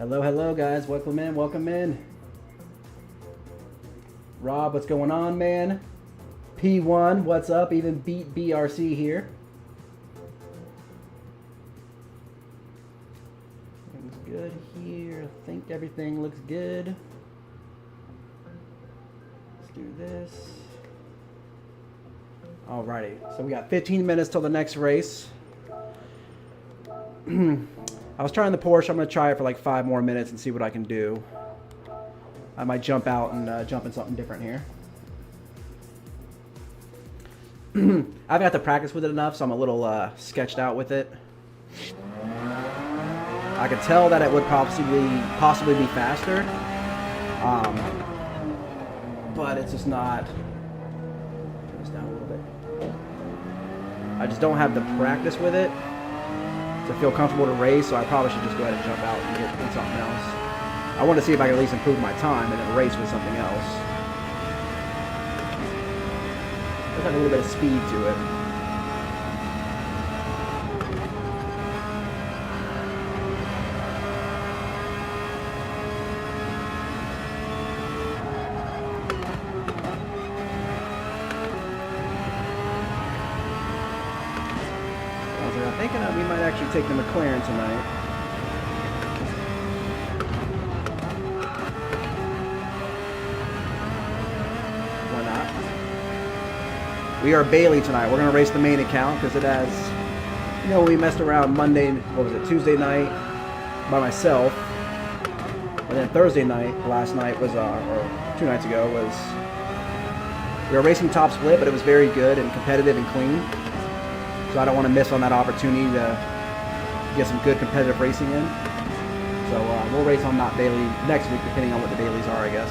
Hello, guys. Welcome in, welcome in. Rob, what's going on, man? P1, what's up? Even beat BRC here. Things good here. I think everything looks good. Let's do this. Alrighty, so we got 15 minutes till the next race. I was trying the Porsche. I'm going to try it for like 5 more minutes and see what I can do. I might jump out and jump in something different here. I've got to practice with it enough, so I'm a little sketched out with it. I could tell that it would possibly be faster, but it's just not. Turn this down a little bit. I just don't have the practice with it to feel comfortable to race, so I probably should just go ahead and jump out and get in something else. I want to see if I can at least improve my time and then race with something else. There's like a little bit of speed to it. I'm thinking we might actually take the McLaren tonight. Why not? We are Bailey tonight. We're going to race the main account because it has, you know, we messed around Monday, what was it, Tuesday night by myself. And then Thursday night, last night was, or 2 nights ago, was, we were racing top split, but it was very good and competitive and clean. So I don't want to miss on that opportunity to get some good competitive racing in. So we'll race on Not Bailey next week, depending on what the dailies are, I guess.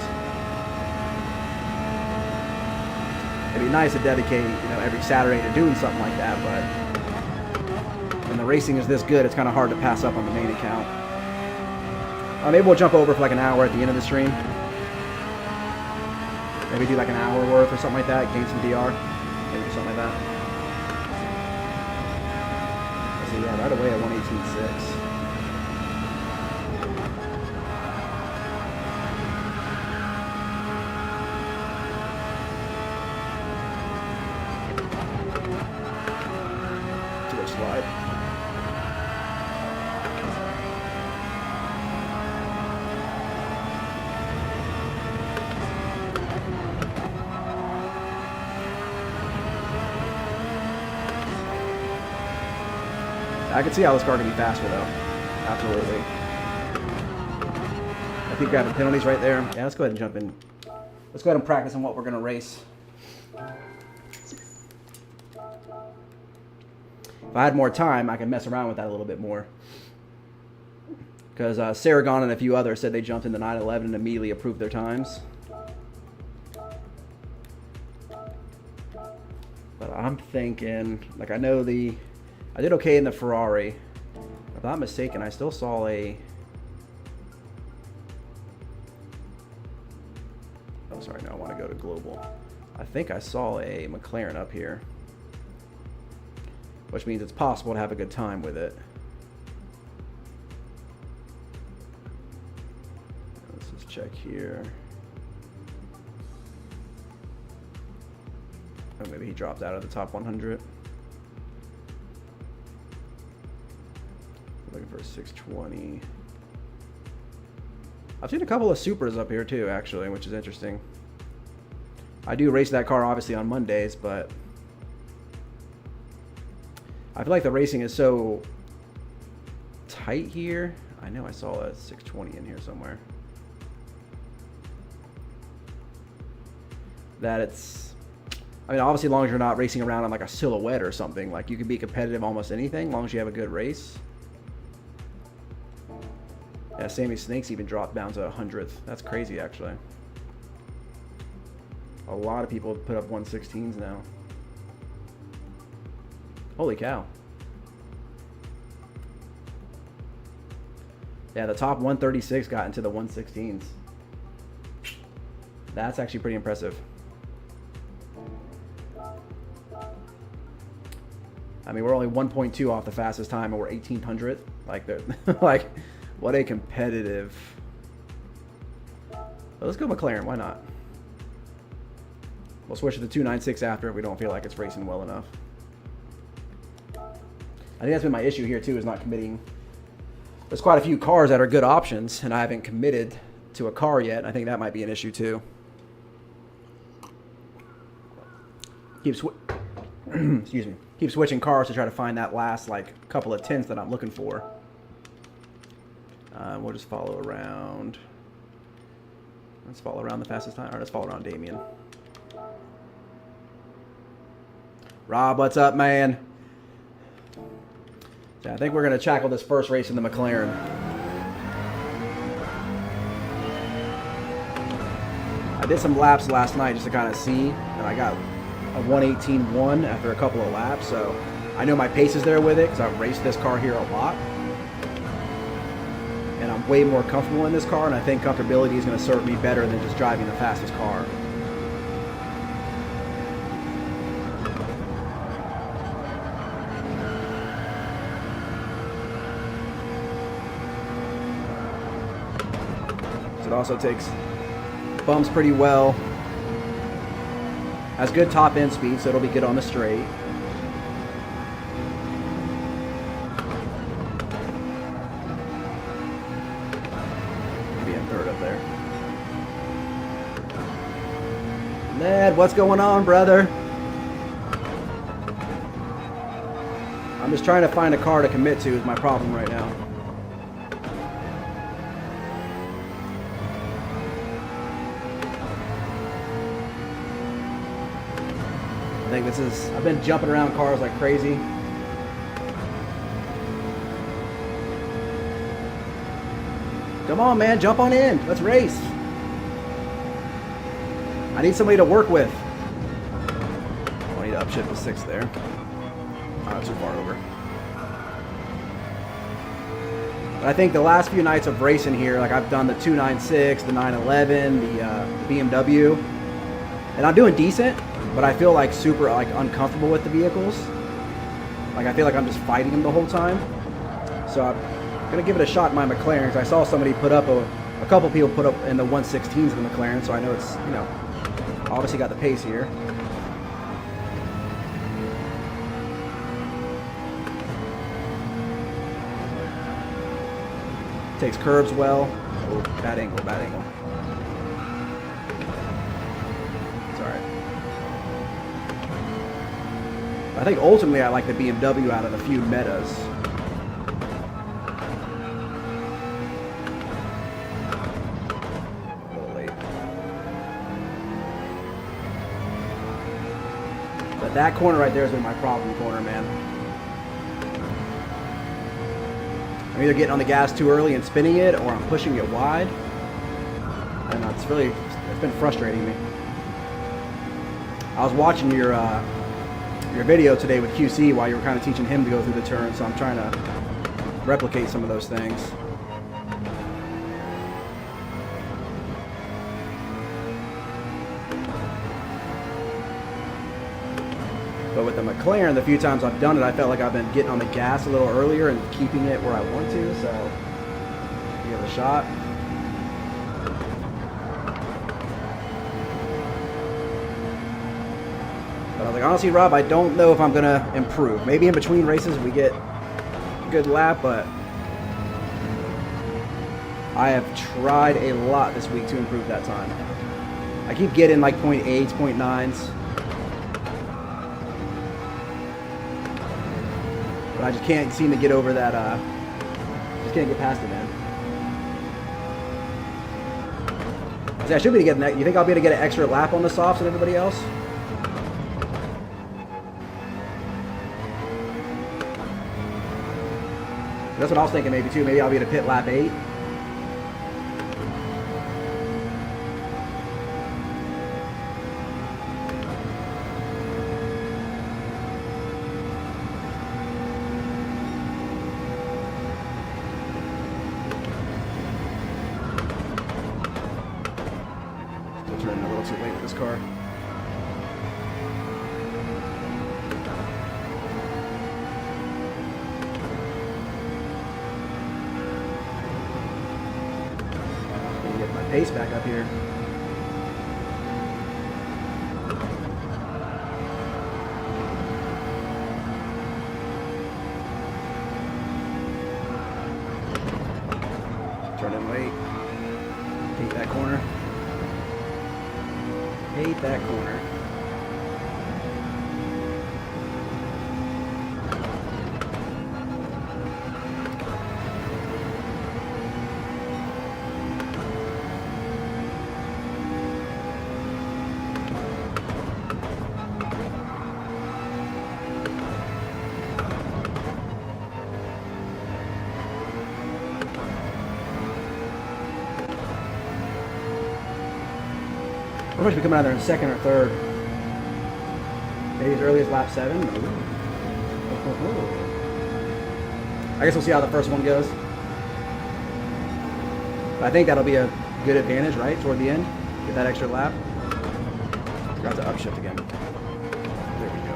It'd be nice to dedicate, you know, every Saturday to doing something like that, but when the racing is this good, it's kind of hard to pass up on the main account. Maybe we'll jump over for like an hour at the end of the stream. Maybe do like an hour worth or something like that, gain some DR, maybe do something like that. So yeah, right away at 118.6. Slide. I can see how this car can be faster though. Absolutely. I think grabbing penalties right there. Yeah, let's go ahead and jump in. Let's go ahead and practice on what we're going to race. If I had more time, I could mess around with that a little bit more. Because Saragon and a few others said they jumped into 911 and immediately approved their times. But I'm thinking, like I know I did okay in the Ferrari. If I'm not mistaken, I still saw a... Oh, sorry, no, I want to go to global. I think I saw a McLaren up here, which means it's possible to have a good time with it. Let's just check here. Oh, maybe he dropped out of the top 100. Looking for a 620. I've seen a couple of Supras up here too, actually, which is interesting. I do race that car obviously on Mondays, but I feel like the racing is so tight here. I know I saw a 620 in here somewhere. That it's, I mean, obviously as long as you're not racing around on like a silhouette or something, like you can be competitive almost anything, as long as you have a good race. Yeah, Sammy Snakes even dropped down to 100th. That's crazy, actually. A lot of people put up 116s now. Holy cow. Yeah, the top 136 got into the 116s. That's actually pretty impressive. I mean, we're only 1.2 off the fastest time, and we're 1800th. Like, like What a competitive. Well, let's go McLaren. Why not? We'll switch to the 296 after if we don't feel like it's racing well enough. I think that's been my issue here too, is not committing. There's quite a few cars that are good options, and I haven't committed to a car yet. I think that might be an issue too. Excuse me. Keep switching cars to try to find that last like couple of tints that I'm looking for. We'll just follow around. Let's follow around the fastest time. All right, let's follow around Damien. Rob, what's up, man? Yeah, I think we're going to tackle this first race in the McLaren. I did some laps last night just to kind of see, and I got a 1:18.1 after a couple of laps, so I know my pace is there with it because I've raced this car here a lot. And I'm way more comfortable in this car, and I think comfortability is going to serve me better than just driving the fastest car. It also takes bumps pretty well. Has good top end speed, so it'll be good on the straight. Maybe in third up there. Ned, what's going on, brother? I'm just trying to find a car to commit to is my problem right now. I think this is, I've been jumping around cars like crazy. Come on, man, jump on in. Let's race. I need somebody to work with. Oh, I need to upshift the 6 there. Oh, too far over. But I think the last few nights of racing here, like I've done the 296, the 911, the BMW, and I'm doing decent. But I feel like super like uncomfortable with the vehicles. Like I feel like I'm just fighting them the whole time. So I'm gonna give it a shot in my McLaren. Cause I saw somebody put up a couple people put up in the 116s in the McLaren. So I know it's, you know, obviously got the pace here. Takes curves well. Oh, bad angle, bad angle. I think ultimately I like the BMW out of the few metas. A little late. But that corner right there has been my problem corner, man. I'm either getting on the gas too early and spinning it, or I'm pushing it wide. I don't know, it's been frustrating me. I was watching your video today with QC while you were kind of teaching him to go through the turn, so I'm trying to replicate some of those things. But with the McLaren, the few times I've done it, I felt like I've been getting on the gas a little earlier and keeping it where I want to, so give it a shot. But I was like, honestly, Rob, I don't know if I'm going to improve. Maybe in between races we get a good lap, but I have tried a lot this week to improve that time. I keep getting like 0.8s, 0.9s. But I just can't seem to get over that, just can't get past it, man. See, I should be getting that. You think I'll be able to get an extra lap on the softs than everybody else? That's what I was thinking maybe too. Maybe I'll be able to pit lap 8. Still turning a little too late with this car. my pace back up here. Turn in late. Hate that corner. Hate that corner. We're supposed to be coming out there in second or third. Maybe as early as lap 7. Ooh. I guess we'll see how the first one goes. But I think that'll be a good advantage, right? Toward the end. Get that extra lap. Forgot to upshift again. There we go.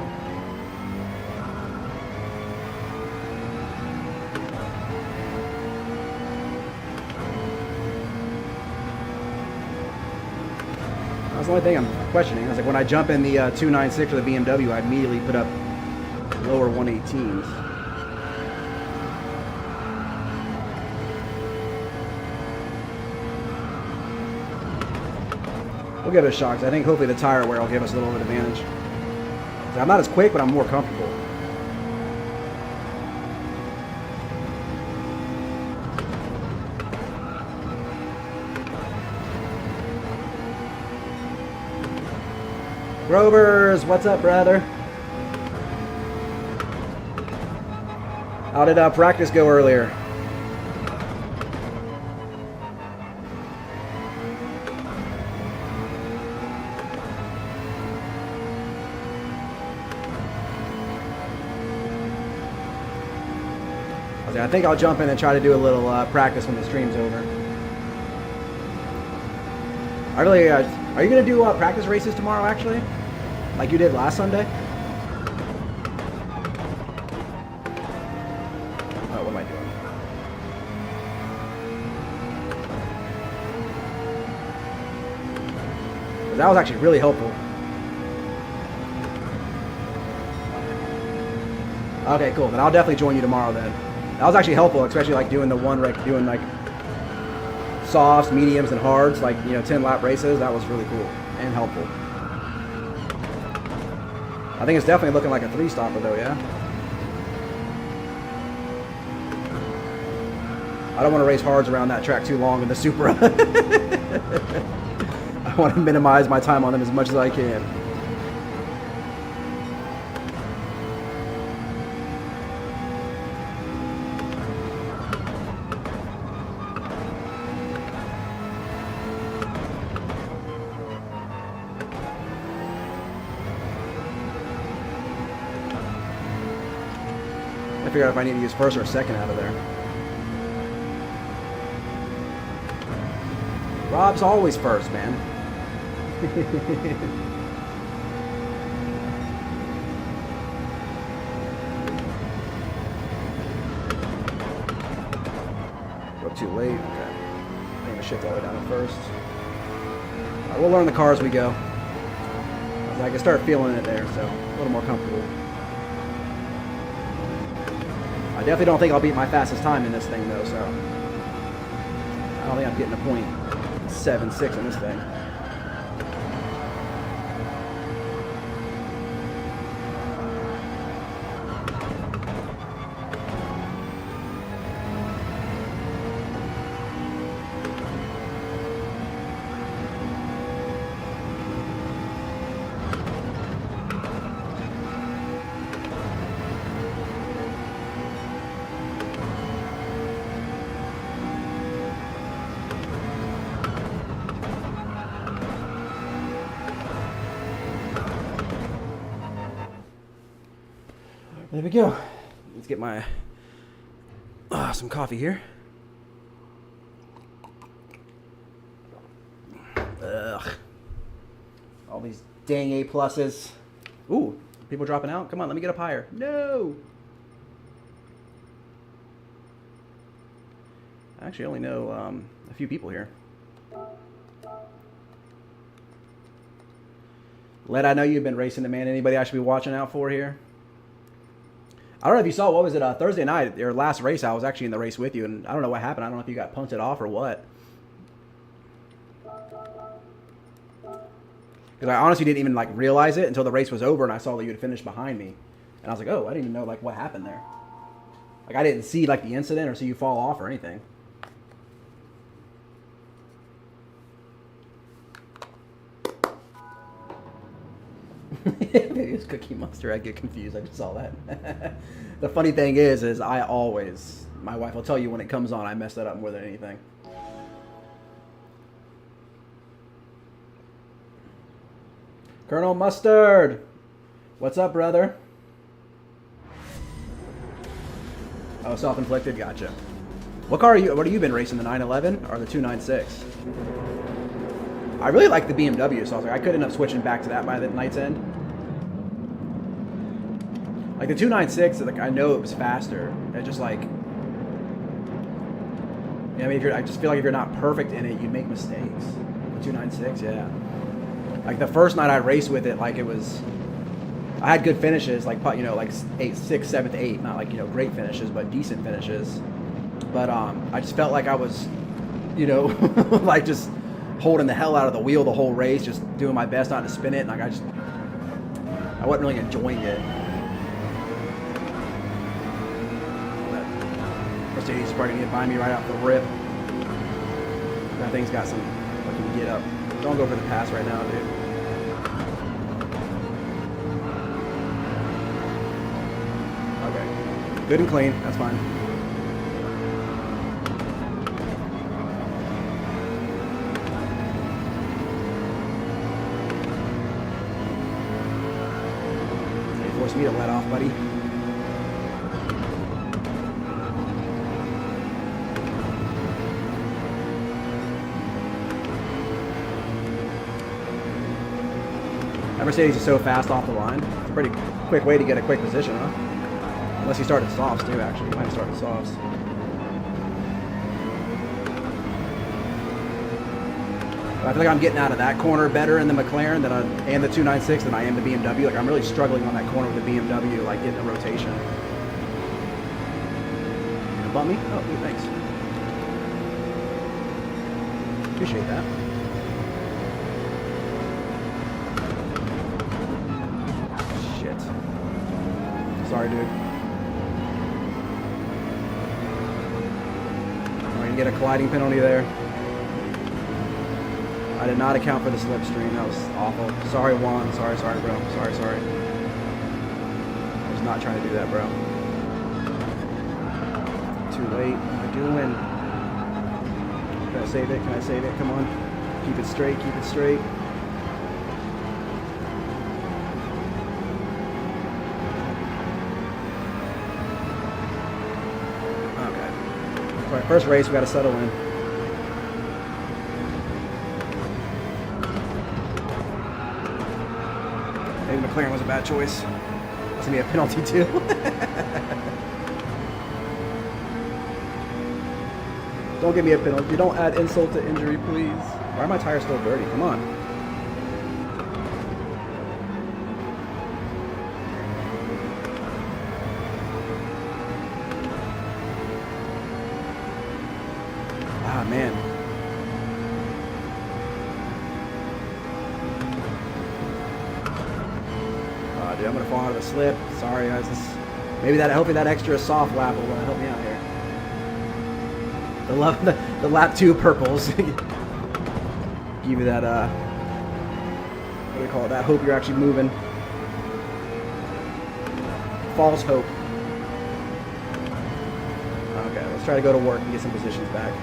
That's the only thing I'm questioning. I was like, when I jump in the 296 or the BMW, I immediately put up lower 118s. We'll give it a shot, because I think hopefully the tire wear will give us a little bit of advantage. So I'm not as quick, but I'm more comfortable. Grovers, what's up, brother? How did practice go earlier? I think I'll jump in and try to do a little practice when the stream's over. I really, are you going to do practice races tomorrow, actually? Like you did last Sunday? Oh, what am I doing? That was actually really helpful. Okay, cool. Then I'll definitely join you tomorrow then. That was actually helpful, especially like doing the one, like doing like softs, mediums, and hards, like, you know, 10 lap races. That was really cool and helpful. I think it's definitely looking like a 3-stopper though, yeah? I don't want to race hards around that track too long in the Supra. I want to minimize my time on them as much as I can. Figure out if I need to use first or second out of there. Rob's always first, man. Go too late. Okay. I'm gonna shift all the way down to first. All right, we'll learn the car as we go. I can start feeling it there, so a little more comfortable. I definitely don't think I'll beat my fastest time in this thing, though, so I don't think I'm getting a .76 in this thing. There we go. Let's get my some coffee here. Ugh. All these dang A pluses. Ooh, people dropping out. Come on, let me get up higher. No. I actually only know a few people here. Led, I know you've been racing the man. Anybody I should be watching out for here? I don't know if you saw, what was it, Thursday night, your last race, I was actually in the race with you, and I don't know what happened. I don't know if you got punted off or what. Because I honestly didn't even, like, realize it until the race was over, and I saw that you had finished behind me. And I was like, oh, I didn't even know, like, what happened there. Like, I didn't see, like, the incident or see you fall off or anything. Maybe it's Cookie Monster. I get confused. I just saw that. The funny thing is I always, my wife will tell you when it comes on, I mess that up more than anything. Colonel Mustard, what's up, brother? Oh, self-inflicted. Gotcha. What car are you? What have you been racing? The 911 or the 296? I really like the BMW, so I was like, I could end up switching back to that by the night's end. Like the 296, like I know it was faster. It just like, yeah, I mean, I just feel like if you're not perfect in it, you make mistakes. The 296, yeah. Like the first night I raced with it, like it was, I had good finishes, like you know, like 8th, 6th, 7th, 8th, not like, you know, great finishes, but decent finishes. But I just felt like I was, you know, like just holding the hell out of the wheel the whole race, just doing my best not to spin it, and like I wasn't really enjoying it. Mercedes is probably gonna get by me right off the rip. That thing's got some fucking get up. Don't go for the pass right now, dude. Okay, good and clean. That's fine. Me to let off, buddy. That Mercedes is so fast off the line. It's a pretty quick way to get a quick position, huh? Unless you started softs too, actually. You might have started softs. I feel like I'm getting out of that corner better in the McLaren and the 296 than I am the BMW. Like I'm really struggling on that corner with the BMW, like getting a rotation. You bump me? Oh, thanks. Appreciate that. Shit. Sorry, dude. I'm going to get a colliding penalty there. I did not account for the slipstream. That was awful. Sorry, Juan. Sorry, bro. Sorry. I was not trying to do that, bro. Too late. What am I doing? Can I save it? Can I save it? Come on. Keep it straight. Keep it straight. Okay. All right, first race, we got to settle in. Maybe McLaren was a bad choice. That's gonna be a penalty too. Don't give me a penalty. Don't add insult to injury, please. Why are my tires still dirty? Come on. Ah, man. Dude, I'm gonna fall out of the slip. Sorry, guys. Hopefully that extra soft lap will help me out here. The lap 2 purples. Give you that what do we call it? That hope you're actually moving. False hope. Okay, let's try to go to work and get some positions back.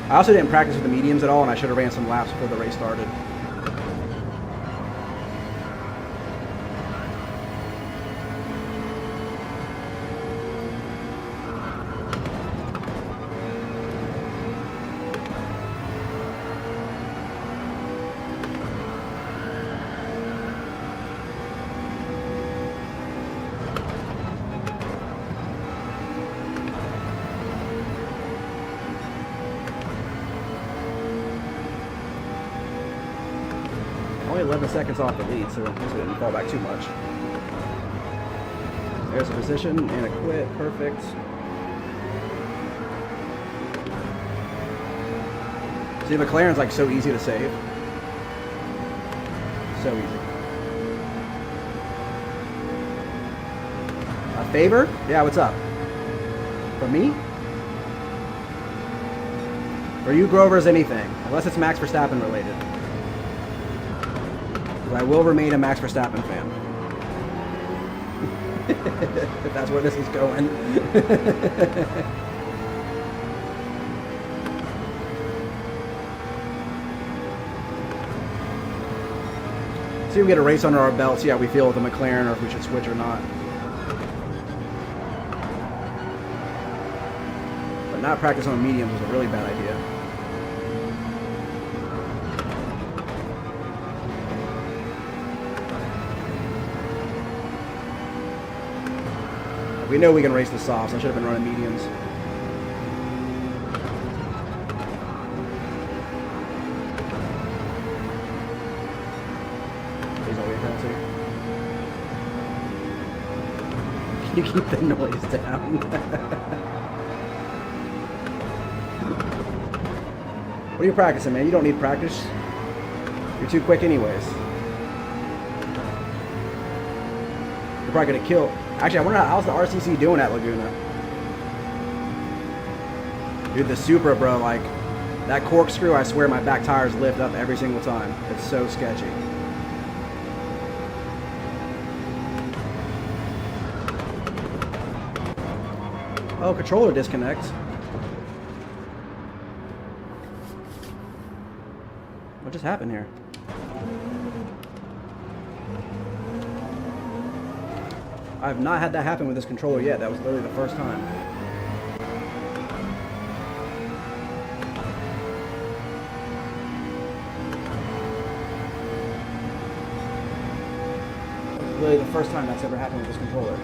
I also didn't practice with the mediums at all, and I should have ran some laps before the race started. only 11 seconds off the lead, so at least we didn't fall back too much. There's a position and a quit. Perfect. See, McLaren's like so easy to save. So easy. A favor? Yeah, what's up? For me? For you, Grover's anything. Unless it's Max Verstappen related. I will remain a Max Verstappen fan. If that's where this is going. See if we get a race under our belt, see how we feel with the McLaren, or if we should switch or not. But not practice on mediums was a really bad idea. We know we can race the softs. I should have been running mediums. Please don't be a penalty. Can you keep the noise down? What are you practicing, man? You don't need practice. You're too quick anyways. You're probably going to kill... Actually, I wonder how's the RCC doing at Laguna. Dude, the Supra, bro, like, that corkscrew, I swear my back tires lift up every single time. It's so sketchy. Oh, controller disconnect. What just happened here? I've not had that happen with this controller yet. That was literally the first time. That was literally the first time that's ever happened with this controller.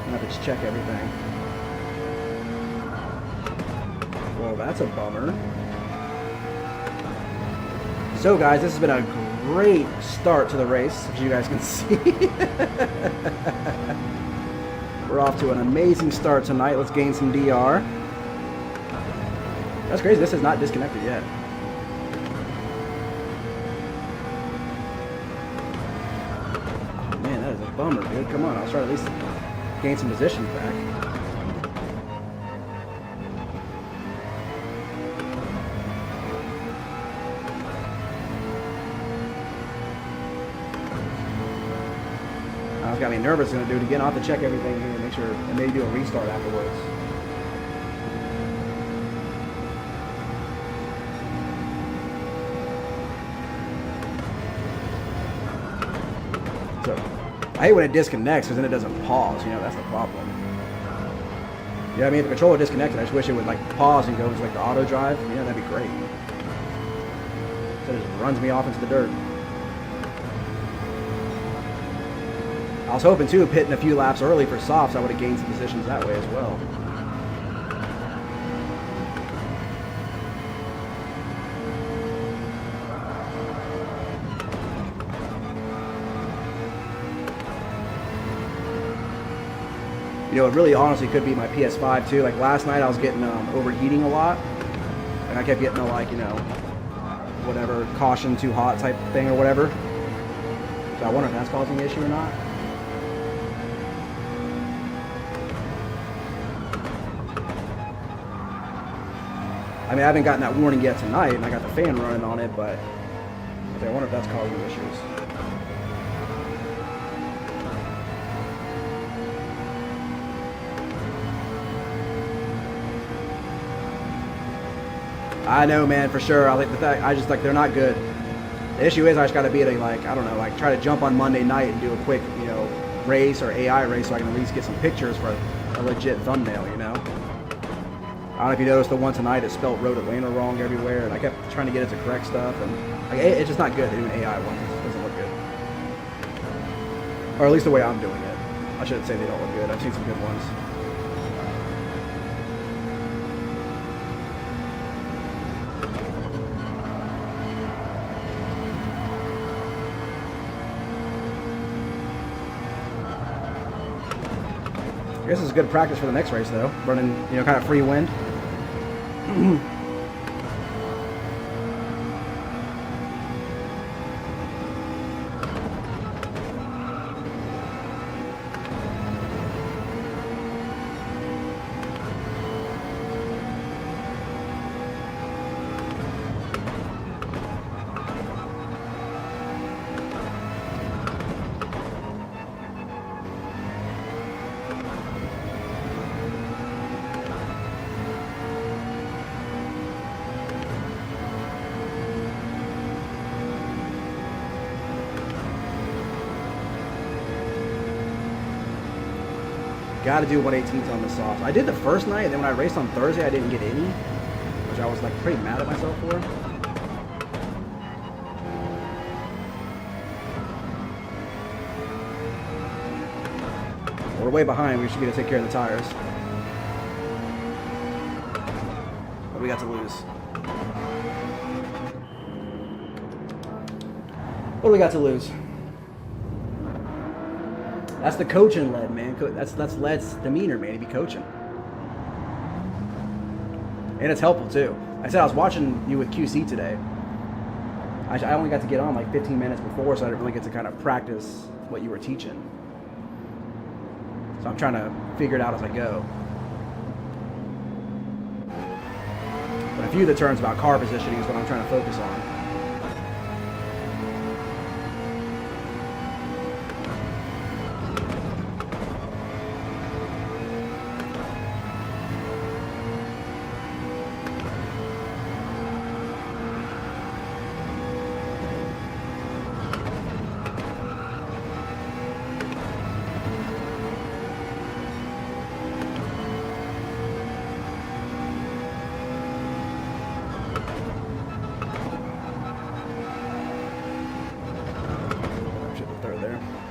I'm gonna have to just check everything. Well, that's a bummer. So guys, this has been a great start to the race, as you guys can see. We're off to an amazing start tonight. Let's gain some DR. That's crazy, this is not disconnected yet. Oh man, that is a bummer, dude. Come on, I'll try to at least gain some positions back. Got me nervous. Going to do it again. I'll have to check everything here and make sure, and maybe do a restart afterwards. So I hate when it disconnects because then it doesn't pause. You know, that's the problem. Yeah, I mean, if the controller disconnected, I just wish it would like pause and go into like the auto drive. You know, that'd be great. So it just runs me off into the dirt. I was hoping too, hitting a few laps early for softs, I would have gained some positions that way as well. You know, it really honestly could be my PS5 too. Like last night I was getting overheating a lot. And I kept getting a like, you know, whatever, caution too hot type thing or whatever. So I wonder if that's causing an issue or not. I mean, I haven't gotten that warning yet tonight, and I got the fan running on it, but I wonder if that's causing issues. I know, man, for sure. I just like they're not good. The issue is I just got to be able to like, I don't know, like try to jump on Monday night and do a quick, you know, race or AI race so I can at least get some pictures for a legit thumbnail, you know. I don't know if you noticed the one tonight, it spelled Road Atlanta wrong everywhere, and I kept trying to get it to correct stuff, and like, it's just not good. They're doing AI ones. It doesn't look good. Or at least the way I'm doing it. I shouldn't say they don't look good. I've seen some good ones. I guess it's good practice for the next race, though. Running, you know, kind of free wind. Got to do 1/18 on the soft. I did the first night, and then when I raced on Thursday, I didn't get any, which I was like pretty mad at myself for. We're way behind. We should get to take care of the tires. What do we got to lose? What do we got to lose? That's the coaching lead, man. That's Led's demeanor, man. He be coaching. And it's helpful, too. I said I was watching you with QC today. I only got to get on like 15 minutes before, so I didn't really get to kind of practice what you were teaching. So I'm trying to figure it out as I go. But a few of the turns about car positioning is what I'm trying to focus on.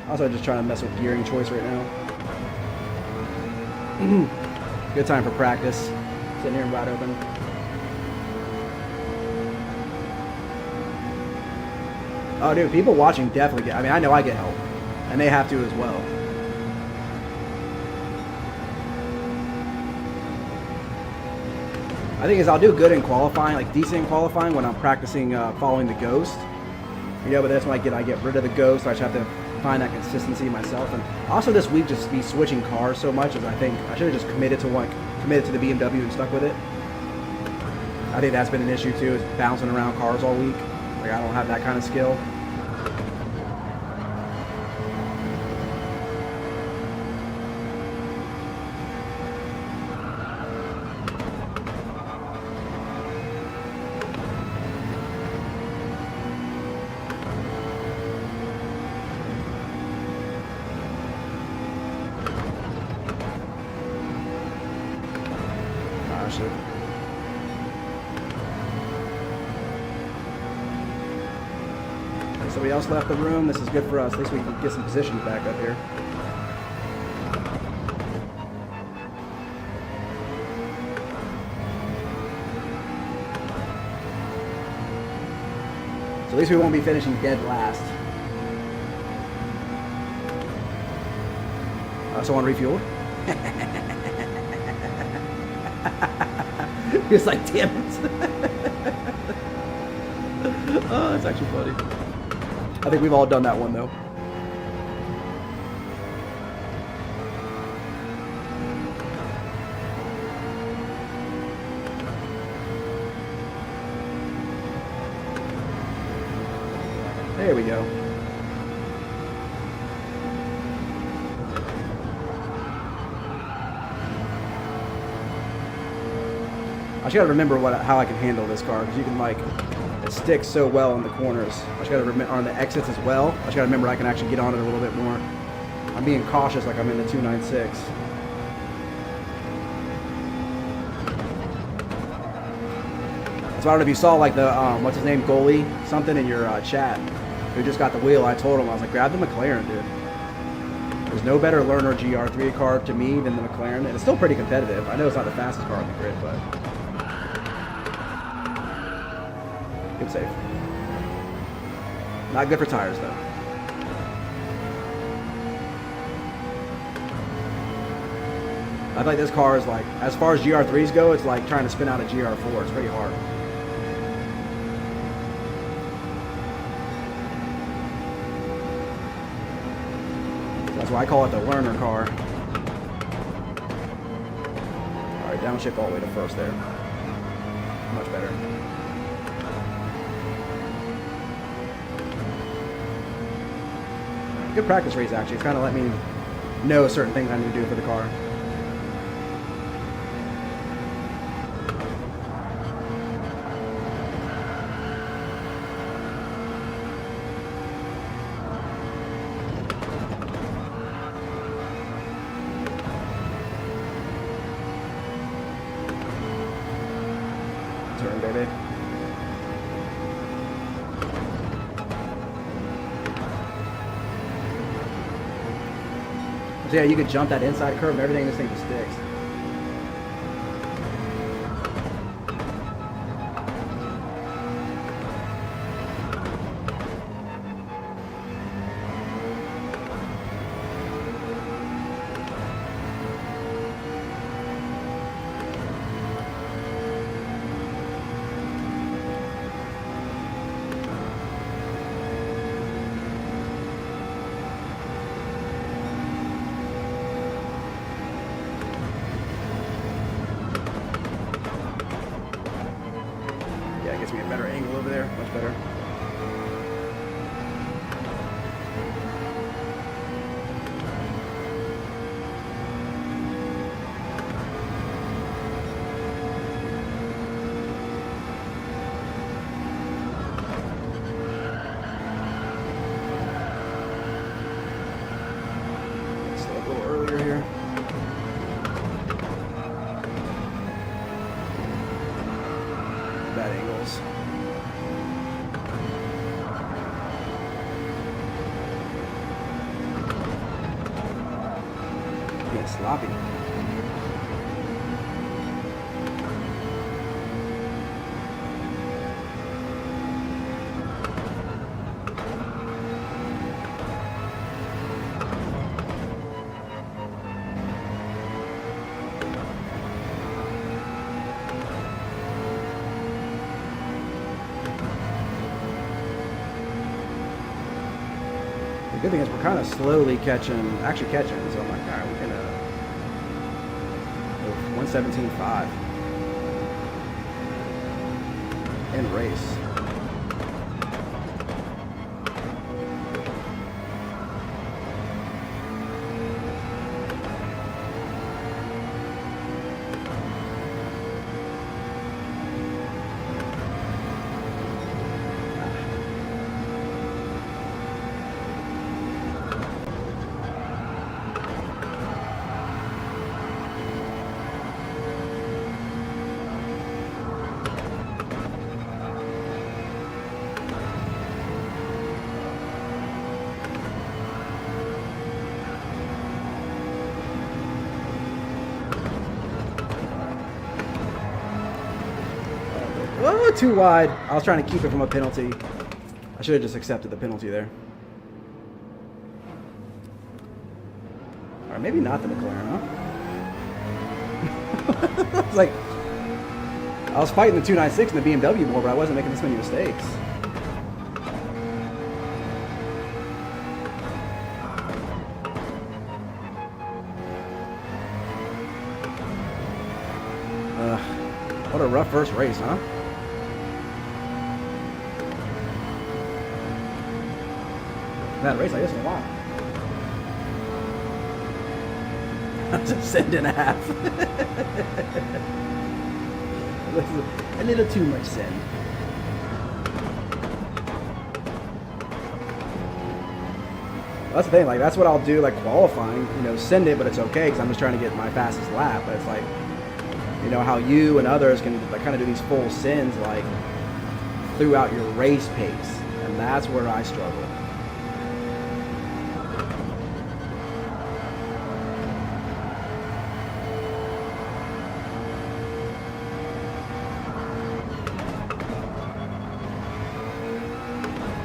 Also, just trying to mess with gearing choice right now. Good time for practice. Sitting here wide open. Oh, dude, people watching definitely get. I mean, I know I get help, and they have to as well. I think I'll do good in qualifying, like decent in qualifying when I'm practicing following the ghost. You know, but that's when I get rid of the ghost. I just have to find that consistency myself. And also this week just be switching cars so much as I think I should have just committed to the BMW and stuck with it. I think that's been an issue too, is bouncing around cars all week. Like I don't have that kind of skill. Somebody else left the room. This is good for us. At least we can get some positions back up here. So at least we won't be finishing dead last. Someone refueled. It's like, damn it. Oh, that's actually funny. I think we've all done that one, though. There we go. I just gotta remember how I can handle this car, because you can like, it sticks so well in the corners. I just gotta remember on the exits as well. I just gotta remember I can actually get on it a little bit more. I'm being cautious like I'm in the 296. So I don't know if you saw like the, what's his name, goalie, something in your chat, who just got the wheel. I told him, I was like, grab the McLaren, dude. There's no better learner GR3 car to me than the McLaren, and it's still pretty competitive. I know it's not the fastest car on the grid, but good save. Not good for tires, though. I think this car is like, as far as GR3s go, it's like trying to spin out a GR4. It's pretty hard. That's why I call it the learner car. Alright, downshift all the way to first there. Much better. Good practice race, actually. It's kind of let me know certain things I need to do for the car. Turn, baby. So yeah, you could jump that inside curve and everything, this thing just sticks. Gives me a better angle over there, much better. Slow up a little earlier here. Bad angles. Being sloppy. The good thing is we're kind of slowly actually catching, so I'm like, all right, we can 117.5 in race. Oh, too wide. I was trying to keep it from a penalty. I should have just accepted the penalty there. Or maybe not the McLaren, huh? I was like, I was fighting the 296 and the BMW more, but I wasn't making this many mistakes. What a rough first race, huh? That race like this in a while. That's a send and a half. A little too much send. Well, that's the thing, like that's what I'll do, like qualifying, you know, send it, but it's okay because I'm just trying to get my fastest lap. But it's like, you know, how you and others can like, kind of do these full sends like throughout your race pace, and that's where I struggle.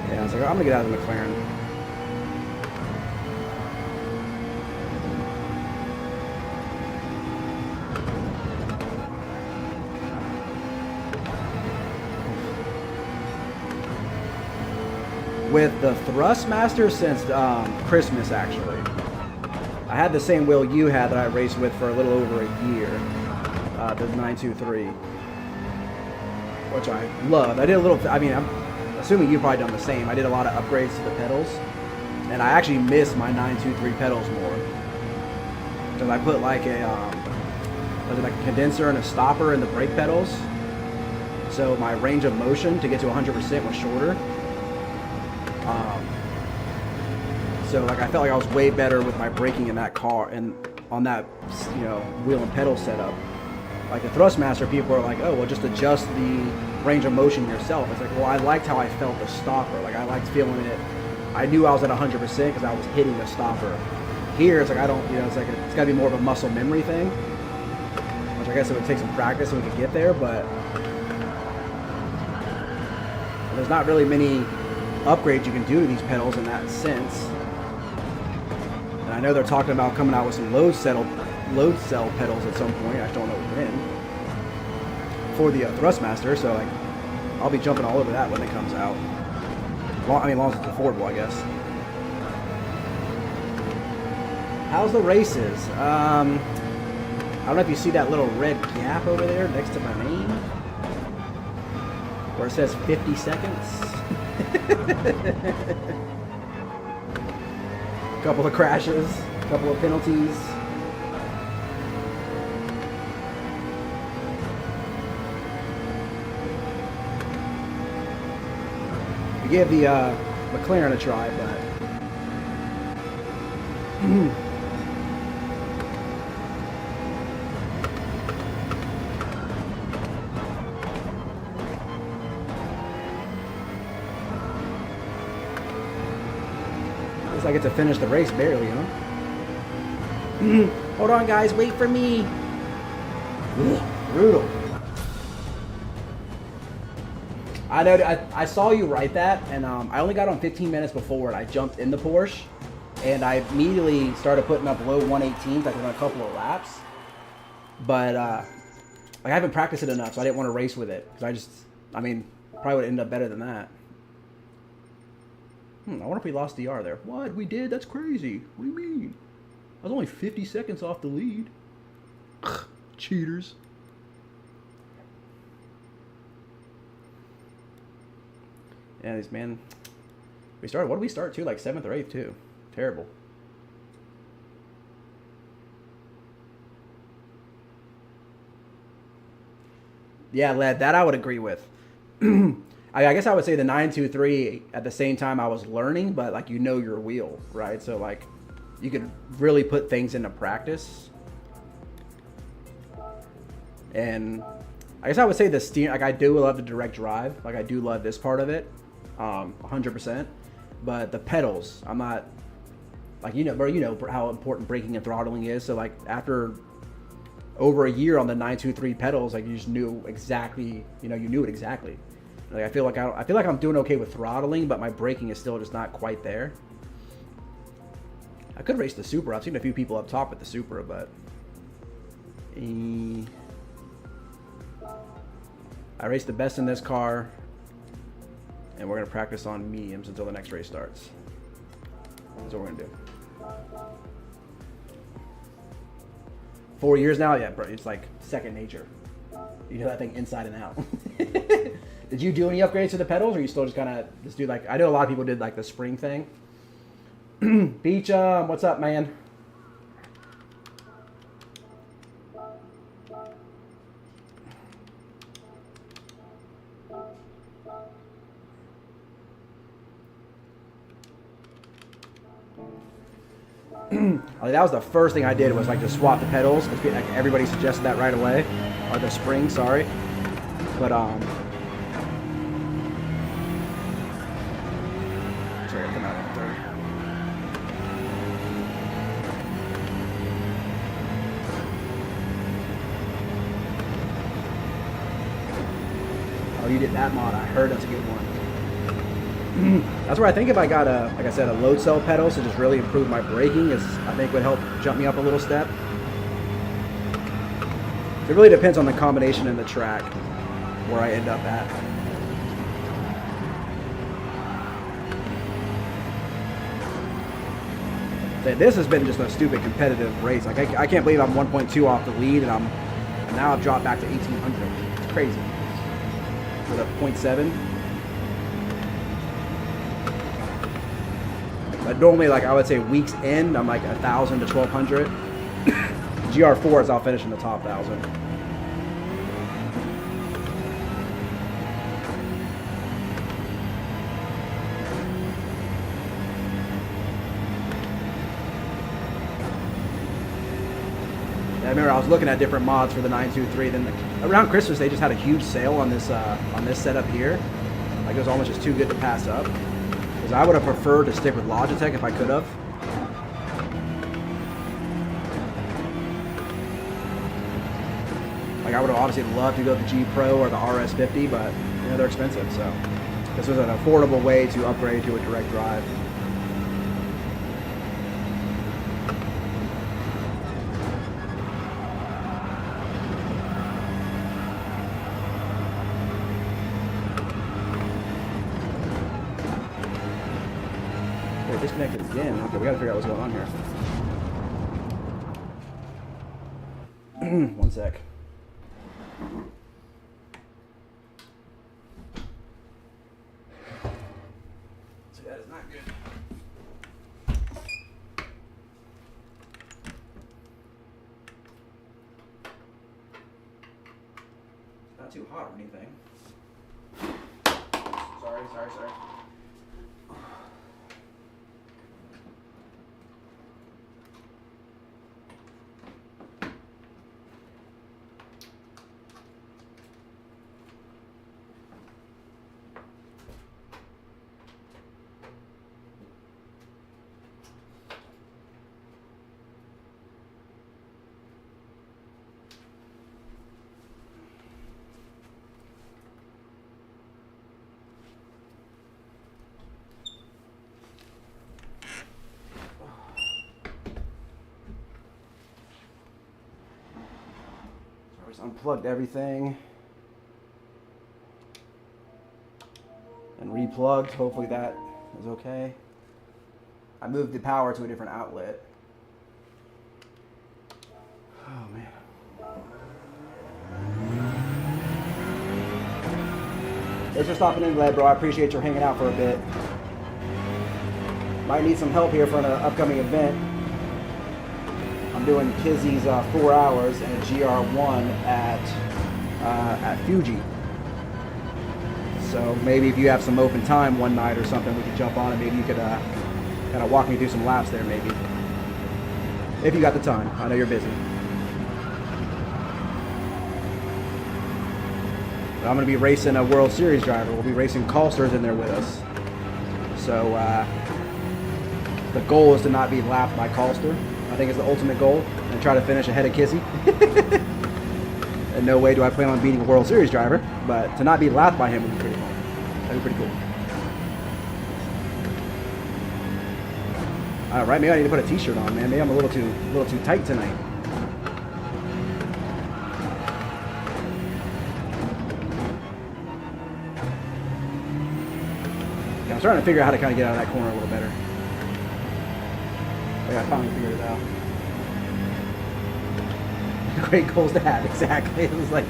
Yeah, I was like, I'm gonna get out of the McLaren. with the Thrustmaster since Christmas, actually. I had the same wheel you had that I raced with for a little over a year, the 923, which I loved. I did a little, I mean, I'm assuming you've probably done the same. I did a lot of upgrades to the pedals, and I actually miss my 923 pedals more. Because I put like a, was it like a condenser and a stopper in the brake pedals, so my range of motion to get to 100% was shorter. So like I felt like I was way better with my braking in that car and on that, you know, wheel and pedal setup. Like the Thrustmaster, people are like, oh, well, just adjust the range of motion yourself. It's like, well, I liked how I felt the stopper. Like I liked feeling it. I knew I was at 100% because I was hitting the stopper. Here, it's like I don't, you know, it's like it's got to be more of a muscle memory thing. Which I guess it would take some practice so we could get there, but there's not really many upgrades you can do to these pedals in that sense. And I know they're talking about coming out with some load cell pedals at some point. I just don't know when. For the Thrustmaster, so like I'll be jumping all over that when it comes out. I mean, as long as it's affordable, I guess. How's the races? I don't know if you see that little red gap over there next to my name, where it says 50 seconds. Couple of crashes, couple of penalties. We gave the McLaren a try, but I get to finish the race barely, huh? Hold on, guys. Wait for me. Ugh, brutal. I know. I saw you write that, and I only got on 15 minutes before, and I jumped in the Porsche, and I immediately started putting up low 118s, like within a couple of laps. But like I haven't practiced it enough, so I didn't want to race with it because I mean, probably would end up better than that. I wonder if we lost DR there. What? We did? That's crazy. What do you mean? I was only 50 seconds off the lead. Cheaters. Yeah, these, man. We started, what did we start to? Like 7th or 8th too. Terrible. Yeah, Led, that I would agree with. I guess I would say the 923 at the same time I was learning, but like you know your wheel, right? So like you could really put things into practice. And I guess I would say the steering, like I do love the direct drive. Like I do love this part of it, 100%. But the pedals, I'm not, like, you know, bro, you know how important braking and throttling is. So like after over a year on the 923 pedals, like you just knew exactly, you know, you knew it exactly. Like I feel like I'm doing okay with throttling, but my braking is still just not quite there. I could race the Supra. I've seen a few people up top with the Supra, but I raced the best in this car, and we're gonna practice on mediums until the next race starts. That's what we're gonna do. 4 years now, yeah, bro. It's like second nature. You know that thing inside and out. Did you do any upgrades to the pedals, or you still just kind of just do like, I know a lot of people did like the spring thing. Beach, what's up, man? That was the first thing I did, was like to swap the pedals. Like everybody suggested that right away, or the spring, sorry. But sorry, I come out in third. Oh, you did that mod. I heard that's a good one. That's where I think if I got a, like I said, a load cell pedal to just really improve my braking, is I think would help jump me up a little step. It really depends on the combination and the track where I end up at. This has been just a stupid competitive race. Like I can't believe I'm 1.2 off the lead, and now I've dropped back to 1800. It's crazy. With a 0.7. But normally, like I would say, weeks end, I'm like 1,000 to 1,200. GR4s, I'll finish in the top 1,000. I remember I was looking at different mods for the 923. Then around Christmas, they just had a huge sale on this setup here. Like it was almost just too good to pass up. Because I would have preferred to stick with Logitech if I could have. Like I would have obviously loved to go with the G Pro or the RS50, but you know they're expensive. So this was an affordable way to upgrade to a direct drive. Disconnected again. Okay, we gotta figure out what's going on here. One sec. So that is not good. It's not too hot or anything. Sorry. Unplugged everything and replugged. Hopefully that is okay. I moved the power to a different outlet. Oh man. Thanks for stopping in, Glad, bro. I appreciate your hanging out for a bit. Might need some help here for an upcoming event. I'm doing Kizzy's 4 hours and a GR1 at Fuji. So maybe if you have some open time one night or something, we could jump on and maybe you could kind of walk me through some laps there maybe. If you got the time. I know you're busy. But I'm going to be racing a World Series driver. We'll be racing Callsters in there with us. So the goal is to not be lapped by Callster. I think it's the ultimate goal, and try to finish ahead of Kizzy. In no way do I plan on beating a World Series driver, but to not be lapped by him would be pretty cool. That'd be pretty cool. All right, maybe I need to put a t-shirt on, man. Maybe I'm a little too tight tonight. Yeah, I'm starting to figure out how to kind of get out of that corner a little better. I finally figured it out. Great goals to have, exactly. It was like,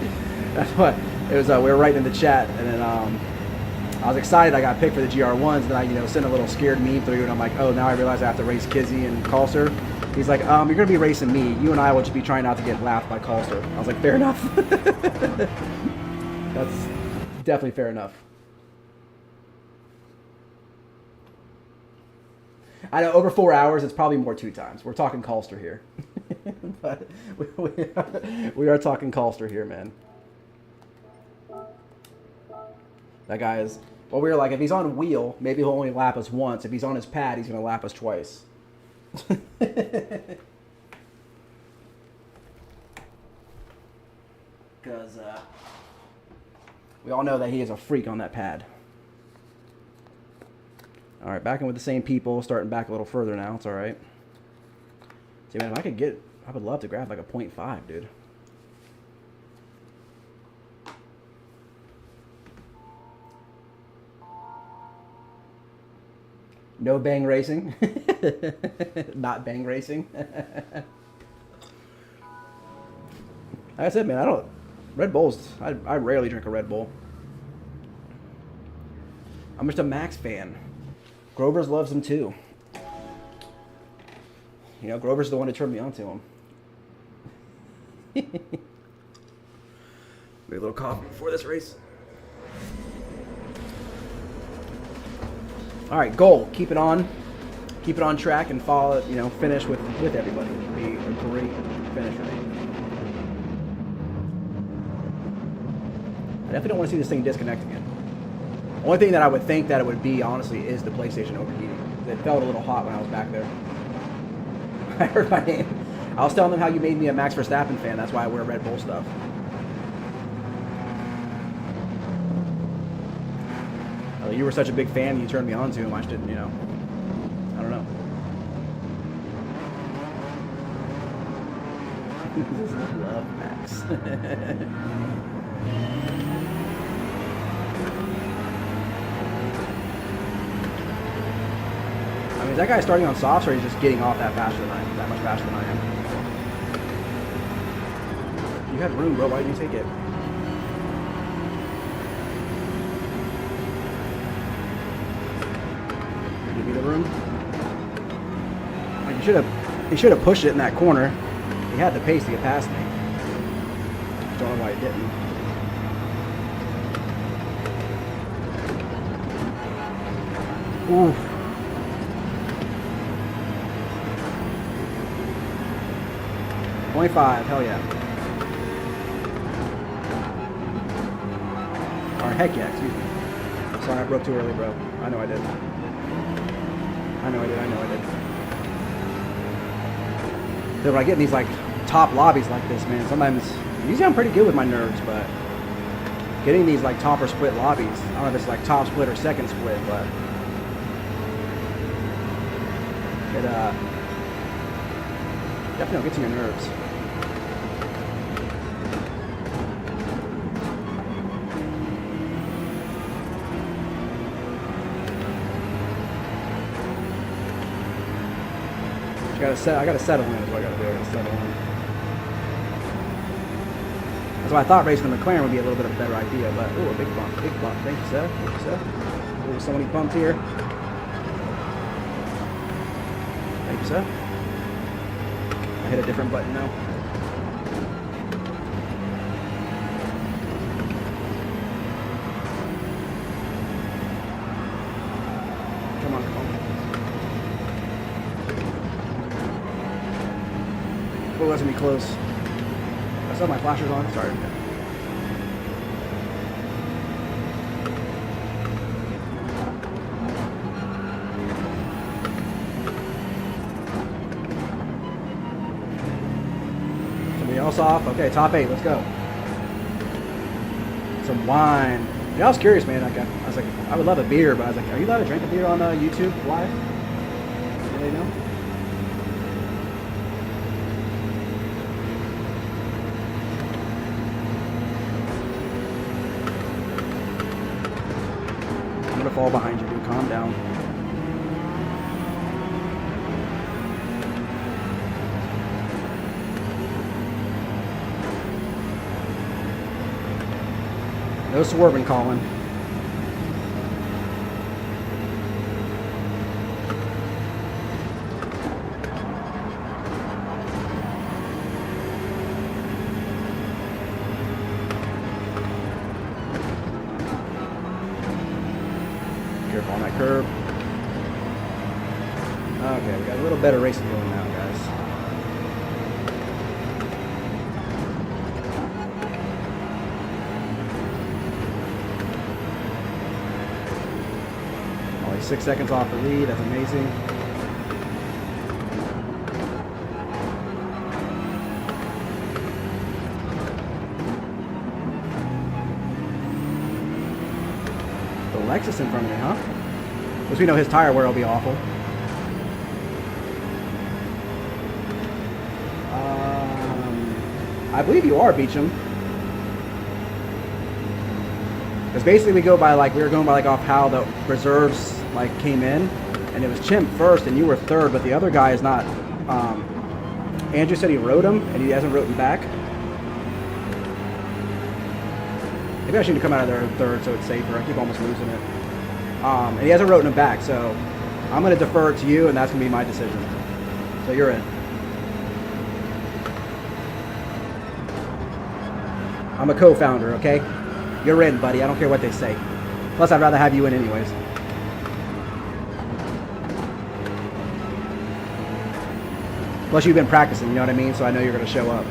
that's what, it was, we were writing in the chat, and then I was excited I got picked for the GR1s, and then I, sent a little scared meme through, and I'm like, oh, now I realize I have to race Kizzy and Callster. He's like, you're going to be racing me. You and I will just be trying not to get lapped by Callster. I was like, fair enough. That's definitely fair enough. I know over 4 hours, it's probably more 2 times. We're talking Callster here. But we are talking Callster here, man. That guy is... Well, we were like, if he's on wheel, maybe he'll only lap us once. If he's on his pad, he's going to lap us twice. Because we all know that he is a freak on that pad. All right, back in with the same people, starting back a little further now. It's all right. See, man, if I could get, I would love to grab like a 0.5, dude. No bang racing. Not bang racing. Like I said, man, I don't. Red Bulls. I rarely drink a Red Bull. I'm just a Max fan. Grover's loves them too. You know, Grover's the one to turn me on to him. Maybe a little coffee before this race. All right, goal. Keep it on track and follow. You know, finish with everybody. It'd be a great finish for me. I definitely don't want to see this thing disconnect again. Only thing that I would think that it would be, honestly, is the PlayStation overheating. It felt a little hot when I was back there. I heard my name. I was telling them how you made me a Max Verstappen fan. That's why I wear Red Bull stuff. You were such a big fan, you turned me on to him. I just didn't, you know. I don't know. Love Max. I mean, is that guy starting on softs, or he's just getting off that much faster than I am? You had room, bro. Why didn't you take it? Give me the room. Like, he should have pushed it in that corner. He had the pace to get past me. Don't know why he didn't. Ooh. .5, hell yeah. Or heck yeah, excuse me. Sorry, I broke too early, bro. I know I did. I know I did. Dude, when I get in these, like, top lobbies like this, man, sometimes, usually I'm pretty good with my nerves, but getting these, like, top or split lobbies, I don't know if it's, like, top split or second split, but it, definitely gets on your nerves. I gotta settle in is what I gotta do. I gotta settle in. That's why I thought racing the McLaren would be a little bit of a better idea, but ooh, a big bump. Thank you, sir. Thank you, sir. Ooh, so many bumps here. Thank you, sir. I hit a different button now. Come on. Oh, that's gonna be close. I still have my flashers on. Sorry. Somebody else off. Okay, top 8. Let's go. Some wine. Yeah, I was curious, man. Like, I was like, I would love a beer, but I was like, are you allowed to drink a beer on YouTube live? Do they know? Fall behind you, dude. Calm down. No swerving, Colin. On that curb. Okay, we got a little better racing going now, guys. Only 6 seconds off the lead. That's amazing. The Lexus in front of me, huh? Because we know his tire wear will be awful. I believe you are, Beecham. Because basically we were going by like off how the reserves like came in, and it was Chimp first, and you were third, but the other guy is not. Andrew said he rode him, and he hasn't rode him back. Maybe I should come out of there in third so it's safer. I keep almost losing it. And he hasn't rode him back, so I'm going to defer it to you, and that's going to be my decision. So you're in. I'm a co-founder, okay? You're in, buddy. I don't care what they say. Plus, I'd rather have you in anyways. Plus, you've been practicing, you know what I mean? So I know you're going to show up.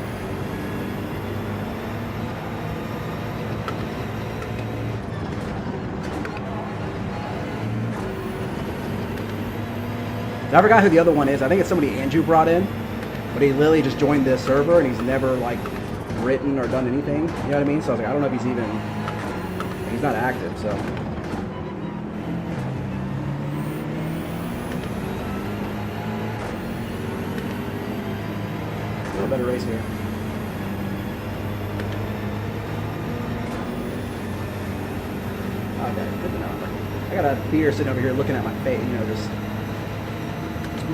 I forgot who the other one is. I think it's somebody Andrew brought in, but he literally just joined this server and he's never like written or done anything. You know what I mean? So I was like, I don't know if he's even, he's not active, so. A little better race here. Okay, good to know. I got a beer sitting over here looking at my face, you know, just.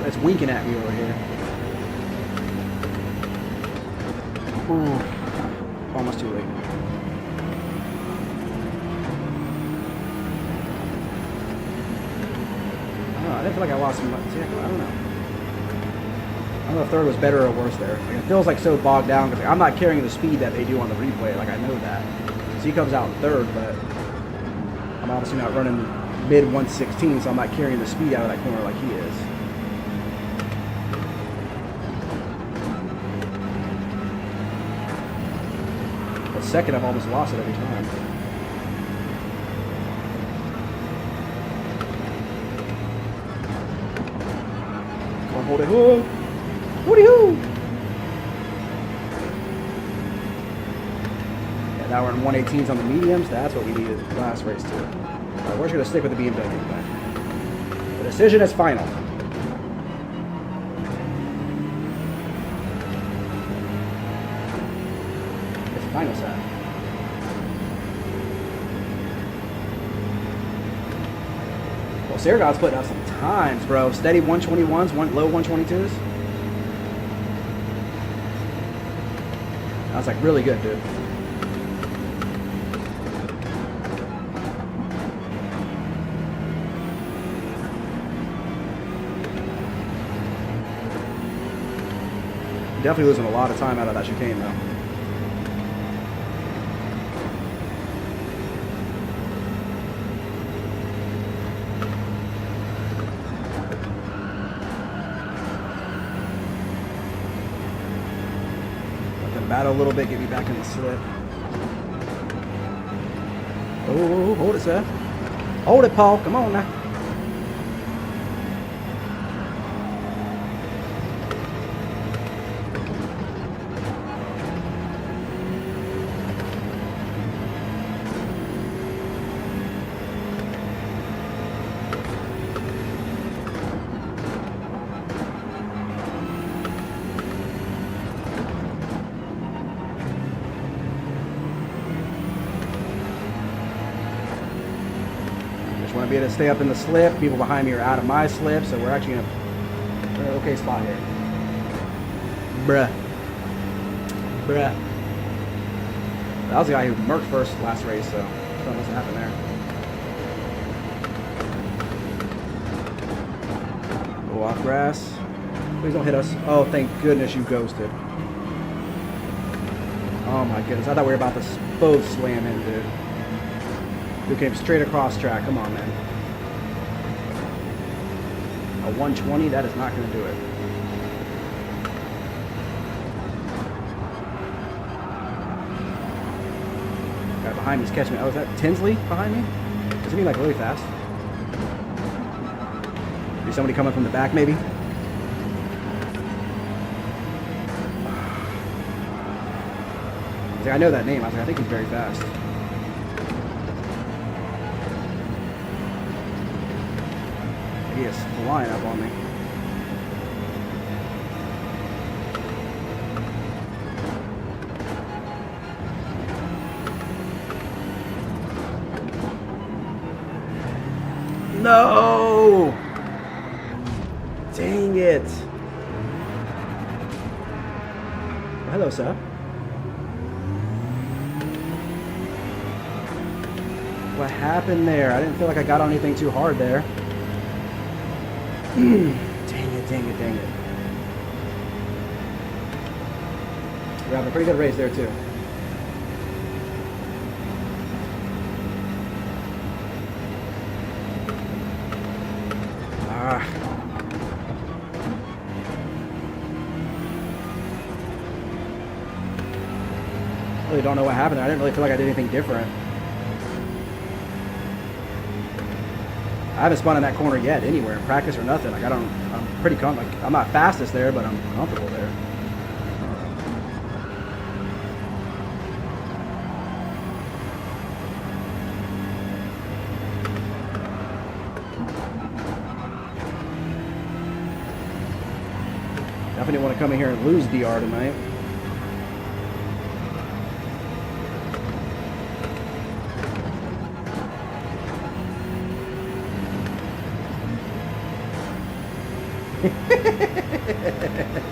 It's winking at me over here. Ooh, almost too late. I didn't feel like I lost some. I don't know. I don't know if third was better or worse there. Like, it feels like so bogged down because like, I'm not carrying the speed that they do on the replay. Like I know that. So he comes out in third, but I'm obviously not running mid 116, so I'm not carrying the speed out of that corner like he is. Second, I've almost lost it every time. Come on, hold it. Hoo! Woody hoo! Yeah, now we're in 118s on the mediums. That's what we needed last race too. Alright, we're just going to stick with the BMW today. The decision is final. Final set. Well, Saragon's putting out some times, bro. Steady 121s, low 122s. That's like really good, dude. Definitely losing a lot of time out of that chicane, though. Battle a little bit, get me back in the slip. Oh, hold it, Seth. Hold it, Paul. Come on now. Want to be able to stay up in the slip. People behind me are out of my slip, so we're actually in a okay spot here. Bruh. That was the guy who murked first last race, so something must have happened there. Go off grass. Please don't hit us. Oh, thank goodness you ghosted. Oh my goodness. I thought we were about to both slam in, dude. Who came straight across track. Come on, man. A 120, that is not going to do it. Guy behind me is catching me. Oh, is that Tinsley behind me? Is he like really fast? Is somebody coming from the back, maybe? I know that name. I was like, I think he's very fast. He is flying up on me. No! Hello, sir. What happened there? I didn't feel like I got on anything too hard there. Dang it, dang it, dang it. We're having a pretty good race there, too. I really don't know what happened. I didn't really feel like I did anything different. I haven't spun in that corner yet anywhere in practice or nothing. Like I'm pretty like I'm not fastest there, but I'm comfortable there. Definitely want to come in here and lose DR tonight.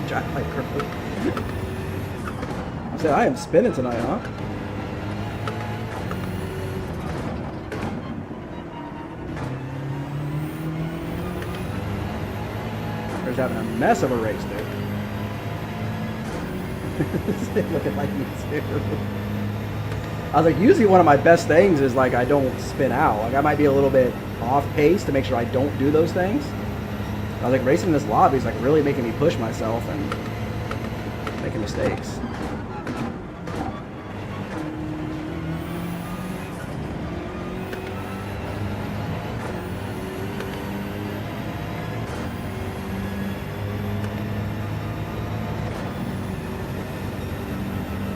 Drive like crook. I said I am spinning tonight, huh? There's having a mess of a race there. Looking like me too. I was like, usually one of my best things is like I don't spin out. Like I might be a little bit off pace to make sure I don't do those things. I was like, racing in this lobby is like really making me push myself and making mistakes.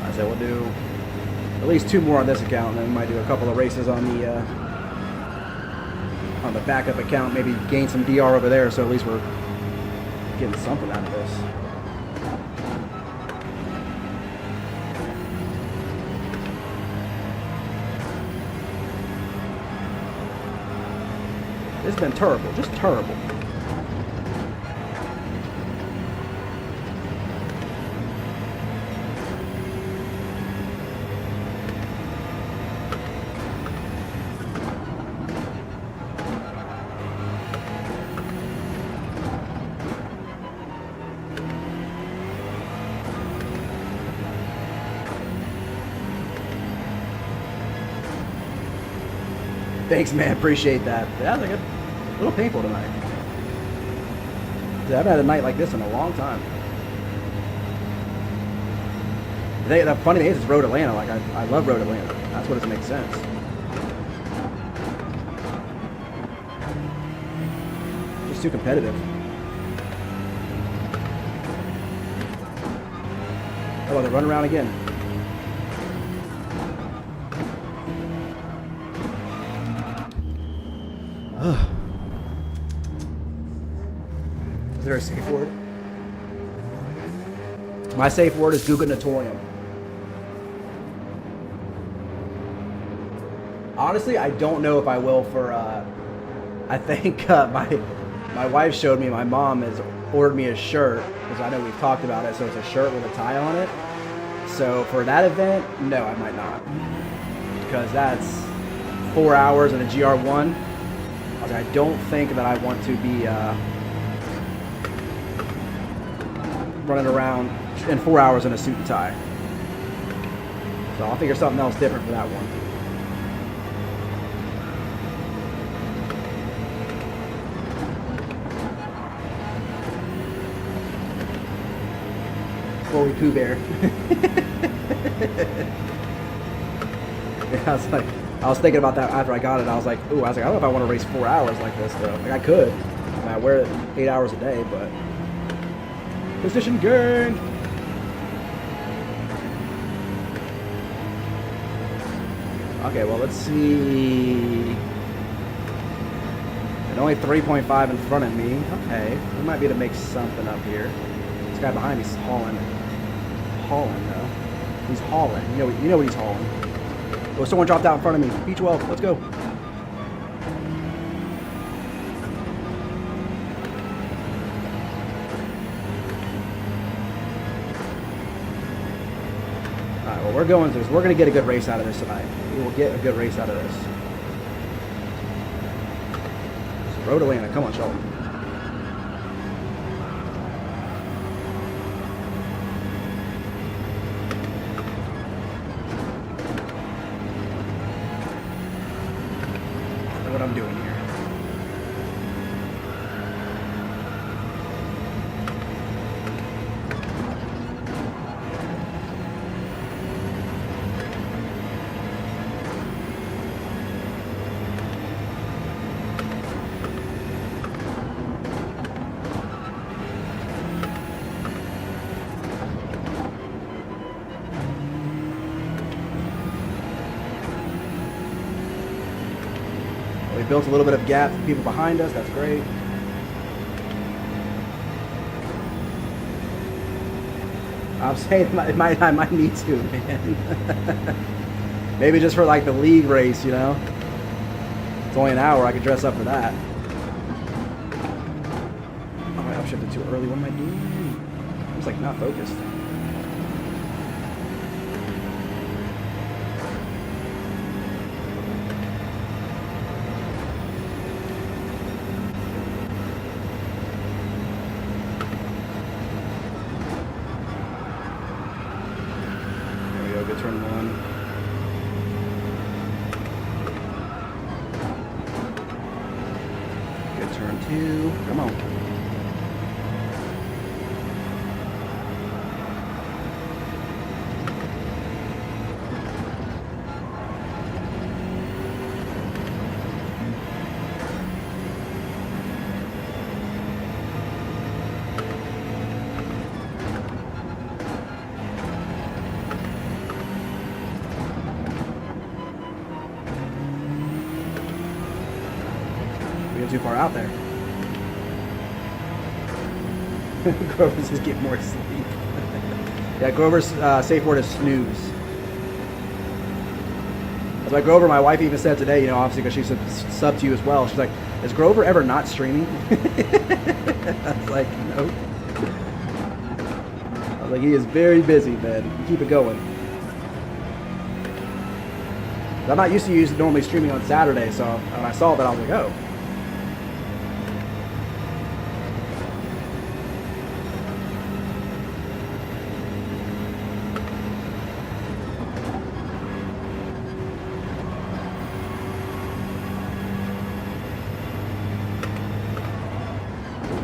I said we'll do at least 2 more on this account, and then we might do a couple of races on the backup account, maybe gain some DR over there, so at least we're getting something out of this. This has been terrible, just terrible. Thanks, man. Appreciate that. Yeah, like a little painful tonight. Yeah, I haven't had a night like this in a long time. The funny thing is, it's Road Atlanta. Like I love Road Atlanta. That's what doesn't make sense. Just too competitive. Oh, they run around again. Is there a safe word? My safe word is gubernatorium. Honestly, I don't know if I will for, I think my wife showed me, my mom has ordered me a shirt, because I know we've talked about it, so it's a shirt with a tie on it. So for that event, no, I might not. Because that's 4 hours in a GR1. I don't think that I want to be running around in 4 hours in a suit and tie. So I'll figure something else different for that one. Holy Pooh Bear. Yeah, I was thinking about that after I got it. I was like, I don't know if I want to race 4 hours like this though. Like I could. I wear it 8 hours a day, but position gain. Okay, well let's see. And only 3.5 in front of me. Okay, we might be able to make something up here. This guy behind me's hauling. Hauling though. He's hauling. You know what he's hauling. Oh, someone dropped out in front of me. B12, let's go. Alright, well, we're going to this. We're going to get a good race out of this tonight. We will get a good race out of this. So Road Atlanta. Come on, Shelton. Look what I'm doing here. We built a little bit of gap for people behind us. That's great. I'm saying I might need to, man. Maybe just for like the league race, you know. It's only an hour. I could dress up for that. Oh, I upshifted too early. What am I doing? I was like not focused. Good turn one. Good turn two. Come on. Too far out there. Grover's just getting more sleep. Yeah, Grover's safe word is snooze. That's why Grover, my wife even said today, you know, obviously because she's a sub to you as well, she's like, is Grover ever not streaming? I was like, nope. I was like, he is very busy, man. Keep it going. I'm not used to normally streaming on Saturday, so when I saw that, I was like, oh.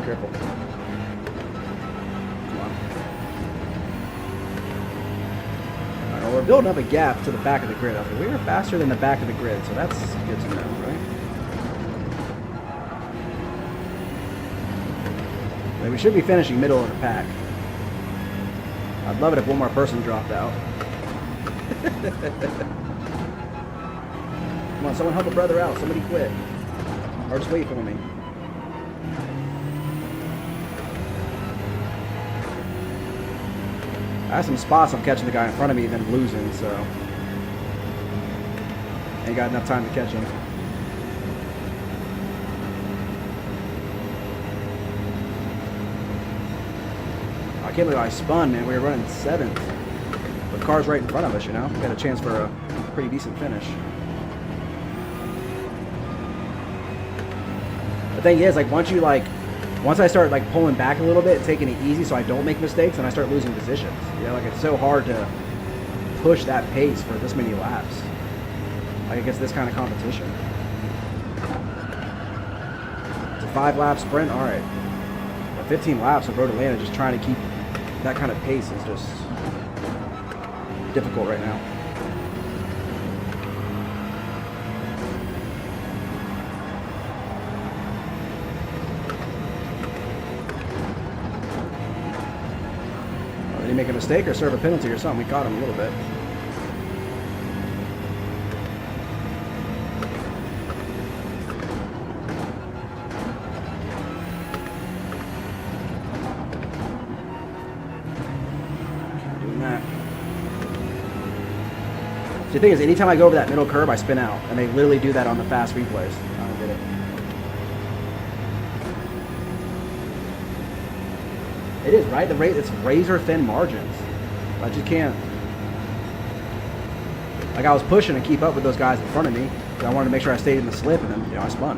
Careful. Come on. All right, well, we're building up a gap to the back of the grid. We are faster than the back of the grid, so that's good to know, right? Like, we should be finishing middle of the pack. I'd love it if one more person dropped out. Come on, someone help a brother out. Somebody quit. Or just wait for me. I have some spots I'm catching the guy in front of me and then losing, so ain't got enough time to catch him. I can't believe I spun, man. We were running 7th. The car's right in front of us, you know. We had a chance for a pretty decent finish. The thing is, like, once I start like pulling back a little bit and taking it easy so I don't make mistakes, and I start losing positions. You know, like it's so hard to push that pace for this many laps. Like against this kind of competition. It's a 5-lap sprint, all right. But 15 laps of Road Atlanta, just trying to keep that kind of pace is just difficult right now. Did he make a mistake or serve a penalty or something? We caught him a little bit. Doing that. See, the thing is, anytime I go over that middle curve, I spin out. And they literally do that on the fast replays. I don't get it. It is, right? It's razor thin margins. I just can't Like I was pushing to keep up with those guys in front of me. I wanted to make sure I stayed in the slip, and then I spun.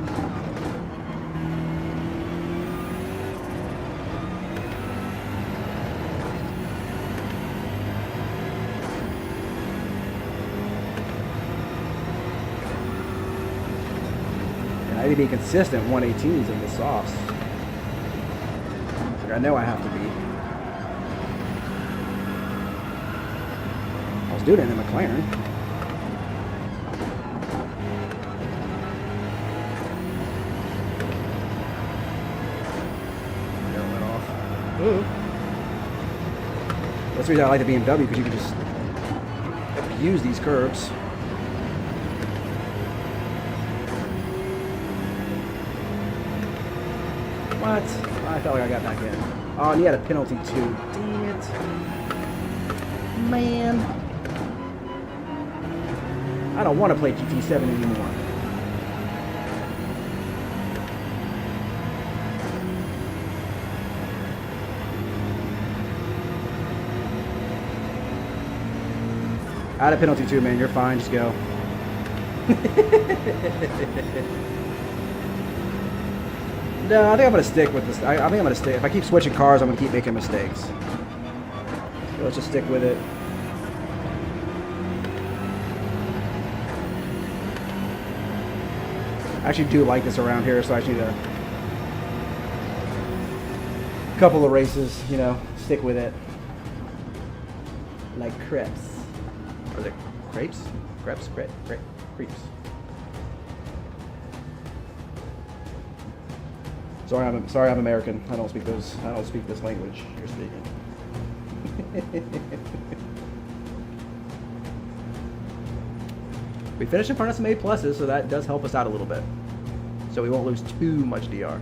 And I need to be consistent 118s in the softs. Like I know I have to be. I was doing it in the McLaren. That's the reason I like the BMW, because you can just abuse these curves. What? I felt like I got back in. Oh, and he had a penalty too. Dang it. Man. I don't want to play GT7 anymore. I had a penalty too, man. You're fine. Just go. No, I think I'm going to stick with this. I think I'm going to stick. If I keep switching cars, I'm going to keep making mistakes. So let's just stick with it. I actually do like this around here, so I just need a couple of races, stick with it. Like crepes. Or is it crepes? Crepes? Crepes. Sorry, I'm American. I don't speak this language you're speaking. We finished in front of some A pluses, so that does help us out a little bit. So we won't lose too much DR.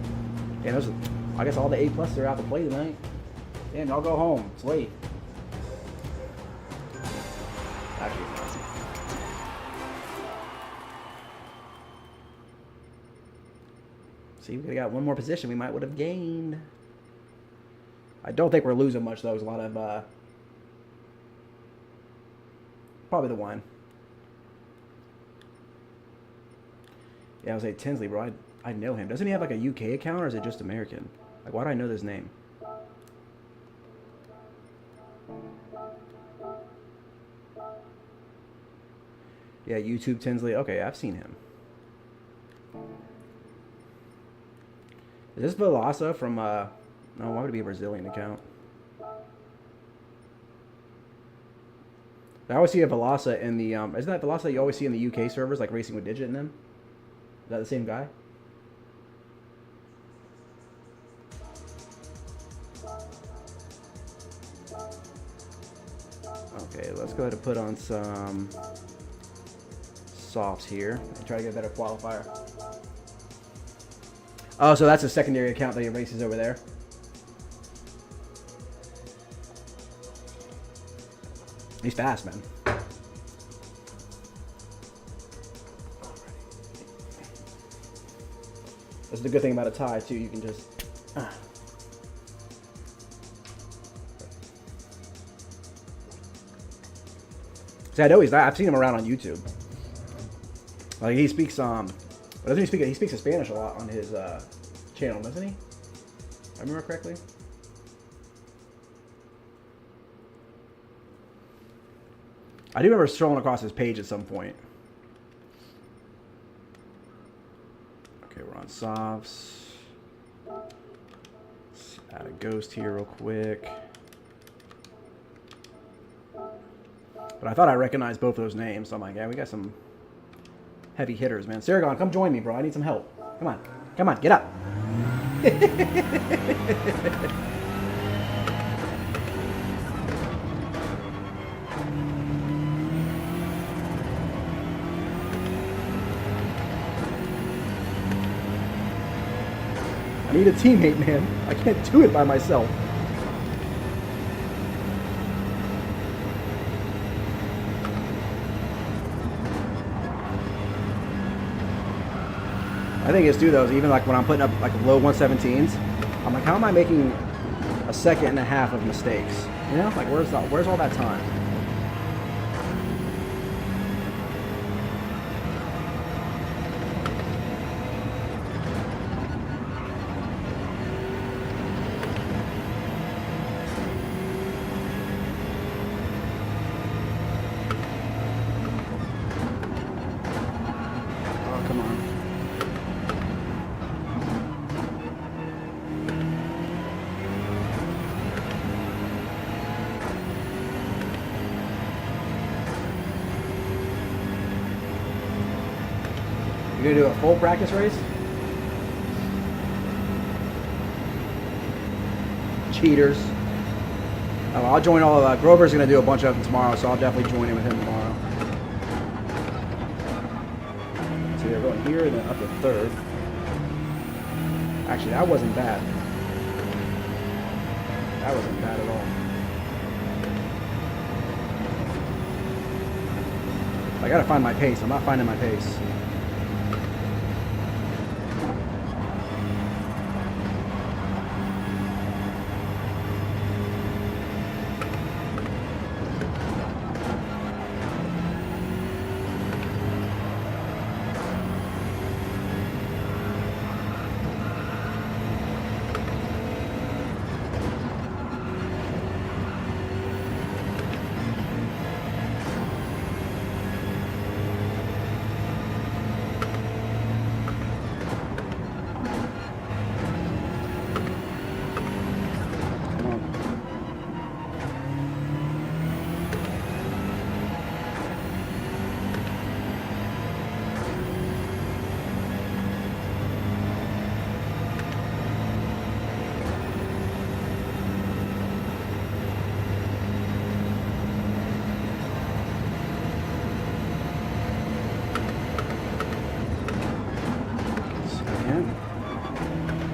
And I guess all the A pluses are out to play tonight. And I'll go home. It's late. Actually, it's not. See, we could have got one more position. We might would have gained. I don't think we're losing much, though. There's a lot of probably the one. Yeah, I was like, Tinsley, bro. I know him. Doesn't he have like a UK account, or is it just American? Like, why do I know this name? Yeah, YouTube Tinsley. Okay, I've seen him. Is this Velasa from, no, why would it be a Brazilian account? I always see a Velasa in the, isn't that Velasa you always see in the UK servers, like Racing with Digit in them? Is that the same guy? Okay, let's go ahead and put on some softs here and try to get a better qualifier. Oh, so that's a secondary account that he races over there. He's fast, man. That's the good thing about a tie, too. You can just... See, I know he's not. I've seen him around on YouTube. Like, he speaks, doesn't he speak? He speaks Spanish a lot on his channel, doesn't he? If I remember correctly. I do remember strolling across his page at some point. Okay, we're on softs. Let's add a ghost here real quick. But I thought I recognized both those names, so I'm like, yeah, we got some heavy hitters, man. Saragon, come join me, bro. I need some help. Come on. Come on, get up. I need a teammate, man. I can't do it by myself. I think it's too, though, even like when I'm putting up like low 117s, I'm like, how am I making a second and a half of mistakes? You know, like where's all that time? You gonna do a full practice race? Cheaters. Oh, I'll join all of that. Grover's gonna do a bunch of them tomorrow, so I'll definitely join in with him tomorrow. So they're going here and then up to third. Actually, that wasn't bad. That wasn't bad at all. I gotta find my pace. I'm not finding my pace.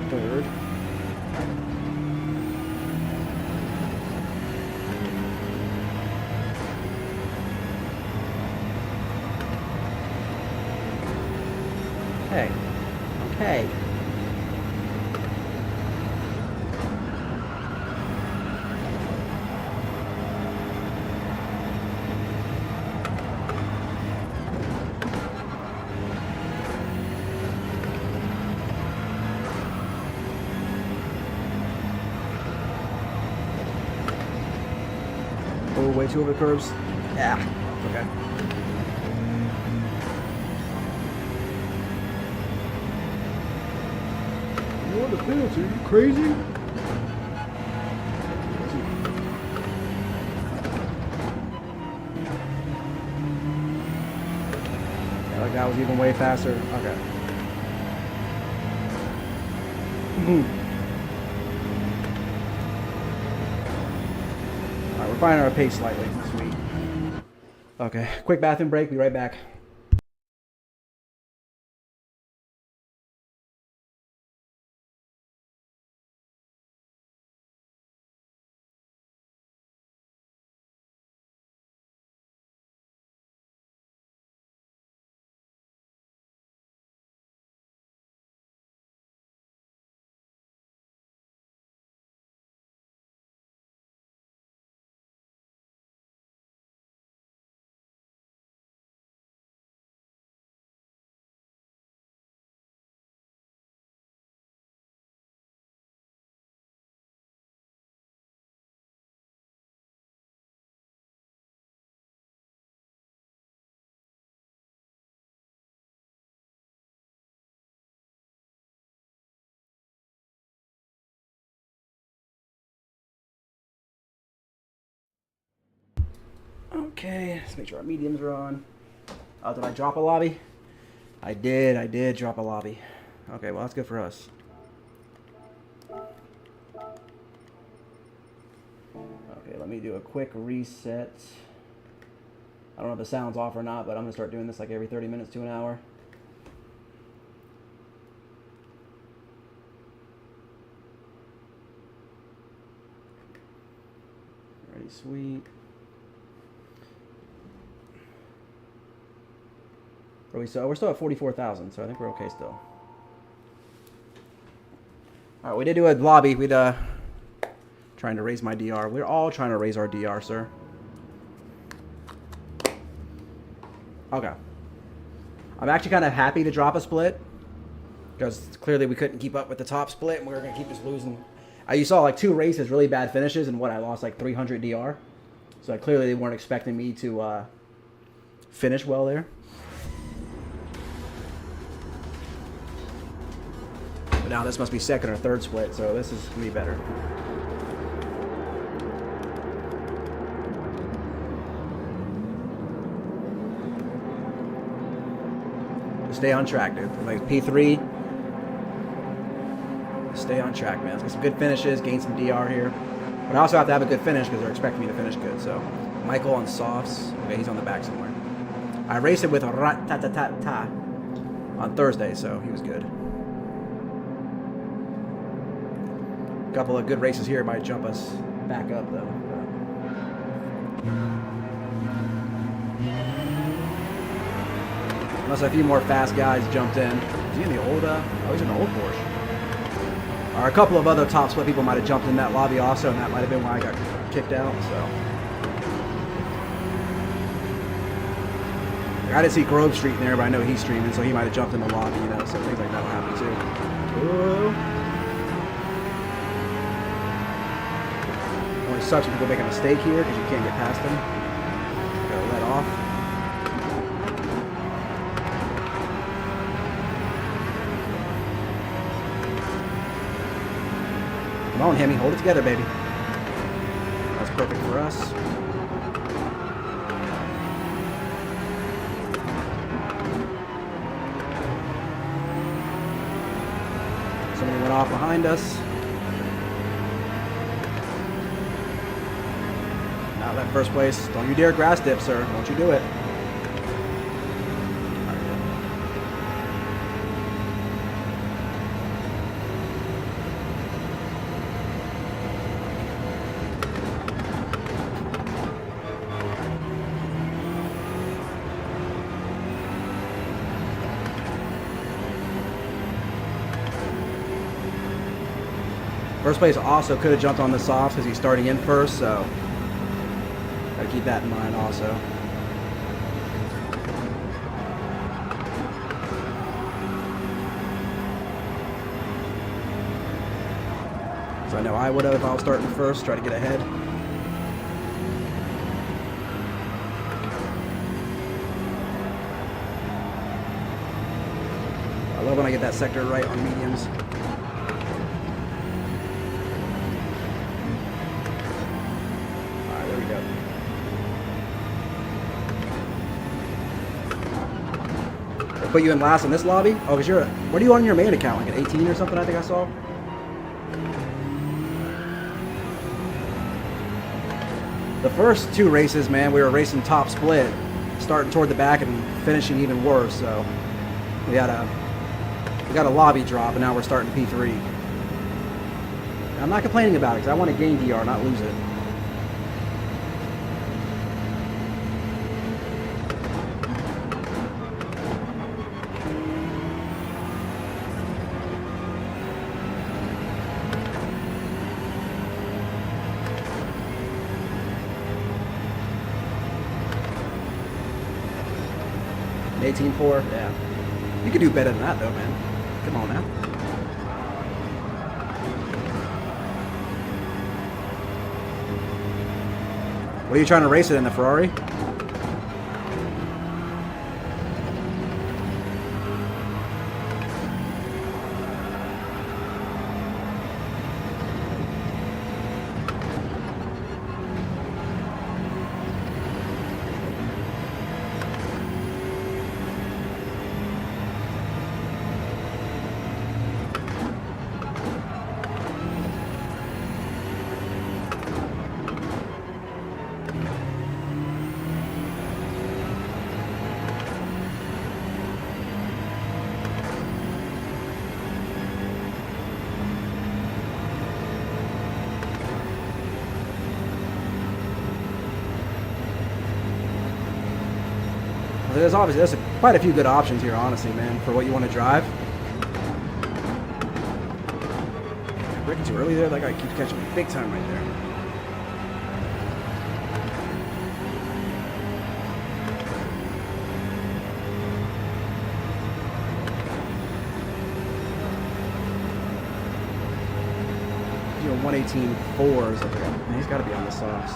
Third. Okay. Okay. Oh, way too over the curves. Yeah. Okay. What the penalty? Are you crazy? Yeah, like that was even way faster. Okay. Alright, we're finding our pace slightly. Sweet. Okay, quick bathroom break. Be right back. Okay, let's make sure our mediums are on. Oh, did I drop a lobby? I did drop a lobby. Okay, well, that's good for us. Okay, let me do a quick reset. I don't know if the sound's off or not, but I'm going to start doing this like every 30 minutes to an hour. Ready, sweet. We're still at 44,000, so I think we're okay still. All right, we did do a lobby. We'd trying to raise my DR. We're all trying to raise our DR, sir. Okay. I'm actually kind of happy to drop a split because clearly we couldn't keep up with the top split, and we were going to keep just losing. You saw like 2 races, really bad finishes, and what I lost like 300 DR. So clearly they weren't expecting me to finish well there. But now this must be second or third split, so this is going to be better. Stay on track, dude. Like P3. Stay on track, man. Let's get some good finishes, gain some DR here. But I also have to have a good finish because they're expecting me to finish good. So, Michael on softs. Okay, he's on the back somewhere. I raced it with Rat-ta-ta-ta-ta on Thursday, so he was good. A couple of good races here might jump us back up, though. Unless a few more fast guys jumped in. Is he in the old, oh, he's in the old Porsche. Or a couple of other top split people might have jumped in that lobby also, and that might have been why I got kicked out, so. I didn't see Grove Street in there, but I know he's streaming, so he might have jumped in the lobby, you know, so things like that will happen too. Ooh. Only sucks when people make a mistake here because you can't get past them. Gotta let off. Come on, Hemi, hold it together, baby. That's perfect for us. Somebody went off behind us. Now that first place. Don't you dare grass dip, sir. Don't you do it. First place also could have jumped on the softs because he's starting in first, so gotta keep that in mind also. So I know I would have if I was starting first, try to get ahead. I love when I get that sector right on mediums. Put you in last in this lobby? Oh, because you're, what are you on your main account? Like an 18 or something, I think I saw? The first two races, man, we were racing top split, starting toward the back and finishing even worse, so we got a lobby drop, and now we're starting P3. And I'm not complaining about it, because I want to gain DR, not lose it. An 18.4, yeah. You could do better than that, though, man. Come on now. What are you trying to race it in, the Ferrari? There's obviously quite a few good options here, honestly, man, for what you want to drive. Braking too early there. That guy keeps catching me big time right there. He's doing 118.4s. Man, he's got to be on the softs.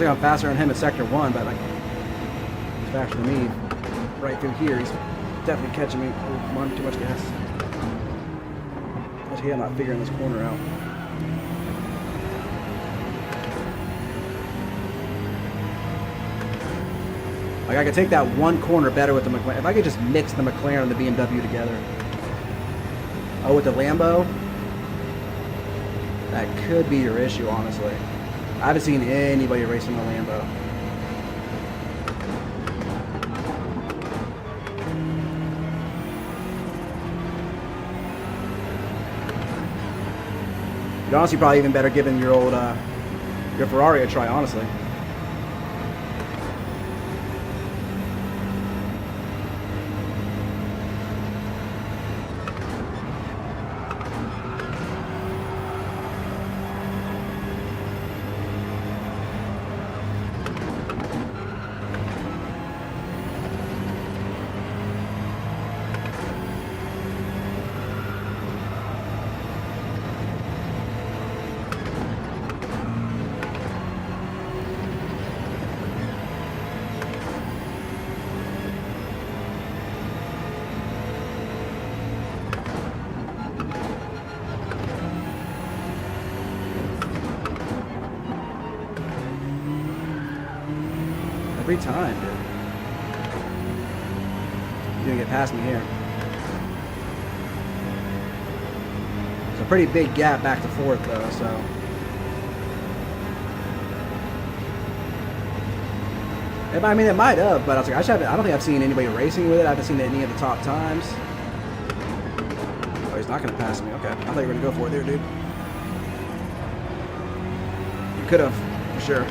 think I'm faster than him in Sector 1, but like, he's faster than me right through here. He's definitely catching me. Oh, come on, too much gas. Okay, I'm not figuring this corner out. Like, I could take that one corner better with the McLaren. If I could just mix the McLaren and the BMW together. Oh, with the Lambo? That could be your issue, honestly. I haven't seen anybody racing the Lambo. You'd honestly probably even better giving your old, your Ferrari a try, honestly. Every time, dude. You're gonna get past me here. It's a pretty big gap back to fourth, though, so. I mean, it might have, but I was like, I don't think I've seen anybody racing with it. I haven't seen any of the top times. Oh, he's not gonna pass me. Okay, I thought you were gonna go for it there, dude. You could have, for sure.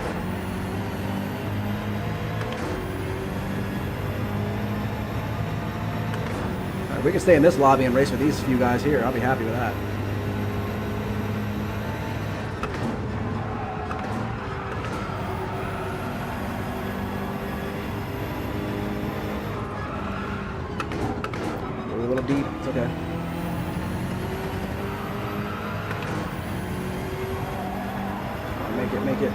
If we can stay in this lobby and race with these few guys here, I'll be happy with that. We're a little deep. It's okay. Make it.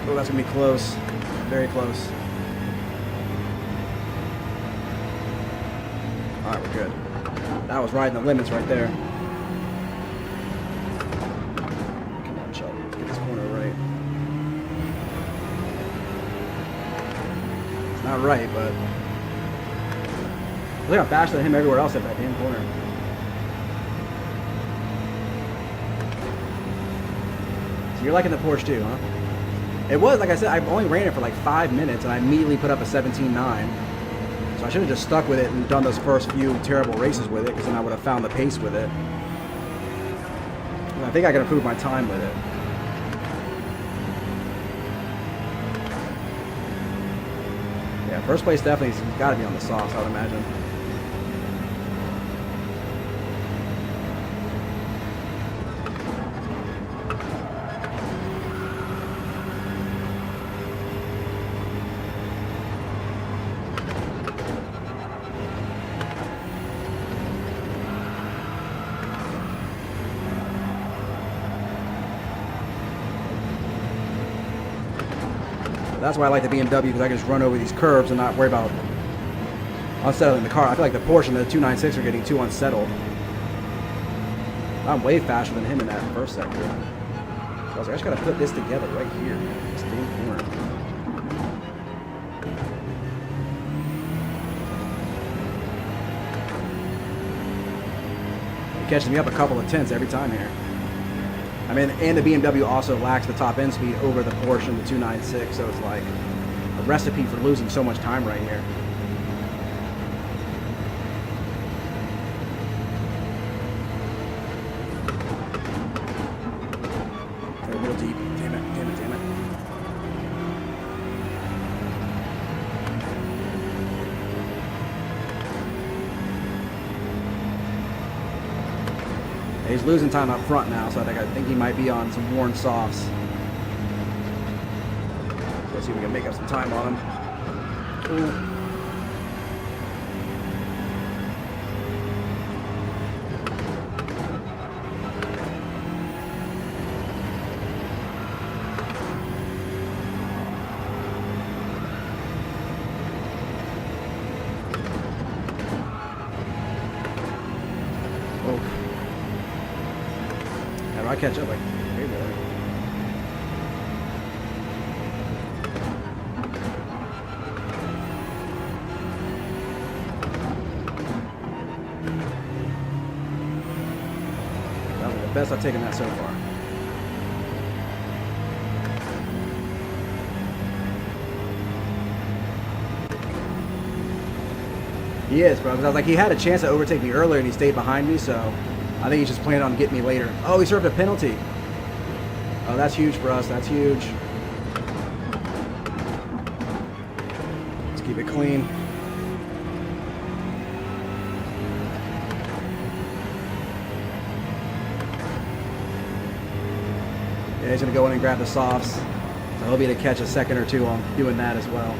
Oh, that's gonna be close. Very close. Alright, we're good. That was riding the limits right there. Come on, Chuck. Let's get this corner right. It's not right, but I think I'm faster than him everywhere else at that damn corner. So you're liking the Porsche too, huh? It was, like I said, I only ran it for like 5 minutes and I immediately put up a 17.9. So I should have just stuck with it and done those first few terrible races with it, because then I would have found the pace with it. And I think I can improve my time with it. Yeah, first place definitely has got to be on the softs, I would imagine. That's why I like the BMW, because I can just run over these curves and not worry about unsettling the car. I feel like the Porsche and the 296 are getting too unsettled. I'm way faster than him in that first sector. So I was like, I just gotta put this together right here, man. This damn corner. He catches me up a couple of tenths every time here. I mean, and the BMW also lacks the top end speed over the Porsche and the 296, so it's like a recipe for losing so much time right here. They're a little deep. Damn it, damn it, damn it. He's losing time up front now, so I think he might be on some worn softs. Let's see if we can make up some time on him. Ooh. I catch up like way more. That was the best I've taken that so far. He is, bro. Because I was like, he had a chance to overtake me earlier and he stayed behind me, so I think he's just planning on getting me later. Oh, he served a penalty. Oh, that's huge for us. That's huge. Let's keep it clean. Yeah, he's going to go in and grab the softs. So he'll be able to catch a second or two on doing that as well.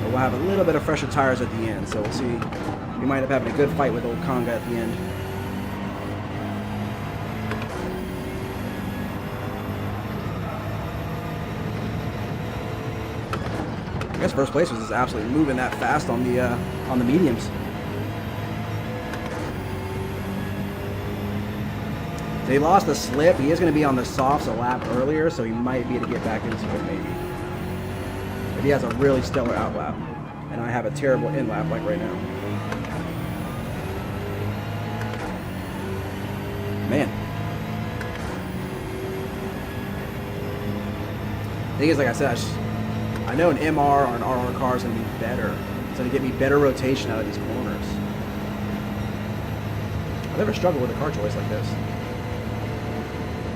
We'll have a little bit of fresher tires at the end, so we'll see. We might end up having a good fight with old Conga at the end. I guess first place was just absolutely moving that fast on the mediums. So he lost the slip. He is going to be on the softs a lap earlier, so he might be able to get back into it maybe. But he has a really stellar out lap, and I have a terrible in lap like right now. Man. The thing is, like I said, I know an MR or an RR car is going to be better. It's going to get me better rotation out of these corners. I've never struggled with a car choice like this.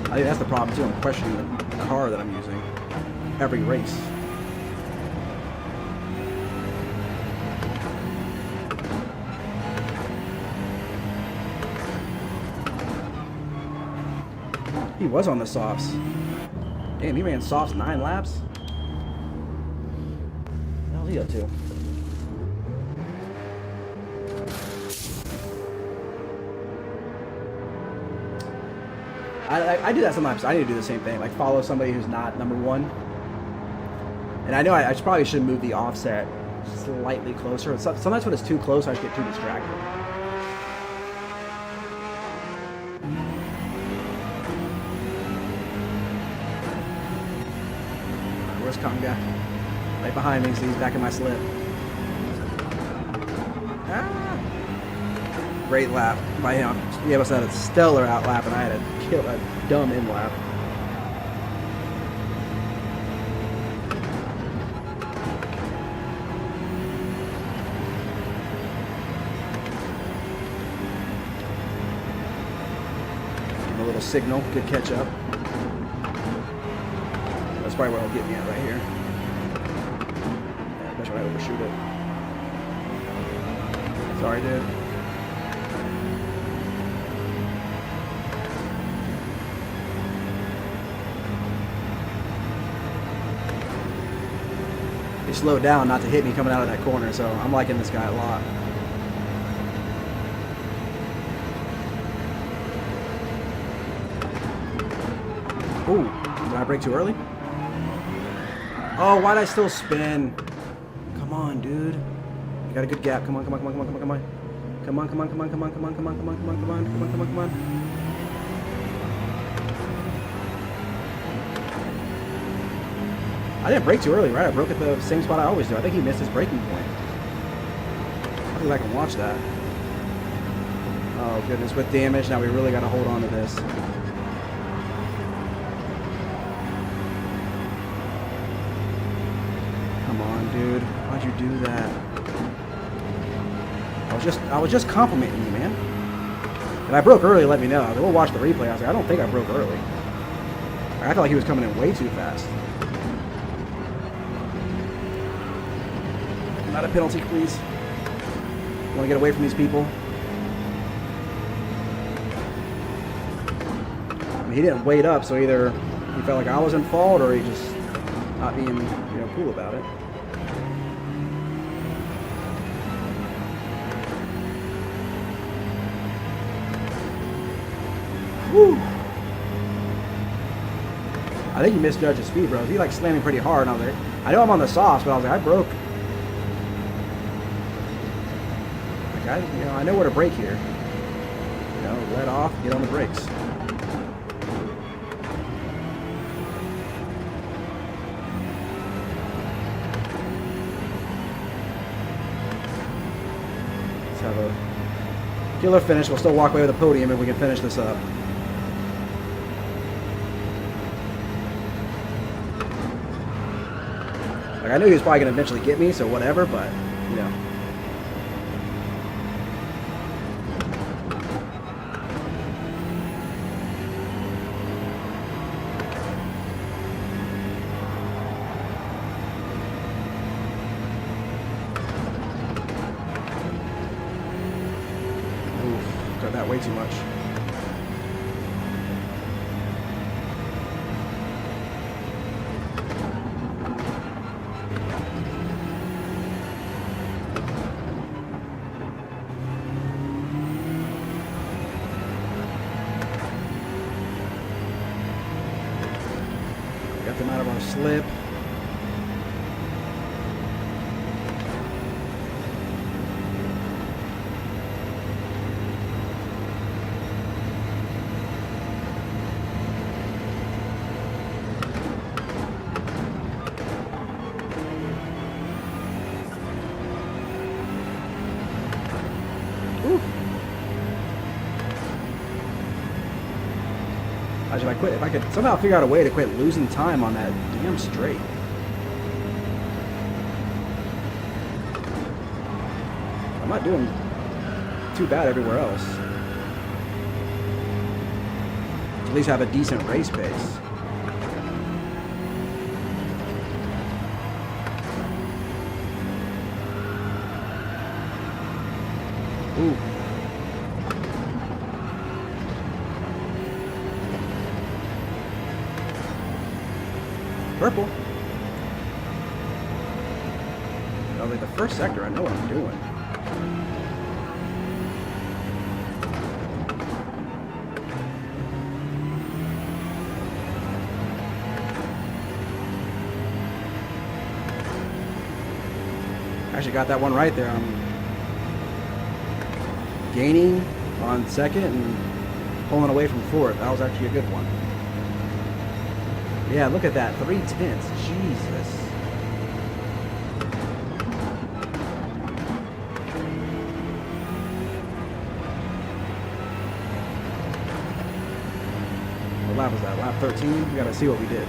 I think that's the problem too. I'm questioning the car that I'm using every race. He was on the softs. Damn, he ran softs 9 laps? What was he up to? I do that sometimes. I need to do the same thing, like follow somebody who's not number one. And I know I probably should move the offset slightly closer. Sometimes when it's too close, I just get too distracted. Where's Conga? Right behind me, so he's back in my slip. Ah! Great lap by him. He must have had a stellar out lap, and I had a dumb in lap. Give him a little signal, good catch up. That's probably where he'll get me at right here. Yeah, that's when I overshoot it. Sorry, dude. He slowed down not to hit me coming out of that corner, so I'm liking this guy a lot. Ooh, did I brake too early? Oh, why'd I still spin? Come on, dude. You got a good gap. Come on, come on, come on, come on, come on, come on. Come on, come on, come on, come on, come on, come on, come on, come on, come on, come on, come on, come on. I didn't brake too early, right? I broke at the same spot I always do. I think he missed his braking point. I'll go back and watch that. Oh, goodness. With damage, now we really got to hold on to this. Come on, dude. Why'd you do that? I was just complimenting you, man. And I broke early, let me know. We'll watch the replay. I was like, I don't think I broke early. I felt like he was coming in way too fast. Not a penalty, please. Want to get away from these people. I mean, he didn't wait up, so either he felt like I was in fault, or he just not being, cool about it. Woo! I think he misjudged his speed, bro. He like slamming pretty hard. And I was like, I know I'm on the softs, but I was like, I broke I know where to brake here. Let off, get on the brakes. Let's have a killer finish. We'll still walk away with a podium if we can finish this up. Like, I knew he was probably going to eventually get me, so whatever, but, Got that way too much. Got them out of our slip. If I could somehow figure out a way to quit losing time on that damn straight. I'm not doing too bad everywhere else. At least have a decent race pace. Ooh. Purple. Like the first sector, I know what I'm doing. Actually got that one right there. I'm gaining on second and pulling away from fourth. That was actually a good one. Yeah, look at that. 3/10. Jesus. What lap was that? Lap 13? We gotta see what we did.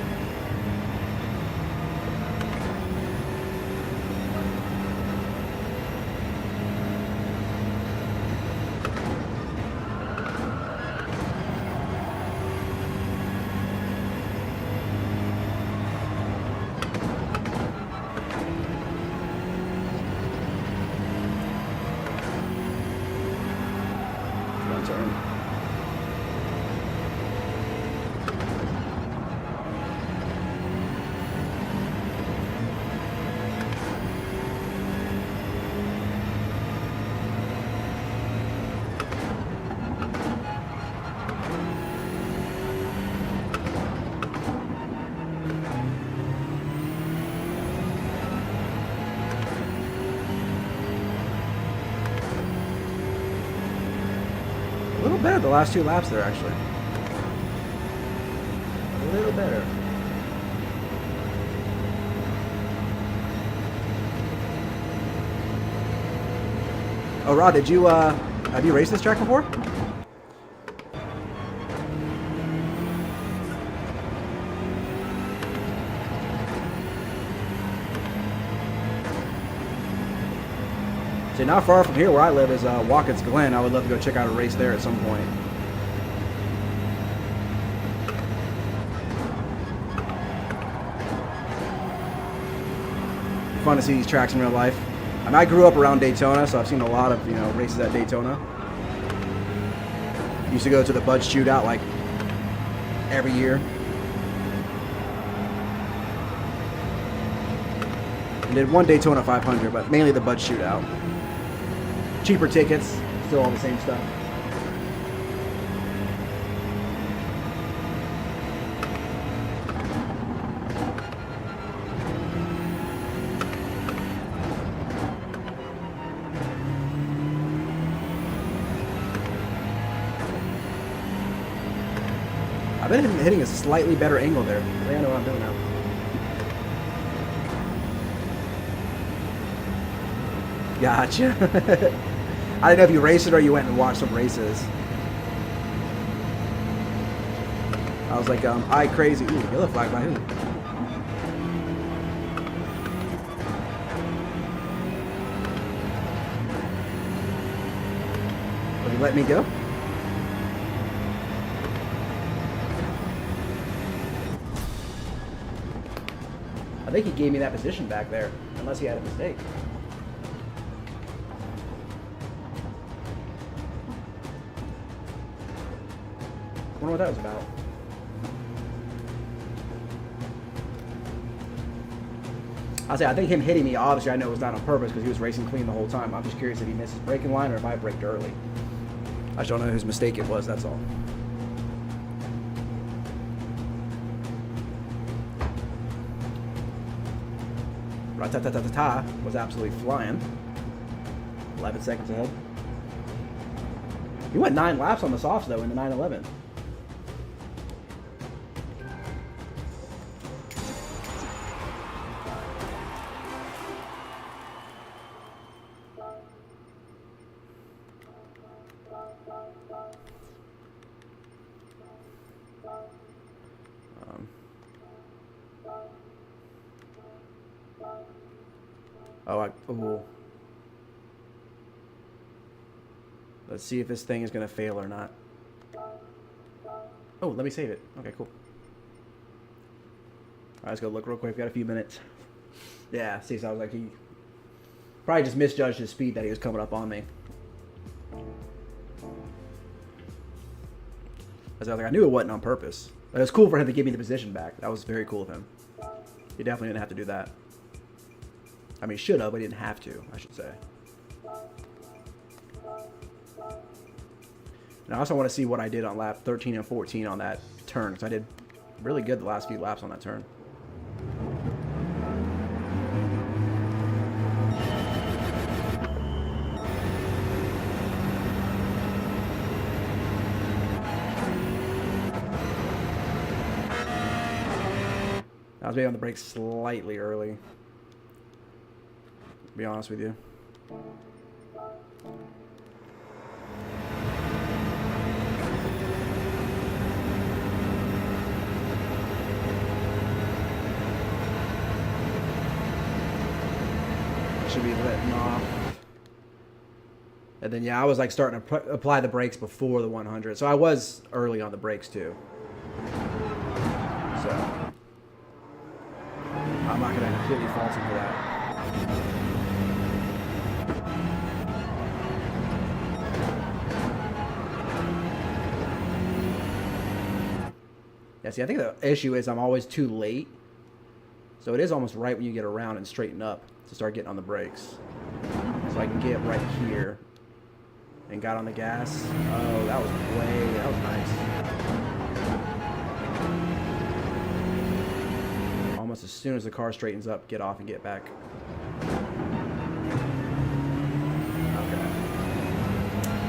A little better the last two laps there, actually. A little better. Oh, Rod, did you, have you raced this track before? See, not far from here where I live is Watkins Glen. I would love to go check out a race there at some point. Fun to see these tracks in real life. I mean, I grew up around Daytona, so I've seen a lot of, races at Daytona. Used to go to the Bud Shootout like every year. And did one Daytona 500, but mainly the Bud Shootout. Cheaper tickets, still all the same stuff. I've been hitting a slightly better angle there. I think I know what I'm doing now. Gotcha. I didn't know if you raced it or you went and watched some races. I was like, I crazy. Ooh, yellow flag by who? Will you let me go? I think he gave me that position back there, unless he had a mistake. I wonder what that was about. I think him hitting me, obviously I know it was not on purpose because he was racing clean the whole time. I'm just curious if he missed his braking line or if I braked early. I just don't know whose mistake it was, that's all. Ra-ta-ta-ta-ta-ta was absolutely flying. 11 seconds ahead. He went 9 laps on the softs though in the 911. Ooh. Let's see if this thing is going to fail or not. Oh, let me save it. Okay, cool. Alright, let's go look real quick. We've got a few minutes. Yeah, see, so I was like, he probably just misjudged his speed that he was coming up on me. I knew it wasn't on purpose. But it was cool for him to give me the position back. That was very cool of him. He definitely didn't have to do that. I mean, should have, but he didn't have to, I should say. And I also want to see what I did on lap 13 and 14 on that turn, because I did really good the last few laps on that turn. I was maybe on the brakes slightly early, to be honest with you. Should be letting off. And then, yeah, I was like starting to apply the brakes before the 100. So I was early on the brakes too. So I'm not going to completely fault him for that. Yeah, see, I think the issue is I'm always too late. So it is almost right when you get around and straighten up to start getting on the brakes. So I can get right here and got on the gas. Oh, that was nice. Almost as soon as the car straightens up, get off and get back. Okay.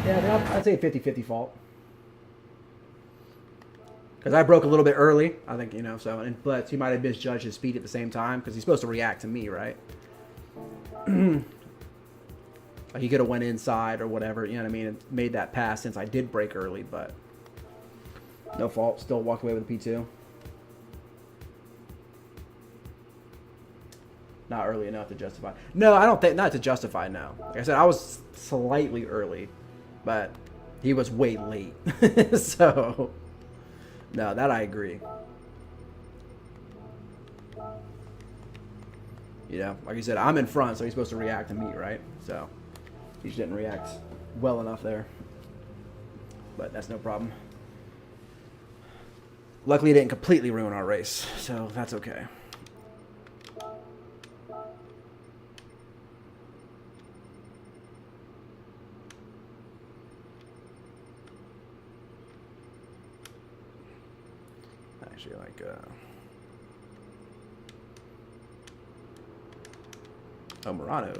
Yeah, I'd say 50-50 fault. Because I broke a little bit early, I think, you know, so, but he might have misjudged his speed at the same time, because he's supposed to react to me, right? Like he could have went inside or whatever, you know what I mean, and made that pass since I did break early, but no fault, still walk away with a P2. Not early enough to justify. No, I don't think, not to justify, no. Like I said, I was slightly early, but he was way late, so... No, that I agree. You know, like you said, I'm in front, so he's supposed to react to me, right? So he just didn't react well enough there. But that's no problem. Luckily, it didn't completely ruin our race, so that's okay. Actually, like, oh, Murano.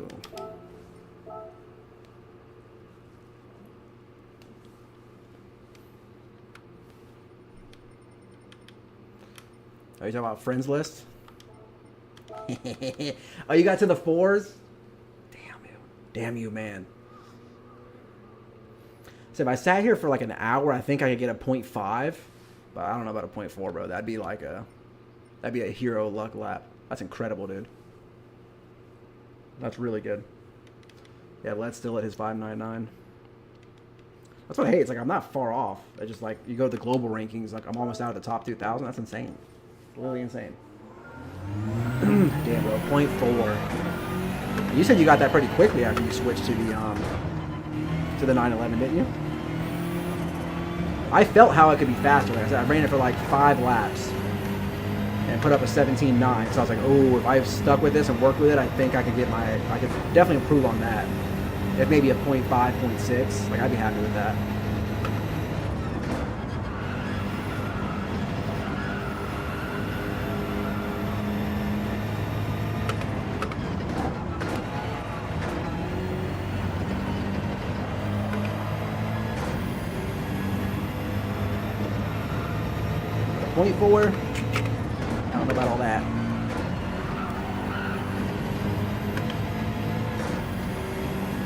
Are you talking about friends list? Oh, you got to the 4s? Damn you. Damn you, man. So if I sat here for like an hour, I think I could get a 0.5. But I don't know about a 0.4, bro. That'd be like that'd be a hero luck lap. That's incredible, dude. That's really good. Yeah, let's still at his 599. That's what I hate. It's like I'm not far off. I just like you go to the global rankings, like I'm almost out of the top 2,000. That's insane. Literally insane. Damn, bro. 0.4. You said you got that pretty quickly after you switched to the 911, didn't you? I felt how it could be faster. Like I said, I ran it for like 5 laps and put up a 17.9. So I was like, oh, if I stuck with this and worked with it, I think I could get I could definitely improve on that. If maybe a 0.5, 0.6, like I'd be happy with that. .4. I don't know about all that.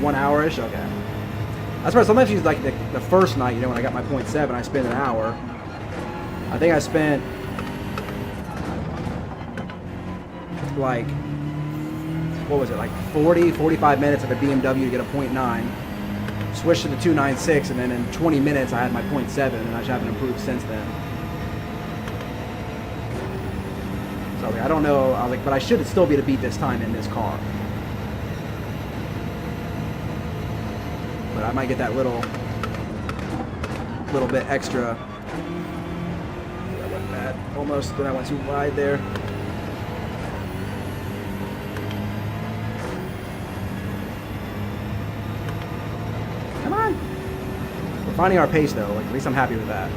One hour-ish? Okay. That's why sometimes you like the first night, you know, when I got my 0.7, I spent an hour. I think I spent like, what was it, like 40, 45 minutes at the BMW to get a 0.9. Switched to the 296, and then in 20 minutes I had my 0.7, and I just haven't improved since then. So I don't know. I was like, but I should still be able to beat this time in this car. But I might get that little bit extra. That wasn't bad. Almost, then I went too wide there. Come on. We're finding our pace though. Like at least I'm happy with that.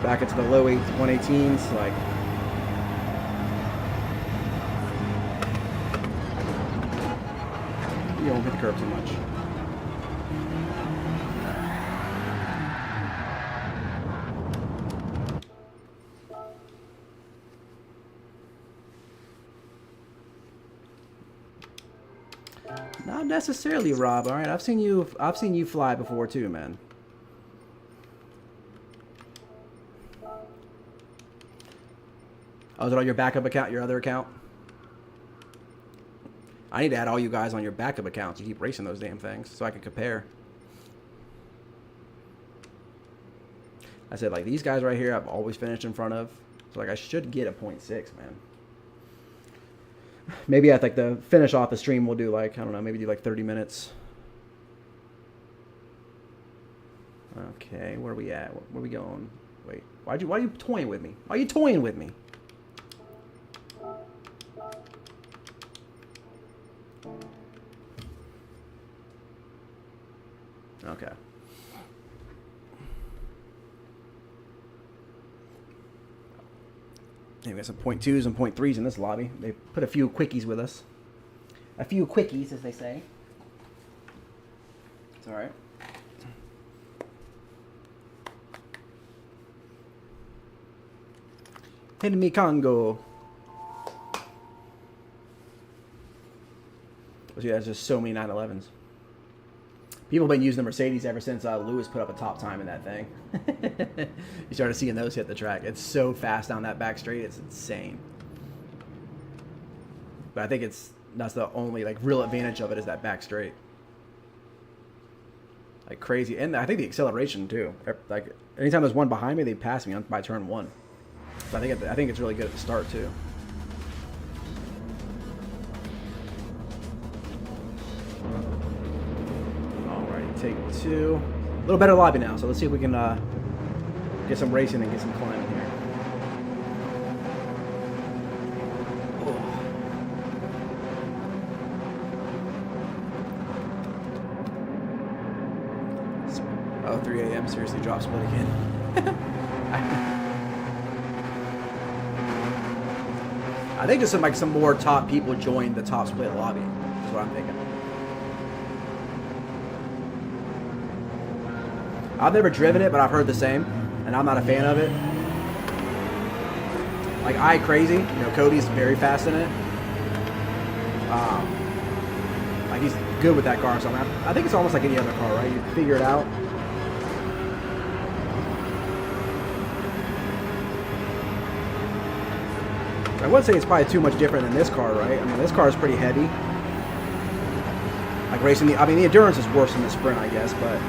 Back into the low 118s, like you don't hit the curb too much. Not necessarily, Rob. All right, I've seen you fly before too, man. Oh, is it on your backup account, your other account? I need to add all you guys on your backup accounts. You keep racing those damn things so I can compare. I said, like, these guys right here I've always finished in front of. So, like, I should get a 0.6, man. Maybe at, like, the finish off the stream we'll do, like, I don't know, maybe do, like, 30 minutes. Okay, where are we at? Where are we going? Wait, why are you toying with me? Why are you toying with me? Okay. Yeah, we got some 0.2s and 0.3s in this lobby. They put a few quickies with us. A few quickies, as they say. It's alright. Hit me Congo. But yeah, there's just so many 911s. People have been using the Mercedes ever since Lewis put up a top time in that thing. You started seeing those hit the track. It's so fast down that back straight. It's insane. But I think that's the only like real advantage of it is that back straight. Like crazy. And I think the acceleration too. Like anytime there's one behind me, they pass me by turn 1. So I think it's really good at the start too. Take 2. A little better lobby now, so let's see if we can get some racing and get some climbing here. Oh, 3 a.m. Seriously, drop split again. I think just some more top people join the top split lobby. Is what I'm thinking. I've never driven it, but I've heard the same. and I'm not a fan of it. Like crazy, you know, Cody's very fast in it. Like he's good with that car, so I think it's almost like any other car, right? You figure it out. I would say it's probably too much different than this car, right? I mean, this car is pretty heavy. Like racing the endurance is worse than the sprint, I guess, but.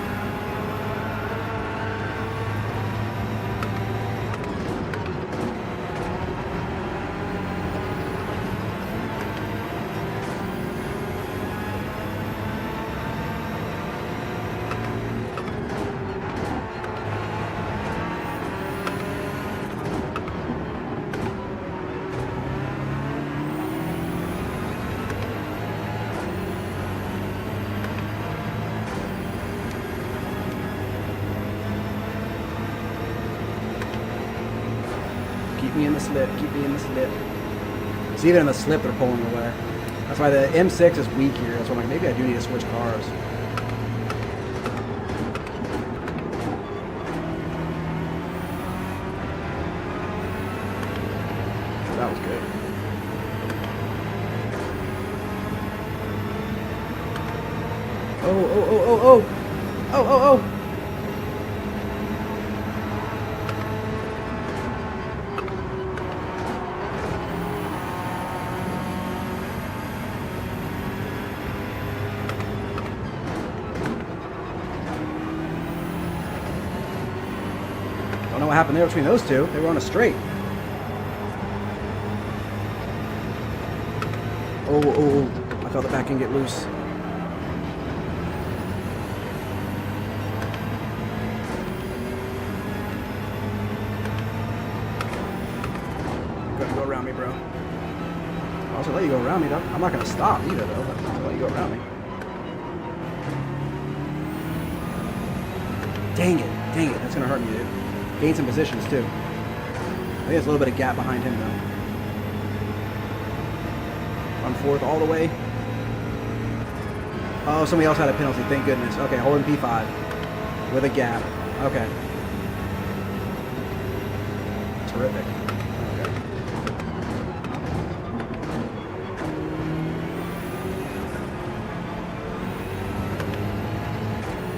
Keep me in the slip, keep me in the slip. So even in the slip, they're pulling away. That's why the M6 is weak here. That's why I'm like, maybe I do need to switch cars. That was good. Oh. Don't know what happened there between those two. They were on a straight. Oh. I felt the back end get loose. Go around me, bro. I'll also let you go around me, though. I'm not going to stop either, though. But I'll let you go around me. Dang it. That's going to hurt me, dude. Gain some positions, too. I think there's a little bit of gap behind him, though. On fourth all the way. Oh, somebody else had a penalty. Thank goodness. Okay, holding P5 with a gap. Okay. Terrific. Okay.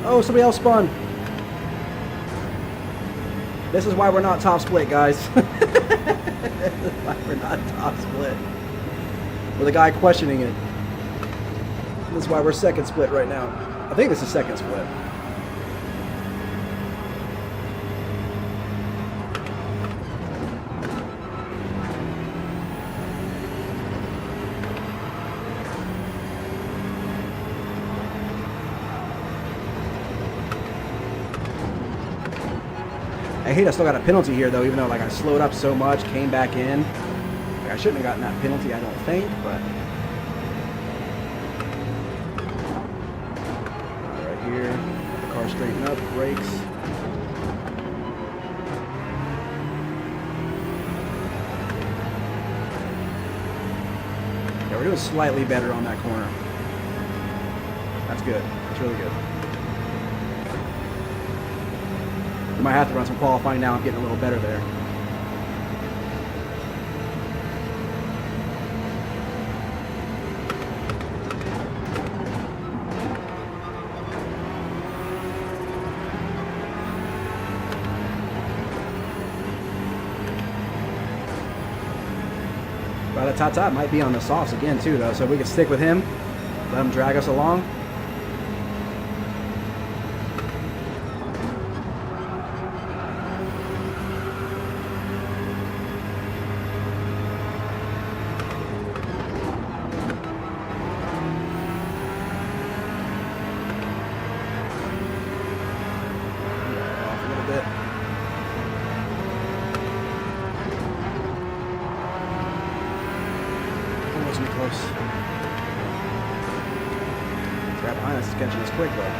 Oh, somebody else spun. This is why we're not top split, guys. This is why we're not top split. With a guy questioning it. This is why we're second split right now. I think this is second split. I hate I still got a penalty here, though, even though like I slowed up so much, came back in. Like, I shouldn't have gotten that penalty, I don't think, but... Right here, the car straighten up, brakes. Yeah, we're doing slightly better on that corner. That's good. That's really good. We might have to run some qualifying now. I'm getting a little better there. But Tata might be on the softs again too, though, so we can stick with him, let him drag us along. Catching us quick though.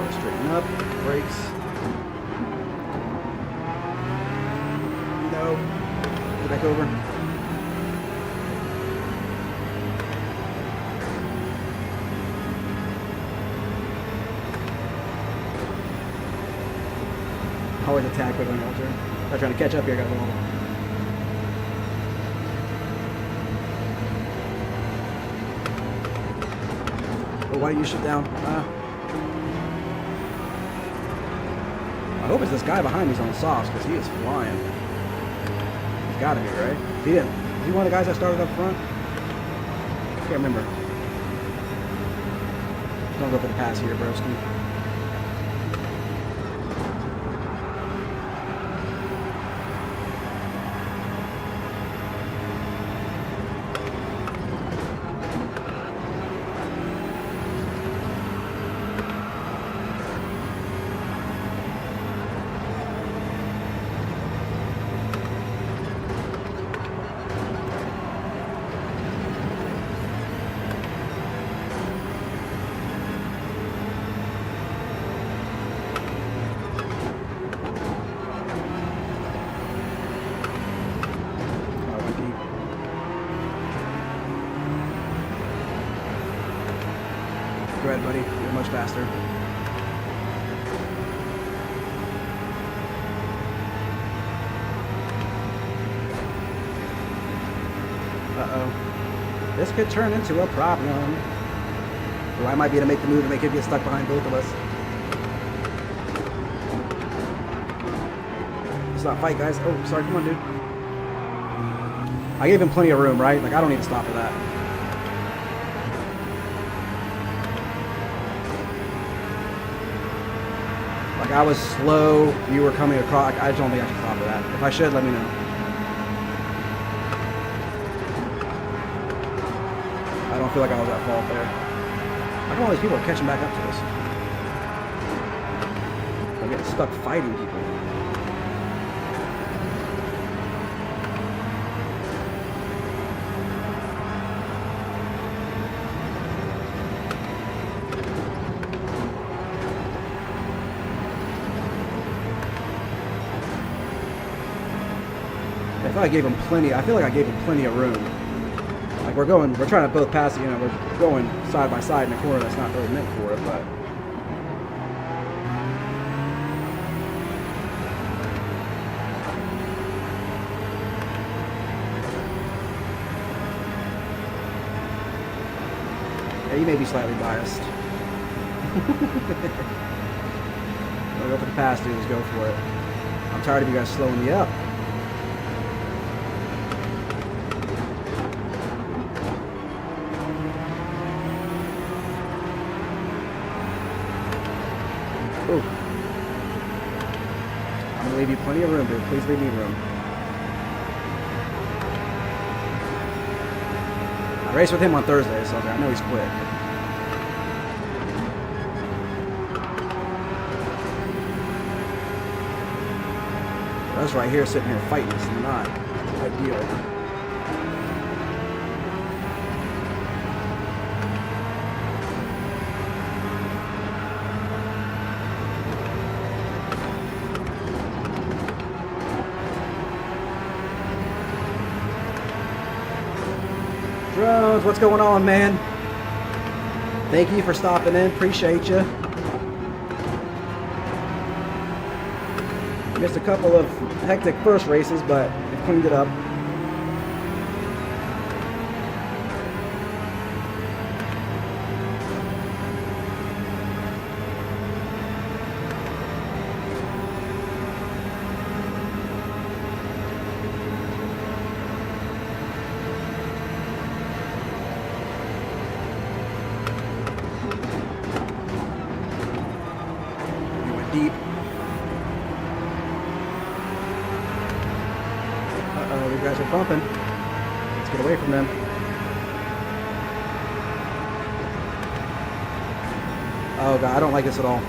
Straighten up, brakes. No. Get back over. car's attack quick on the altar. I'm trying to catch up here, got a little. Oh, why did you shut down? I hope it's this guy behind me's on softs because he is flying. He's got to be, right? He didn't. Is he one of the guys that started up front? I can't remember. Don't go for the pass here, broski. Go ahead, buddy. You're much faster. Uh-oh. This could turn into a problem. Or I might be able to make the move and make him get stuck behind both of us. Let's not fight, guys. Oh, sorry. Come on, dude. I gave him plenty of room, right? Like, I don't need to stop for that. Like, I was slow. You were coming across. I don't think I should stop for that. If I should, let me know. I don't feel like I was at fault there. How come all these people are catching back up to us? I'm getting stuck fighting people. I feel like I gave him plenty. I feel like I gave him plenty of room. Like we're trying to both pass it. You know, we're going side by side in a corner that's not really meant for it. But yeah, you may be slightly biased. Wanna go for the pass, dude? Let's go for it. I'm tired of you guys slowing me up. Ooh. I'm gonna leave you plenty of room, dude. Please leave me room. I raced with him on Thursday, so I know he's quick. Us right here sitting here fighting is not ideal. Drones, what's going on, man? Thank you for stopping in. Appreciate you. Missed a couple of hectic first races, but we cleaned it up. We went deep. You guys are bumping. Let's get away from them. Oh god, I don't like this at all.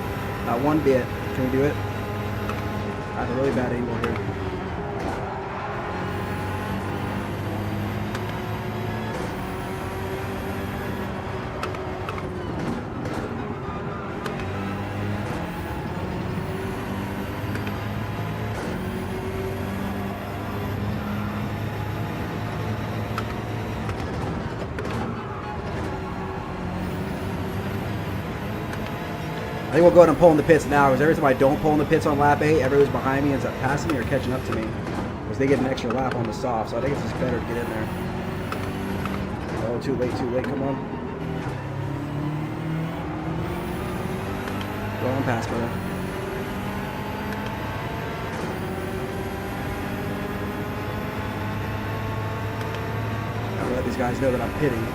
Not one bit. Can we do it? I have a really bad angle here. I think we'll go ahead and pull in the pits now, because every time I don't pull in the pits on lap 8, everybody who's behind me ends up passing me or catching up to me, because they get an extra lap on the soft. So I think it's just better to get in there. Oh, too late, come on. Go on past, brother. I'll let these guys know that I'm pitting.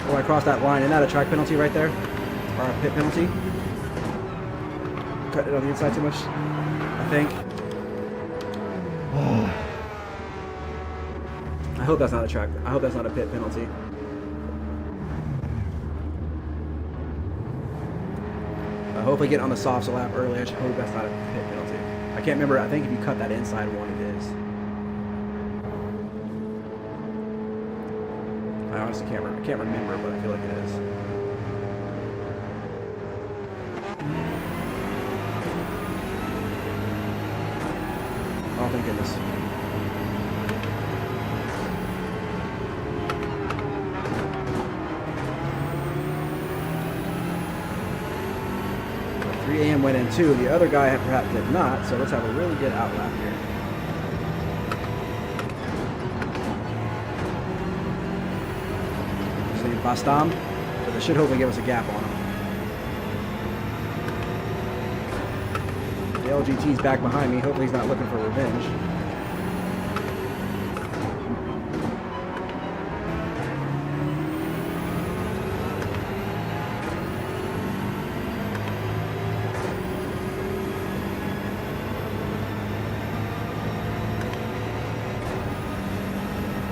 Oh, I crossed that line. Isn't that a track penalty right there? Or a pit penalty? Cut it on the inside too much, I think. Oh. I hope that's not a track. I hope that's not a pit penalty. I hope I get on the softs a lap early. I just hope that's not a pit penalty. I can't remember. I think if you cut that inside one, it is. I honestly can't remember, but I feel like it is. Oh, thank goodness. So 3 AM went in too. The other guy perhaps did not, so let's have a really good out lap here. Bastam, but they should hopefully give us a gap on him. The LGT's back behind me. Hopefully he's not looking for revenge.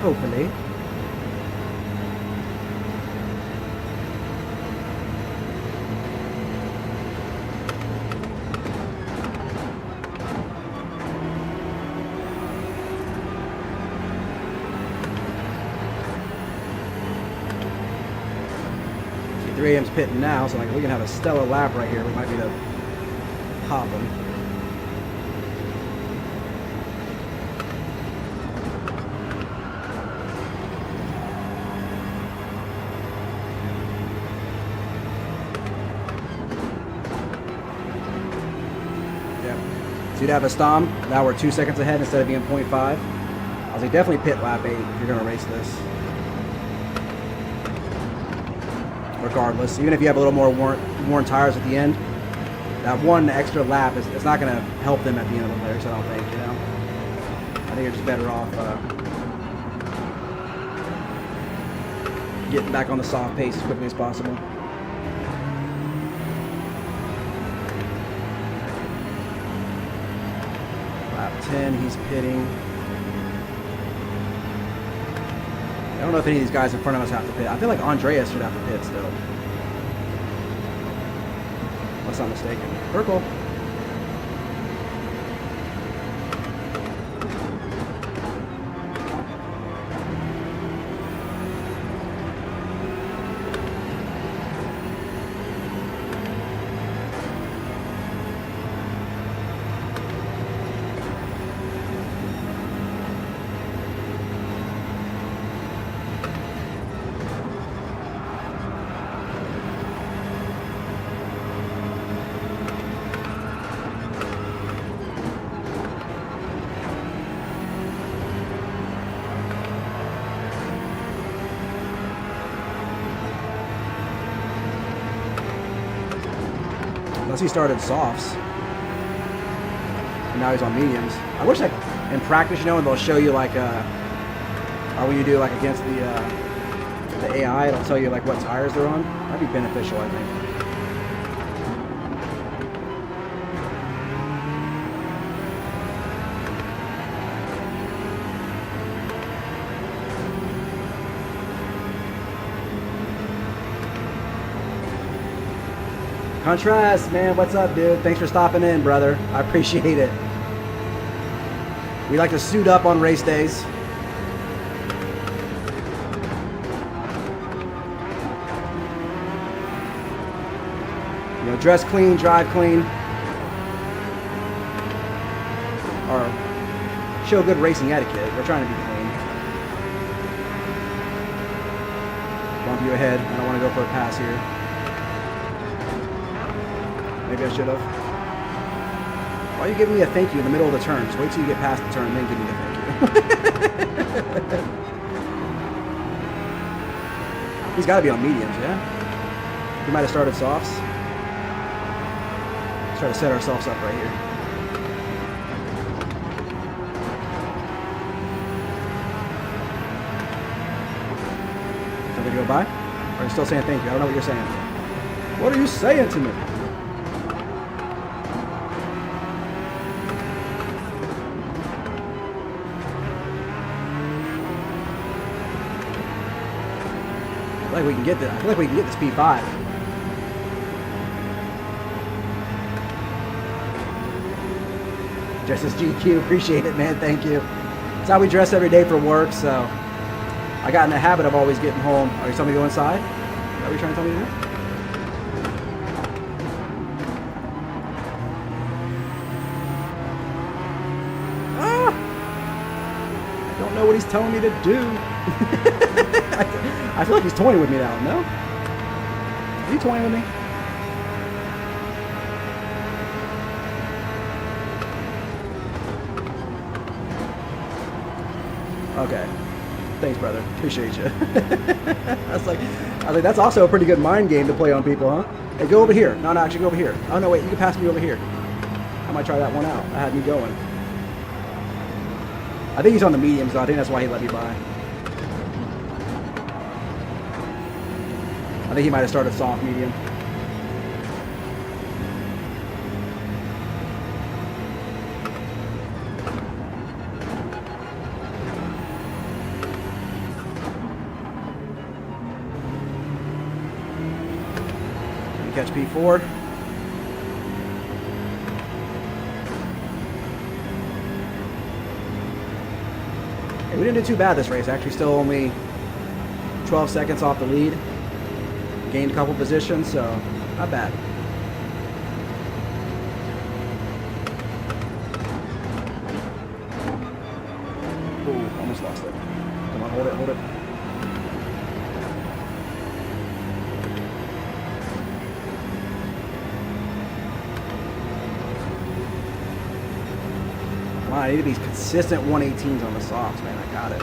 Hopefully. See, 3 AM's pitting now, so like we can have a stellar lap right here. We might be able to pop him. So you'd have a Stom. Now we're 2 seconds ahead instead of being 0.5. I was like, definitely pit lap 8 if you're going to race this. Regardless, even if you have a little more worn tires at the end, that one extra lap is not going to help them at the end of the race, I don't think, you know. I think you're just better off getting back on the soft pace as quickly as possible. Lap 10, he's pitting. I don't know if any of these guys in front of us have to pit. I feel like Andreas should have to pit still. Unless I'm mistaken. Purple. Unless he started softs. And now he's on mediums. I wish in practice, you know, and they'll show you like, or when you do like against the AI, it'll tell you like what tires they're on. That'd be beneficial, I think. Contrast, man, what's up, dude? Thanks for stopping in, brother. I appreciate it. We like to suit up on race days. dress clean, drive clean, or show good racing etiquette. We're trying to be clean. Bump you ahead. I don't want to go for a pass here. Maybe I should have. Why are you giving me a thank you in the middle of the turn? Just wait till you get past the turn, then give me the thank you. He's got to be on mediums, yeah? We might have started softs. Let's try to set ourselves up right here. Somebody go by? Or are you still saying thank you? I don't know what you're saying. What are you saying to me? I feel like we can get this. I feel like we can get this P5. Just as GQ, appreciate it, man. Thank you. It's how we dress every day for work, so I got in the habit of always getting home. Are you telling me to go inside? Is that what you're trying to tell me to do? Ah! I don't know what he's telling me to do. I feel like he's toying with me now, no? Are you toying with me? Okay. Thanks, brother. Appreciate you. I was like, that's also a pretty good mind game to play on people, huh? Hey, go over here. No, actually, go over here. Oh, no, wait, you can pass me over here. I might try that one out. I had me going. I think he's on the mediums, though. I think that's why he let me by. I think he might have started soft medium. Can we catch P4? Hey, we didn't do too bad this race. Actually, still only 12 seconds off the lead. Gained a couple positions, so not bad. Ooh, almost lost it. Come on, hold it, hold it. Come on, I need these consistent 118s on the softs, man. I got it.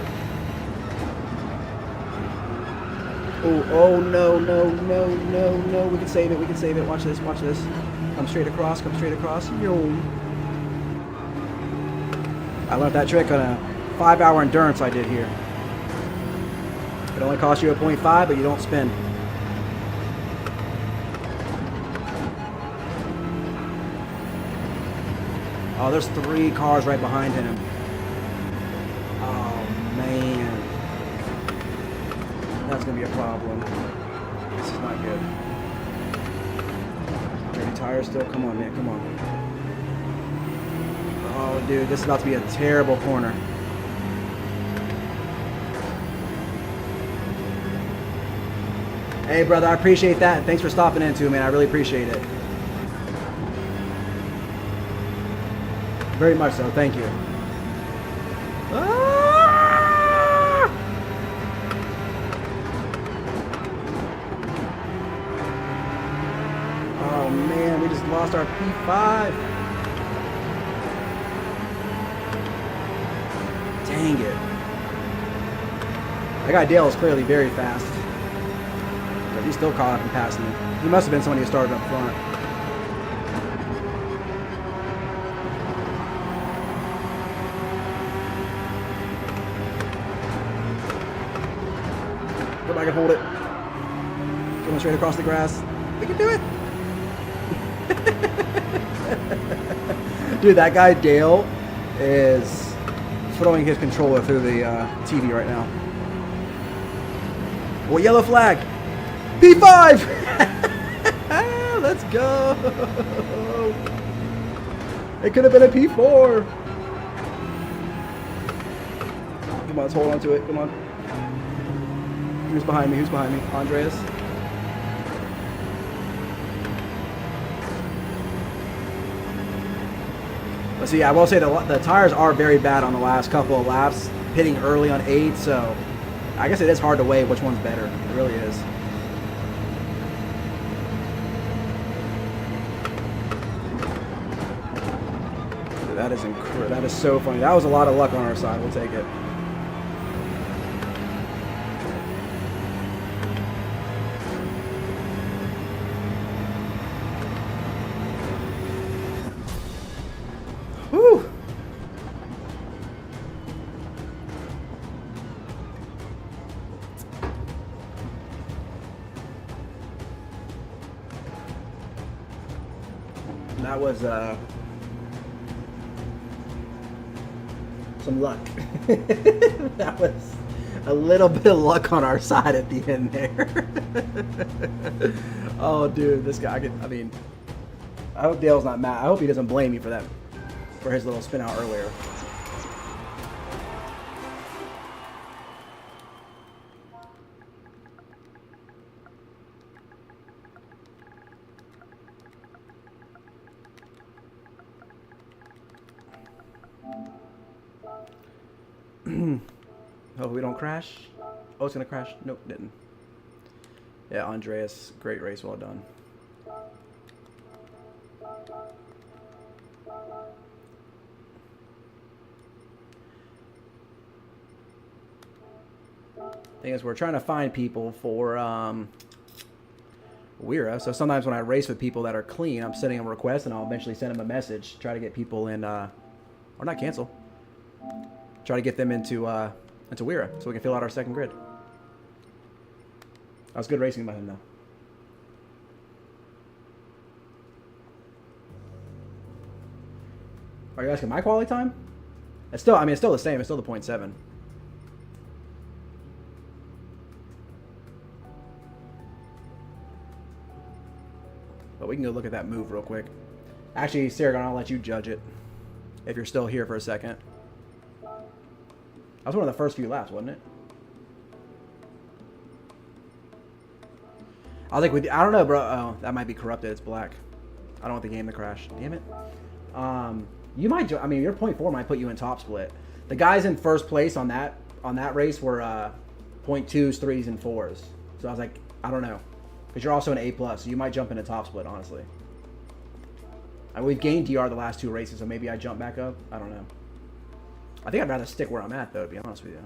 Oh, no, no, no, no, no. We can save it, we can save it. Watch this, watch this. Come straight across, come straight across. Yo. I learned that trick on a 5-hour endurance I did here. It only costs you a 0.5, but you don't spin. Oh, there's 3 cars right behind him. Oh, man. That's going to be a problem. This is not good. Dirty tires still? Come on, man. Come on. Oh, dude. This is about to be a terrible corner. Hey, brother. I appreciate that. Thanks for stopping in, too, man. I really appreciate it. Very much so. Thank you. Oh man, we just lost our P5. Dang it. That guy Dale is clearly very fast. But he's still caught up and passing me. He must have been somebody who started up front. Go back and hold it. Going straight across the grass. We can do it. Dude, that guy Dale is throwing his controller through the TV right now. Well, yellow flag. P5! Let's go. It could have been a P4. Come on, let's hold on to it. Come on. Who's behind me? Who's behind me? Andreas. So yeah, I will say the tires are very bad on the last couple of laps, hitting early on 8, so I guess it is hard to weigh which one's better. It really is. That is so funny. That was a lot of luck on our side. We'll take it. Whew. That was some luck. That was a little bit of luck on our side at the end there. Oh, dude, this guy. I mean, I hope Dale's not mad. I hope he doesn't blame me for that, for his little spin out earlier. Oh, we don't crash? Oh, it's gonna crash? Nope, didn't. Yeah, Andreas, great race, well done. Thing is, we're trying to find people for WERA. So sometimes when I race with people that are clean, I'm sending them a request and I'll eventually send them a message, try to get people in, or not cancel. Try to get them into WERA so we can fill out our second grid. That was good racing by him, though. Are you asking my quality time? It's still, I mean, it's still the same. It's still the 0.7. But we can go look at that move real quick. Actually, Sarah, I'll let you judge it if you're still here for a second. That was one of the first few laps, wasn't it? I think I don't know, bro. Oh, that might be corrupted. It's black. I don't want the game to crash. Damn it. You might. I mean, your 0.4 might put you in top split. The guys in first place on that race were 0.2s, 3s, and 4s. So I was like, I don't know, because you're also an A+, so you might jump into top split, honestly. We've gained DR the last 2 races, so maybe I jump back up. I don't know. I think I'd rather stick where I'm at, though, to be honest with you.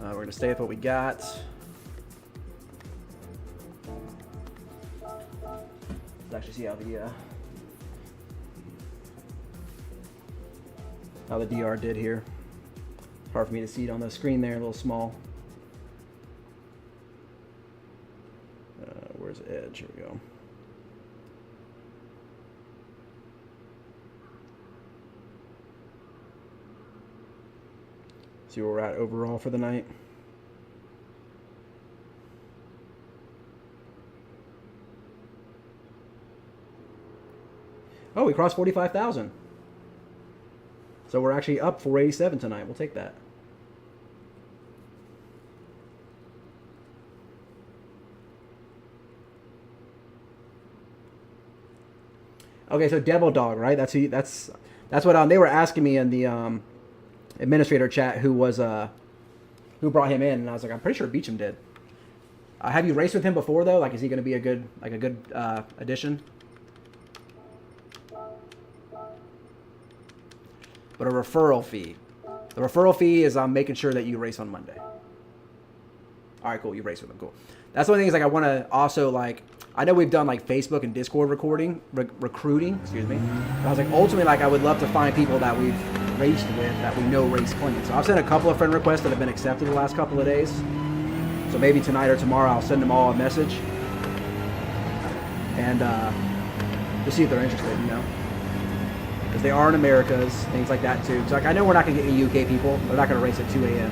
We're going to stay with what we got. Let's actually see how the DR did here. Hard for me to see it on the screen there, a little small. Where's Edge? Here we go. See where we're at overall for the night. Oh, we crossed 45,000. So we're actually up 487 tonight. We'll take that. Okay, so Devil Dog, right? That's what they were asking me in the administrator chat who brought him in, and I was like, I'm pretty sure Beecham did. Have you raced with him before though? Like, is he going to be a good addition? But a referral fee. The referral fee is I'm making sure that you race on Monday. All right, cool. You race with him. Cool. That's one of the things, like, I want to also, like, I know we've done, like, Facebook and Discord recruiting, excuse me. But I was like, ultimately, like, I would love to find people that we've raced with that we know race clean. So I've sent a couple of friend requests that have been accepted the last couple of days. So maybe tonight or tomorrow I'll send them all a message. And just see if they're interested, you know. Because they are in Americas, things like that too. So, like, I know we're not going to get any UK people. They're not going to race at 2 a.m.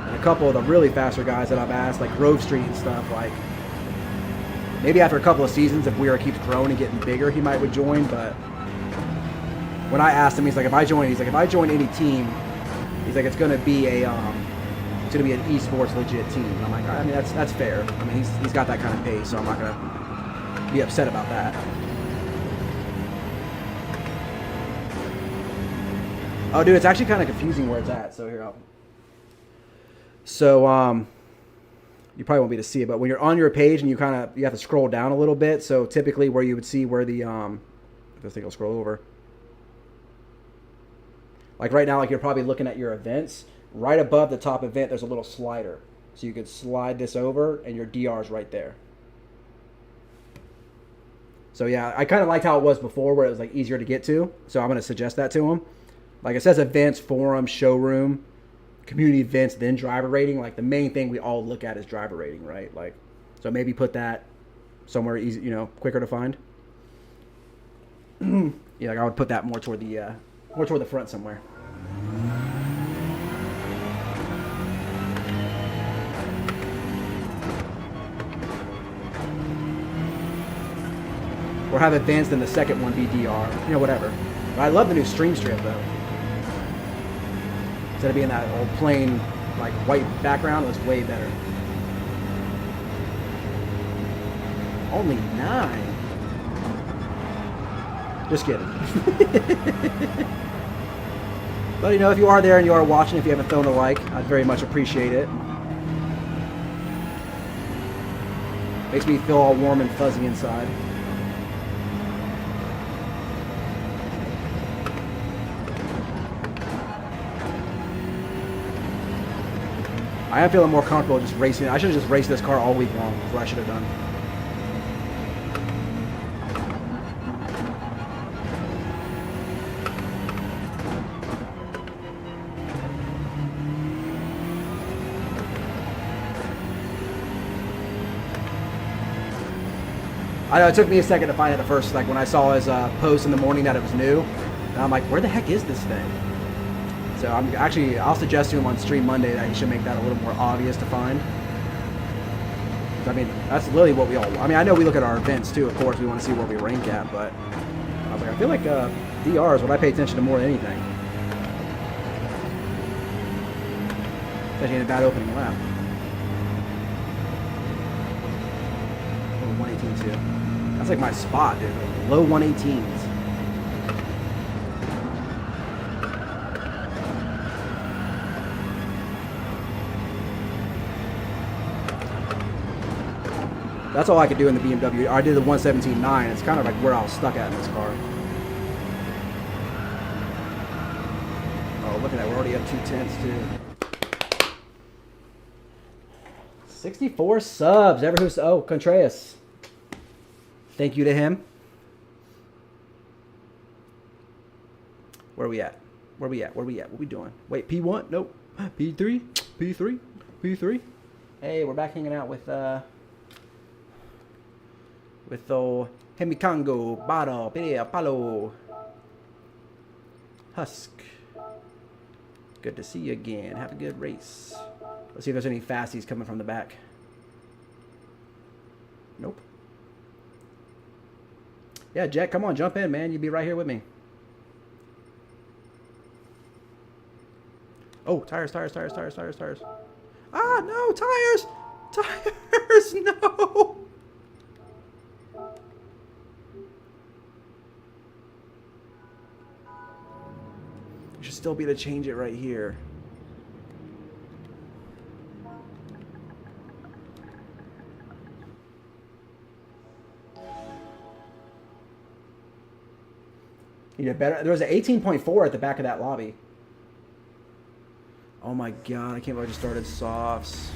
And a couple of the really faster guys that I've asked, like Grove Street and stuff, like, maybe after a couple of seasons, if WERA keeps growing and getting bigger, he might would join. But when I asked him, he's like, if I join any team, he's like, it's going to be a it's going to be an esports legit team. And I'm like, I mean, that's fair. I mean, he's got that kind of pace, so I'm not going to be upset about that. Oh, dude, it's actually kind of confusing where it's at. So here, you probably won't be able to see it, but when you're on your page and you have to scroll down a little bit. So typically, where you would see where the this thing will scroll over. Like right now, like you're probably looking at your events. Right above the top event, there's a little slider, so you could slide this over, and your DR is right there. So yeah, I kind of liked how it was before, where it was like easier to get to. So I'm gonna suggest that to them. Like it says events, forum, showroom, community events, then driver rating. Like the main thing we all look at is driver rating, right? Like, so maybe put that somewhere easy, quicker to find. Yeah, like I would put that more toward the front somewhere. Or have advanced in the second one be DR, whatever. But I love the new stream strip though. Instead of being that old plain, like, white background, it was way better. Only 9? Just kidding. But, if you are there and you are watching, if you haven't thrown a like, I'd very much appreciate it. Makes me feel all warm and fuzzy inside. I am feeling more comfortable just racing. I should have just raced this car all week long. That's what I should have done. I know it took me a second to find it at first. Like when I saw his post in the morning that it was new, and I'm like, where the heck is this thing? So I'll suggest to him on stream Monday that he should make that a little more obvious to find. I mean, that's literally what we all, I know we look at our events too, of course, we want to see where we rank at, but I was like, I feel like DR is what I pay attention to more than anything. Especially in a bad opening lap. 118 too. That's like my spot, dude. Low 118s. That's all I could do in the BMW. I did the 117.9. It's kind of like where I was stuck at in this car. Oh, look at that. We're already up 2 tenths, too. 64 subs. Oh, Contreras. Thank you to him. Where are we at? Where are we at? What are we doing? Wait, P1? Nope. P3? P3? P3? Hey, we're back hanging out with Hemikango, Bada, Perea, Palo, Husk. Good to see you again. Have a good race. Let's see if there's any fasties coming from the back. Nope. Yeah, Jack, come on, jump in, man. You'll be right here with me. Oh, tires. Ah, no, tires! Tires, no! You should still be able to change it right here. You did better. There was an 18.4 at the back of that lobby. Oh my god, I can't believe I just started softs.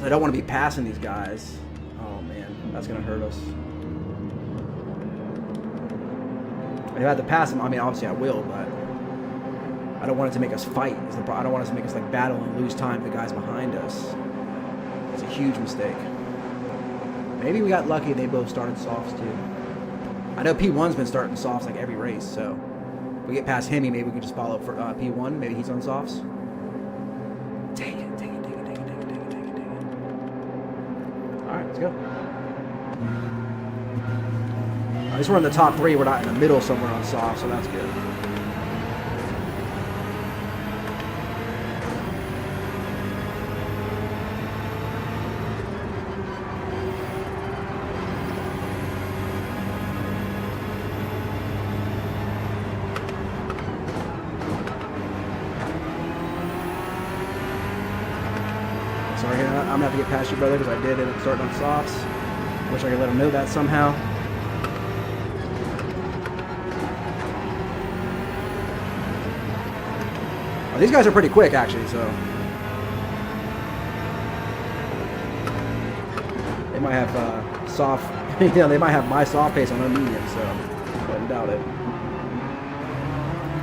I don't want to be passing these guys. Oh man, that's gonna hurt us. If I have to pass them, I mean obviously I will, but I don't want it to make us fight. I don't want it to make us like battle and lose time to the guys behind us. It's a huge mistake. Maybe we got lucky they both started softs too. I know P1's been starting softs like every race, so if we get past Hemi, maybe we can just follow for P1. Maybe he's on softs. Take it. All right, let's go. At least we're in the top 3. We're not in the middle somewhere on soft, so that's good. Sorry, I'm gonna have to get past you, brother, because I did end up starting on softs. Wish I could let him know that somehow. Oh, these guys are pretty quick, actually, so they might have soft. You know, they might have my soft pace on their medium, so I wouldn't doubt it.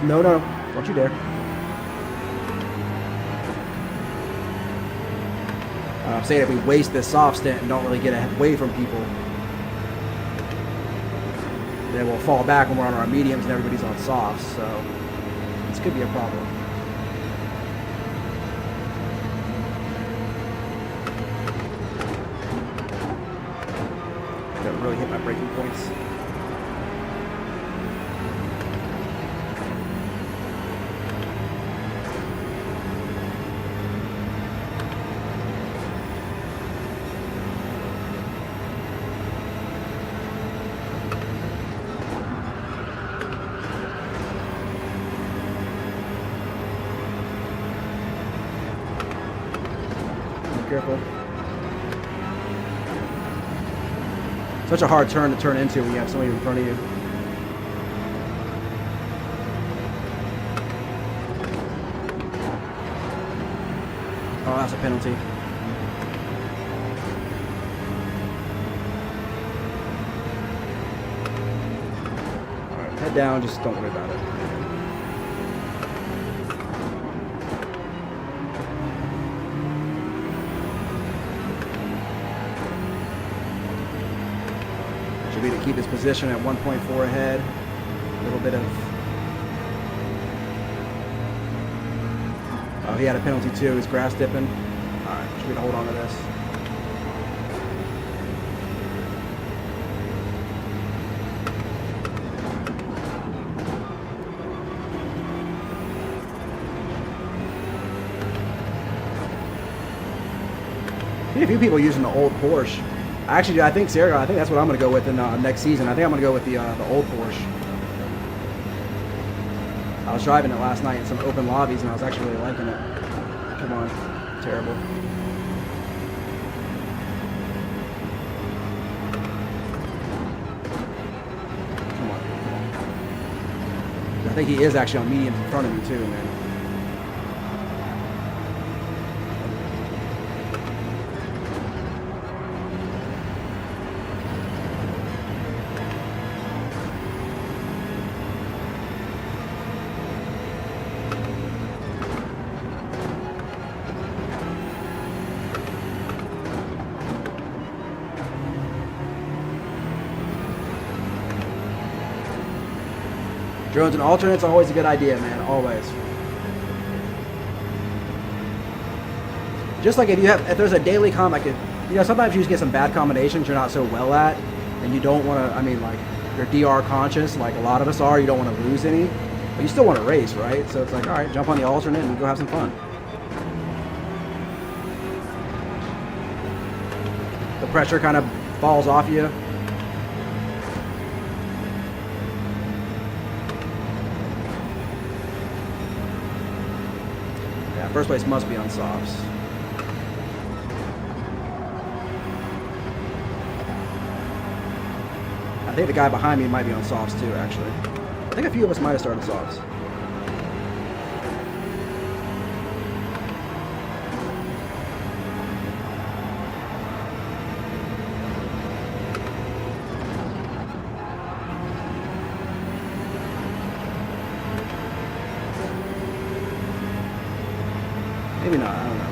No, no, don't you dare. I'm saying if we waste this soft stint and don't really get away from people, then we'll fall back when we're on our mediums and everybody's on softs. So this could be a problem. Don't really hit my braking points. Careful. Such a hard turn to turn into when you have somebody in front of you. Oh, that's a penalty. Alright, head down, just don't worry about it. Should be to keep his position at 1.4 ahead. A little bit of... Oh, he had a penalty too. He's grass dipping. Alright, should be to hold on to this. A few people using the old Porsche. Actually, I think Sergio, I think that's what I'm going to go with in next season. I think I'm going to go with the old Porsche. I was driving it last night in some open lobbies, and I was actually really liking it. Come on, terrible. Come on. I think he is actually on mediums in front of me too, man. Drones and alternates are always a good idea, man. Always. Just like if there's a daily like sometimes you just get some bad combinations you're not so well at, and you don't want to. I mean, like you're DR conscious, like a lot of us are. You don't want to lose any, but you still want to race, right? So it's like, all right, jump on the alternate and go have some fun. The pressure kind of falls off you. First place must be on softs. I think the guy behind me might be on softs too, actually. I think a few of us might have started softs. Maybe not, I don't know.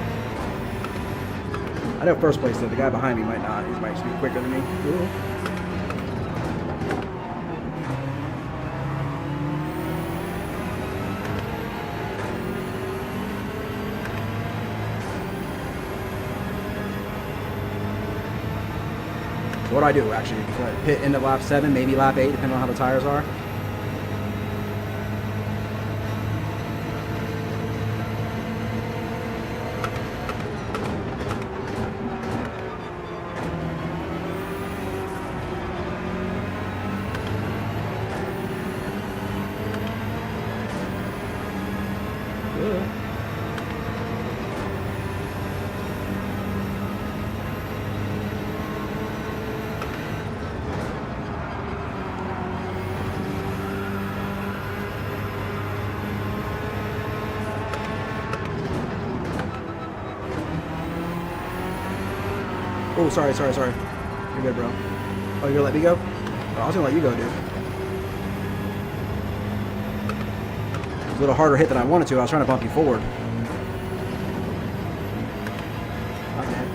I know first place did. The guy behind me might not. He might just be quicker than me. Ooh. So what do I do, actually? Pit into lap 7, maybe lap 8, depending on how the tires are. Oh, sorry. You're good, bro. Oh, you're gonna let me go? Oh, I was gonna let you go, dude. It was a little harder hit than I wanted to. I was trying to bump you forward. Okay.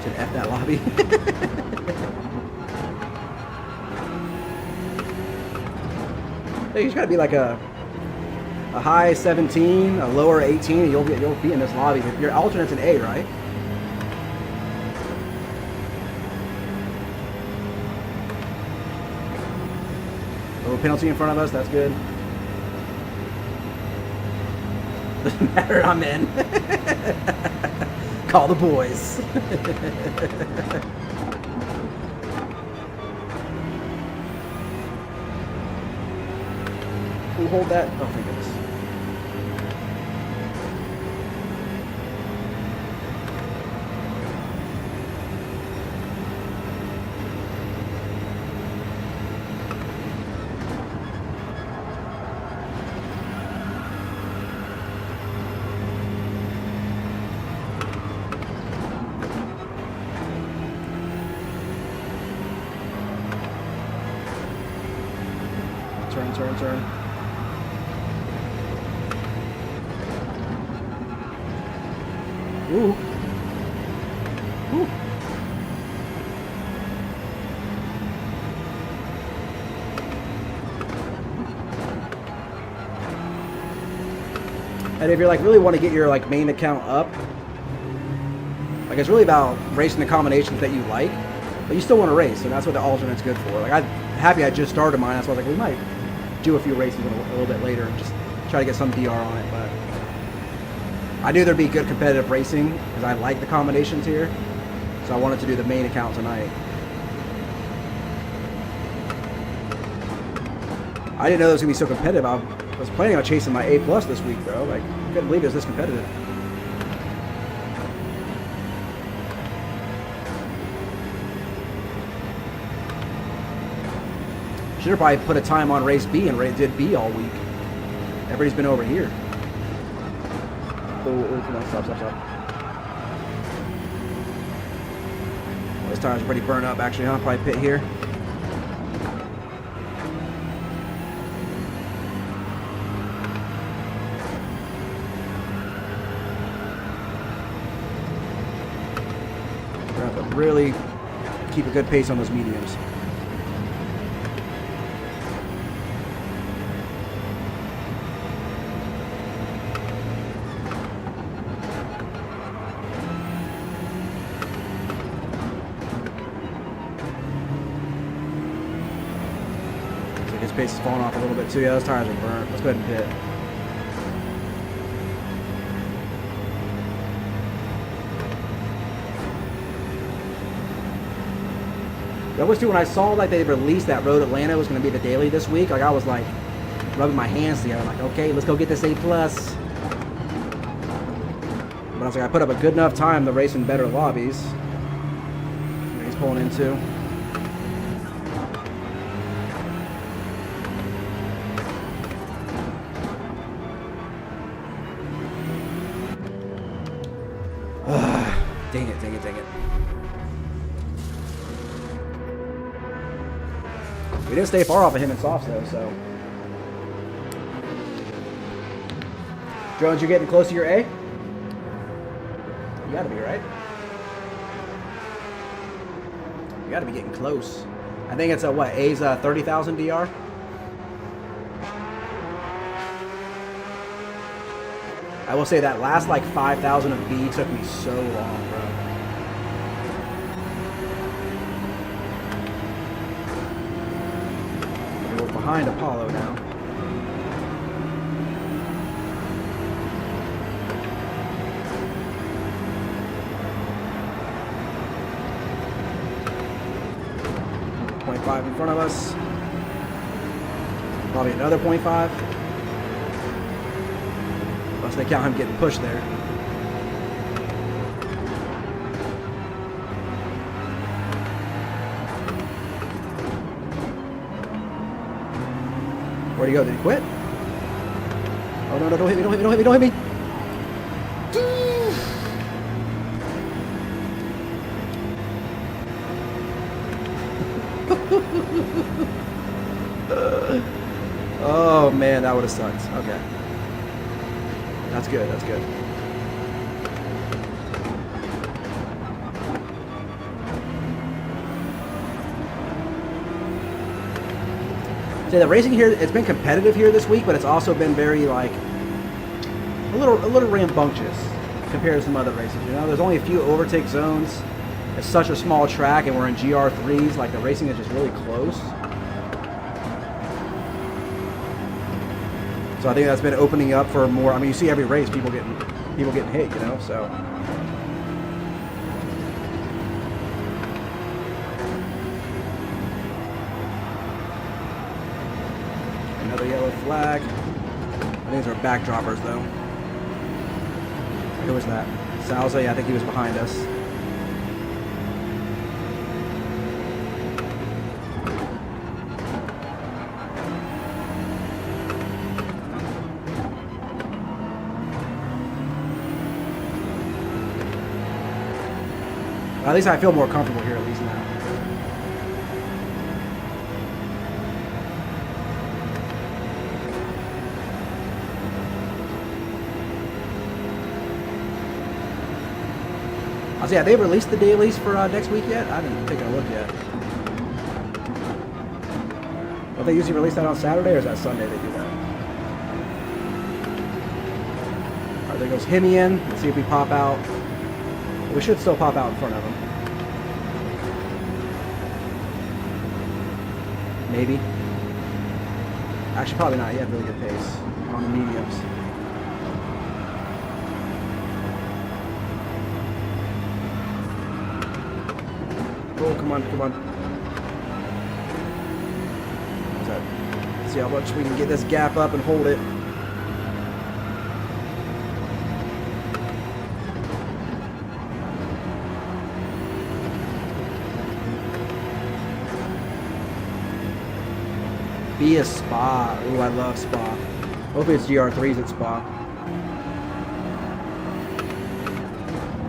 Should F that lobby. Hey, you just gotta be like a high 17, a lower 18, and you'll be in this lobby. Your alternate's an A, right? Little penalty in front of us. That's good. Doesn't matter. I'm in. Call the boys. We'll hold that. Oh, thank goodness. Turn. Ooh. And if you're like really want to get your like main account up, like it's really about racing the combinations that you like, but you still want to race, and that's what the alternate's good for. Like I'm happy I just started mine. That's why I was like, we might do a few races a little bit later and just try to get some DR on it. But I knew there'd be good competitive racing because I like the combinations here, so I wanted to do the main account tonight. I didn't know it was gonna be so competitive. I was planning on chasing my A+ this week, bro. Like, I couldn't believe it was this competitive. Should have probably put a time on race B and did B all week. Everybody's been over here. Oh, come on, stop. Well, this tire's pretty burnt up, actually, huh? Probably pit here. We're gonna have to really keep a good pace on those mediums. His pace is falling off a little bit too. Yeah, those tires are burnt. Let's go ahead and pit. I wish too, when I saw like they released that Road Atlanta was going to be the daily this week, like I was like rubbing my hands together, like, okay, let's go get this A+. But I was like, I put up a good enough time to race in better lobbies. He's pulling into. Dang it. We didn't stay far off of him in softs though, so. Jones, you're getting close to your A? You gotta be, right? You gotta be getting close. I think it's a what? A's 30,000 DR? I will say that last like 5,000 of B took me so long, bro. behind Apollo now. .5 in front of us. Probably another .5. Unless they count him getting pushed there. Where'd he go? Did he quit? Oh no, no, don't hit me, don't hit me, don't hit me, don't hit me! Oh man, that would have sucked. Okay. That's good, that's good. So the racing here, it's been competitive here this week, but it's also been very like a little rambunctious compared to some other races. You know, there's only a few overtake zones. It's such a small track, and we're in GR3s. Like the racing is just really close. So I think that's been opening up for more. I mean, you see every race, people getting hit. You know, so. Another yellow flag. I think these are backdroppers though. Who was that? Salza? Yeah, I think he was behind us. At least I feel more comfortable here at least now. So yeah, they released the dailies for next week yet? I didn't take a look yet. Don't they usually release that on Saturday, or is that Sunday they do that? Alright, there goes Hemi in. Let's see if we pop out. We should still pop out in front of him. Maybe. Actually, probably not. He had really good pace on the mediums. Oh, come on, come on. Let's see how much we can get this gap up and hold it. Be a Spa. Ooh, I love Spa. Hopefully it's GR3s at Spa.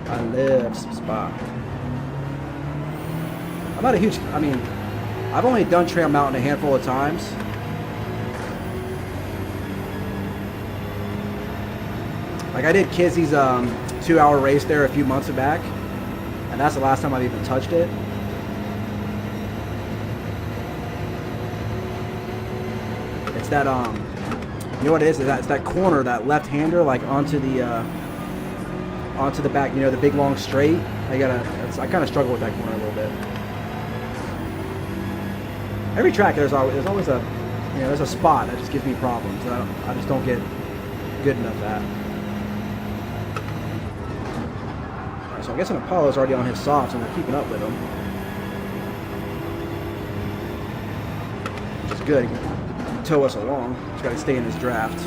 I love Spa. I'm not a huge, I mean, I've only done Trail Mountain a handful of times. Like I did Kizzy's 2-hour race there a few months back, and that's the last time I've even touched it. It's that you know what it is? It's that corner, that left-hander, like onto the back. You know, the big long straight. I kind of struggle with that corner a little bit. Every track there's always a, you know, there's a spot that just gives me problems. I just don't get good enough at. Alright, so I'm guessing Apollo's already on his softs and we're keeping up with him, which is good. He can tow us along. Just got to stay in his drift.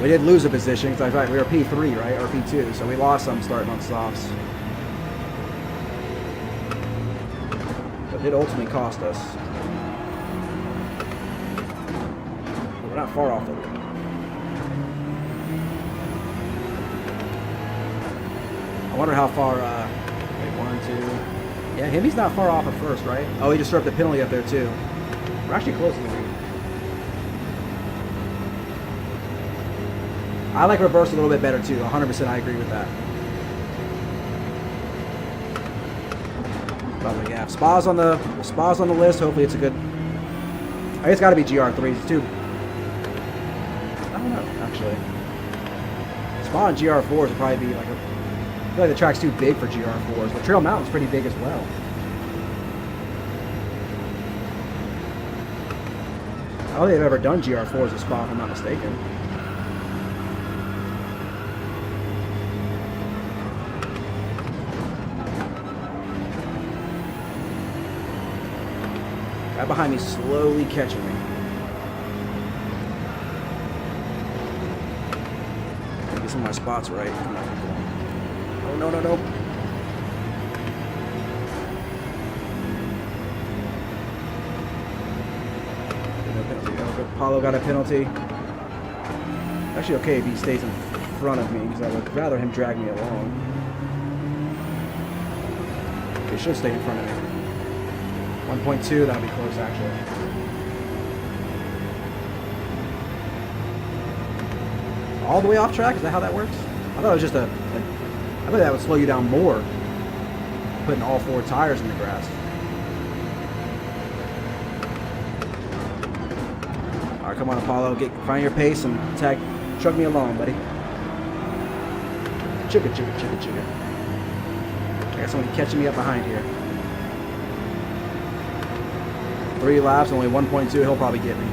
We did lose a position because we were P3, right, or P2, so we lost some starting on softs. But it did ultimately cost us. But we're not far off of it. I wonder how far, wait, 1, 2. Yeah, Hemi's not far off at first, right? Oh, he just threw up the penalty up there too. We're actually close to the lead. I like reverse a little bit better too. 100%, I agree with that. Probably yeah. Spa's on the list. Hopefully it's a good. I guess it's got to be GR3s too. I don't know actually. Spa and GR4s would probably be like a... I feel like the track's too big for GR4s, but Trail Mountain's pretty big as well. I don't think they've ever done GR4s at Spa, if I'm not mistaken. Guy behind me slowly catching me. Gotta get some of my spots right. Come on, come on. Oh, no, no, no. Apollo got a penalty. Actually okay if he stays in front of me, because I would rather him drag me along. He should stay in front of me. 1.2, that'll be close actually. All the way off track? Is that how that works? I thought it was just I thought that would slow you down more, putting all 4 tires in the grass. Alright, come on Apollo, find your pace and chug me along, buddy. Chugga, chugga, chugga, chugga. I got somebody catching me up behind here. 3 laps, only 1.2, he'll probably get me.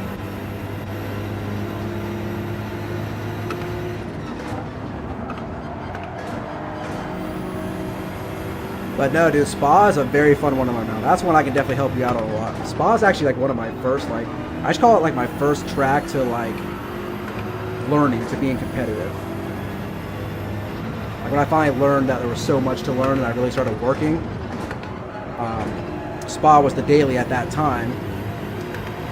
But no, dude, Spa is a very fun one to learn now. That's one I can definitely help you out on a lot. Spa is actually like one of my first, like, I just call it like my first track to like learning, to being competitive. Like when I finally learned that there was so much to learn and I really started working, Spa was the daily at that time.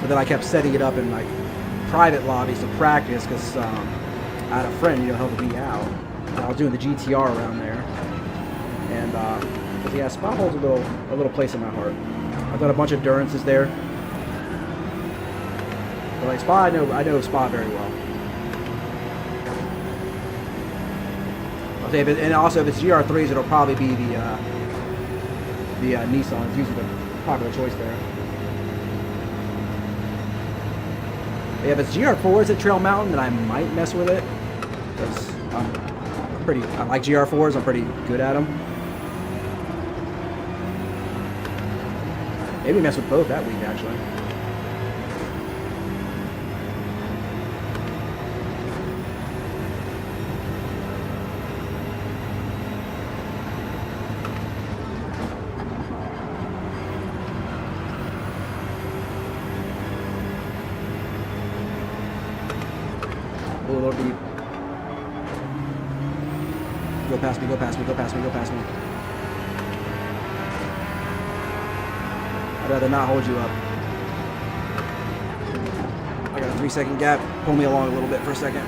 So then I kept setting it up in like private lobbies to practice because I had a friend, you know, helping me out. And I was doing the GTR around there. And yeah, Spa holds a little place in my heart. I've done a bunch of endurances there. But like Spa, I know Spa very well. I'll say, and also if it's GR3s, it'll probably be the Nissan. It's usually the popular choice there. But yeah, if it's GR4s at Trail Mountain, then I might mess with it because I like GR4s. I'm pretty good at them. Maybe mess with both that week, actually. A little deep. Go past me, go past me, go past me, go past me. I'd rather not hold you up. I got a 3-second gap. Pull me along a little bit for a second.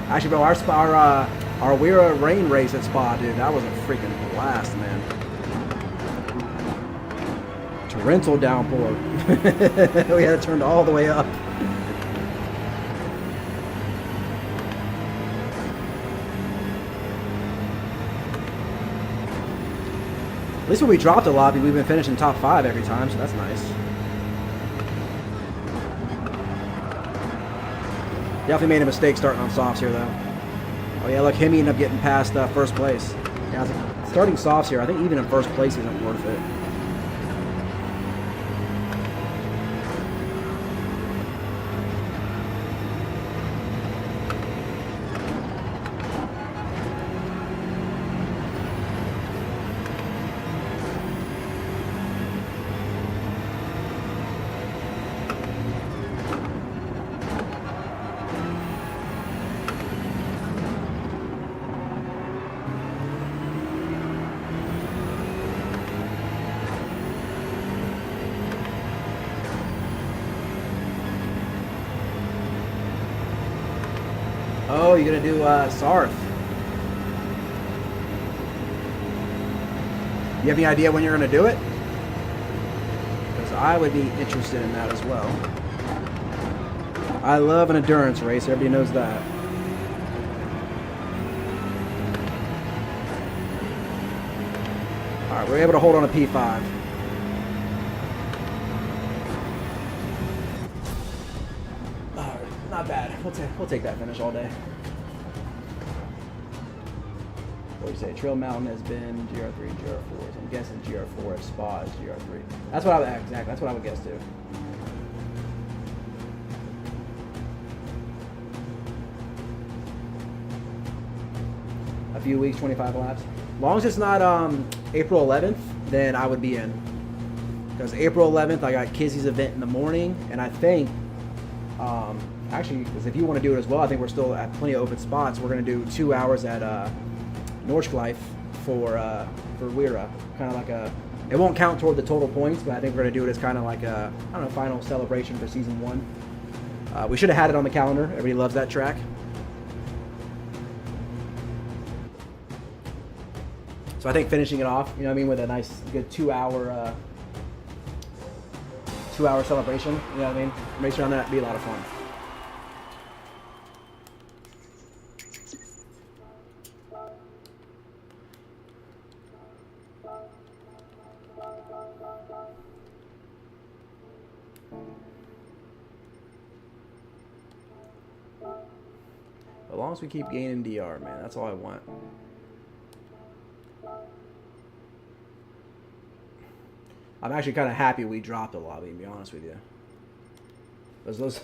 Actually, bro, our WERA rain race at Spa, dude, that was a freaking blast, man. Torrential downpour. We had it turned all the way up. At least when we dropped a lobby, we've been finishing top 5 every time, so that's nice. Definitely made a mistake starting on softs here, though. Oh yeah, look, him ended up getting past first place. Yeah, I was like, starting softs here, I think even in first place isn't worth it. Oh, you're gonna do Sarth. You have any idea when you're gonna do it? Because I would be interested in that as well. I love an endurance race. Everybody knows that. All right, we're able to hold on a P5. Not bad. We'll take that finish all day. What do you say? Trail Mountain has been GR3, GR4s. I'm guessing GR4 if Spa is GR3. That's what I would exactly. That's what I would guess too. A few weeks, 25 laps. As long as it's not April 11th, then I would be in. Because April 11th, I got Kizzy's event in the morning, and I think. Actually, because if you want to do it as well, I think we're still at plenty of open spots. We're going to do 2 hours at Nordschleife for WERA. Kind of like a, it won't count toward the total points, but I think we're going to do it as kind of like a, I don't know, final celebration for season 1. We should have had it on the calendar. Everybody loves that track. So I think finishing it off, you know what I mean, with a nice, good 2 hour celebration, you know what I mean? Race around that, be a lot of fun. As long as we keep gaining DR, man, that's all I want. I'm actually kind of happy we dropped a lobby, to be honest with you. Those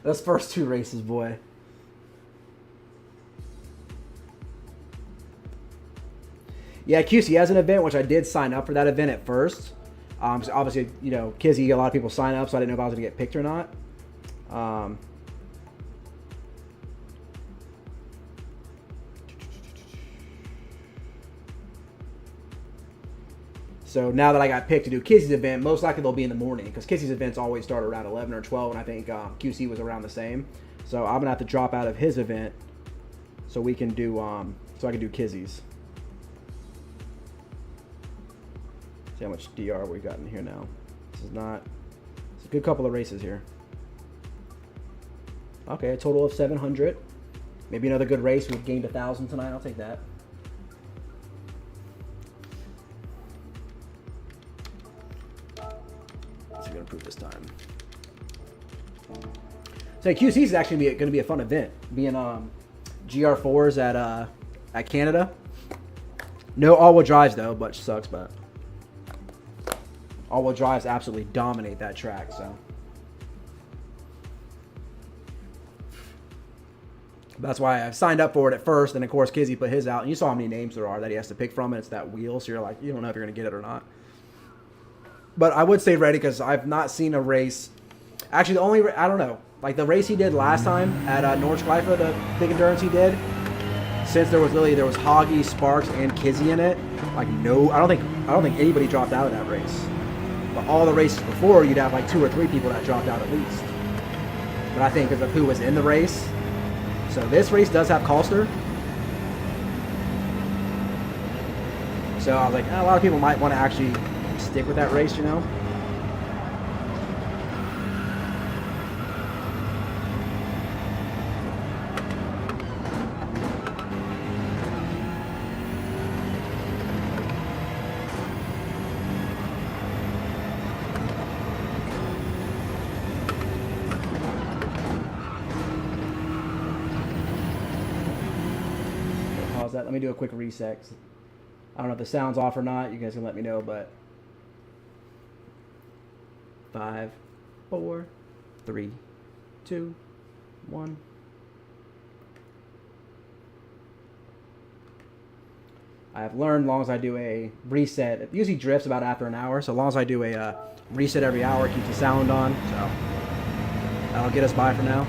those first 2 races, boy. Yeah, QC has an event, which I did sign up for that event at first. So obviously, you know, Kizzy, a lot of people sign up, so I didn't know if I was going to get picked or not. So now that I got picked to do Kizzy's event, most likely they'll be in the morning because Kizzy's events always start around 11 or 12, and I think QC was around the same. So I'm gonna have to drop out of his event so we can do so I can do Kizzy's. See how much DR we got in here now. This is not. It's a good couple of races here. Okay, a total of 700. Maybe another good race. We've gained 1,000 tonight. I'll take that. Going to improve this time. So QC is actually going to be a fun event. Being GR4s at Canada. No all-wheel drives though, which sucks. But all-wheel drives absolutely dominate that track. So that's why I signed up for it at first. And of course, Kizzy put his out, and you saw how many names there are that he has to pick from, and it's that wheel. So you're like, you don't know if you're going to get it or not. But I would stay ready because I've not seen a race. Actually, the only, I don't know, like the race he did last time at Nordschleife, the big endurance he did, since there was Hoggy, Sparks, and Kizzy in it. Like no, I don't think anybody dropped out of that race. But all the races before, you'd have like 2 or 3 people that dropped out at least. But I think because of who was in the race. So this race does have Calster. So I was like, a lot of people might want to actually stick with that race, you know. Pause that. Let me do a quick reset. I don't know if the sound's off or not. You guys can let me know, but 5, 4, 3, 2, 1. I have learned, as long as I do a reset, it usually drifts about after an hour, so as long as I do a reset every hour, it keeps the sound on, so that'll get us by for now.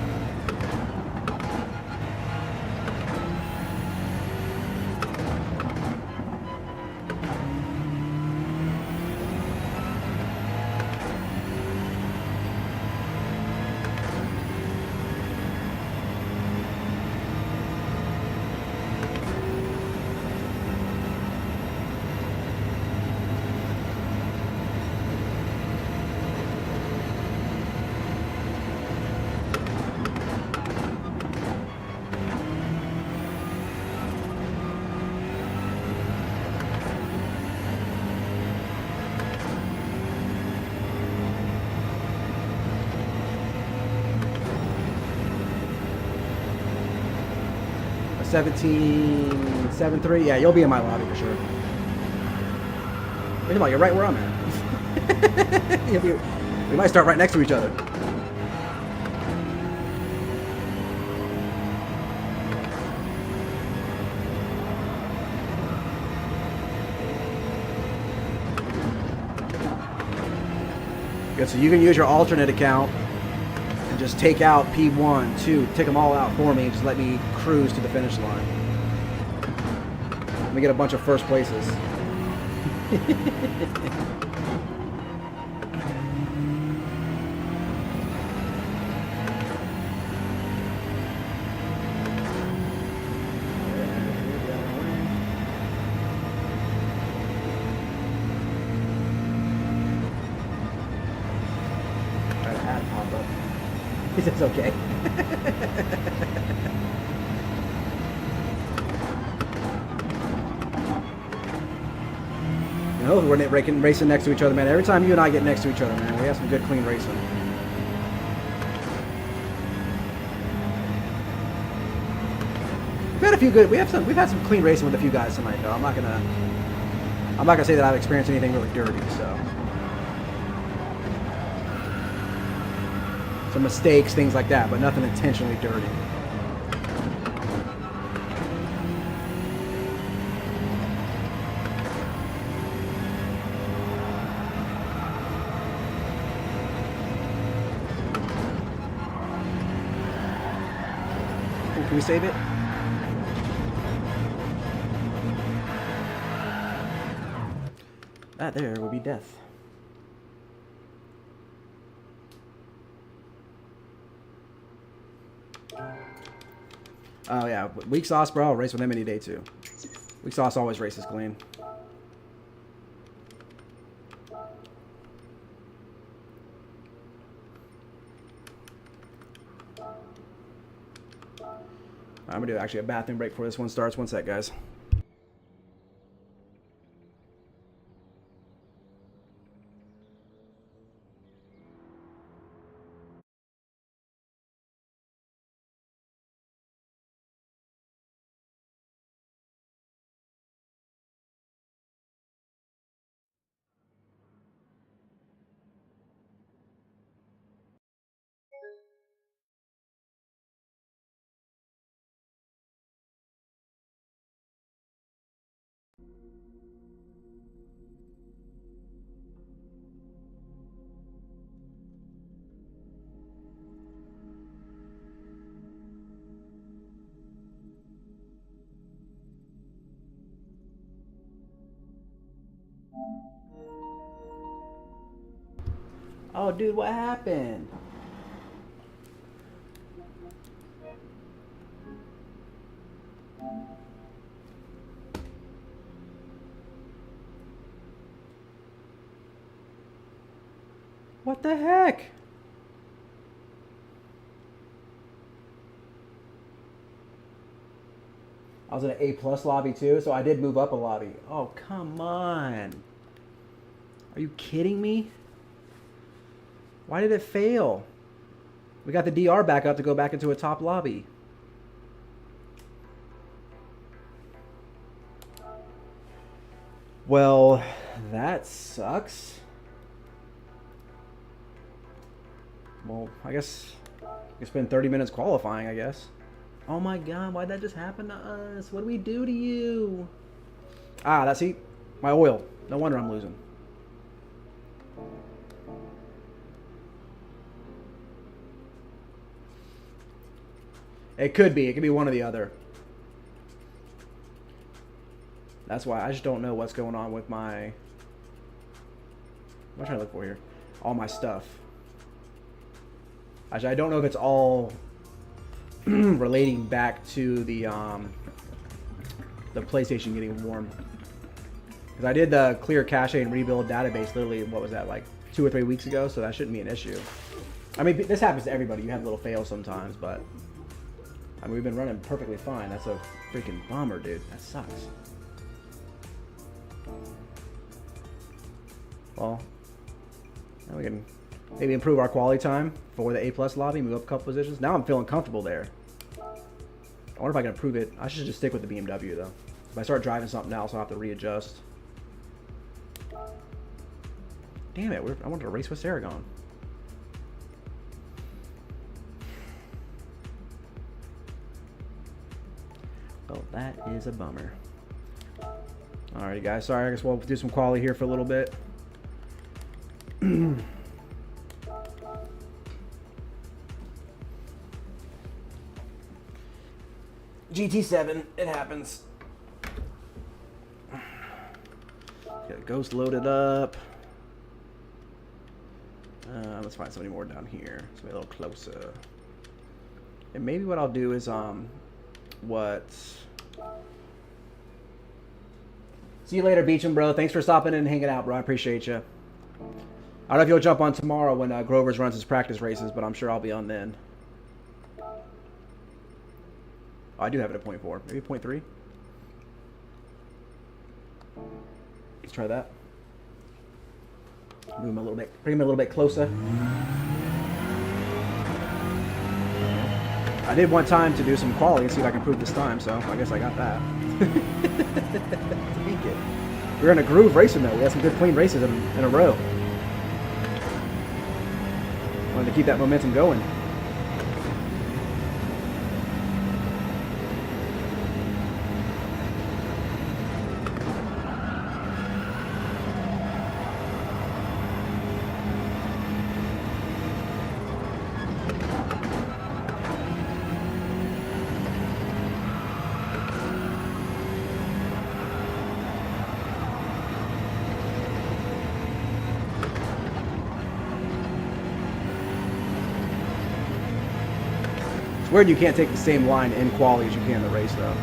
1773. Yeah, you'll be in my lobby for sure. Wait a minute, you're right where I'm at. We might start right next to each other. Good, so you can use your alternate account and just take out P1, 2, take them all out for me and just let me cruise to the finish line. Let me get a bunch of first places. It's okay. You know, we're racing next to each other, man. Every time you and I get next to each other, man, we have some good, clean racing. We've had a few good. We've had some clean racing with a few guys tonight, though. I'm not gonna say that I've experienced anything really dirty. So. Some mistakes, things like that, but nothing intentionally dirty. Oh, can we save it? That there will be death. Oh yeah, Weak Sauce, bro. I'll race with him any day too. Weak Sauce always races clean. I'm gonna do actually a bathroom break before this one starts. One sec, guys. Oh, dude, what happened? What the heck? I was in an A+ lobby too, so I did move up a lobby. Oh, come on. Are you kidding me? Why did it fail? We got the DR back up to go back into a top lobby. Well, that sucks. Well, I guess we spend 30 minutes qualifying, I guess. Oh my god, why'd that just happen to us? What do we do to you? Ah, that's it. My oil. No wonder I'm losing. It could be. It could be one or the other. That's why I just don't know what's going on with my... What am I trying to look for here? All my stuff. Actually, I don't know if it's all relating back to the PlayStation getting warm. Because I did the clear cache and rebuild database literally, what was that, like 2 or 3 weeks ago, so that shouldn't be an issue. I mean, this happens to everybody. You have little fails sometimes, but... I mean, we've been running perfectly fine. That's a freaking bummer, dude. That sucks. Well, now we can maybe improve our quality time for the A+ lobby, move up a couple positions. Now I'm feeling comfortable there. I wonder if I can improve it. I should just stick with the BMW though. If I start driving something else, I'll have to readjust. Damn it, I wanted to race with Aragon. Well, that is a bummer. Alrighty guys, sorry, I guess we'll do some quali here for a little bit. GT7, it happens. Got Ghost loaded up. Let's find somebody more down here. So a little closer. And maybe what I'll do is See you later, Beecham, bro. Thanks for stopping in and hanging out, bro. I appreciate you. I don't know if you'll jump on tomorrow when Grover's runs his practice races, but I'm sure I'll be on then. Oh, I do have it at 0.4. Maybe 0.3. Let's try that. Move him a little bit. Bring him a little bit closer. I did one time to do some quality and see if I can improve this time, so I guess I got that. We're in a groove racing though. We had some good clean races in a row. Wanted to keep that momentum going. It's weird you can't take the same line in quali as you can in the race, though.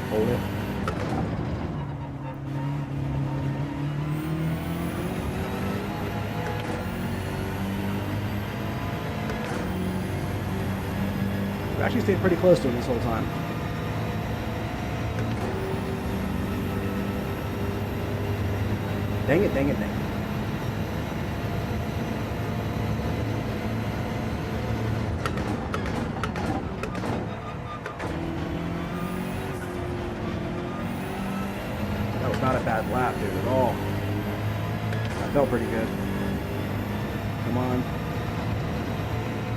Hold it. We've actually stayed pretty close to him this whole time. Dang it, dang it, dang it. Not a bad lap, dude, at all. That felt pretty good. Come on.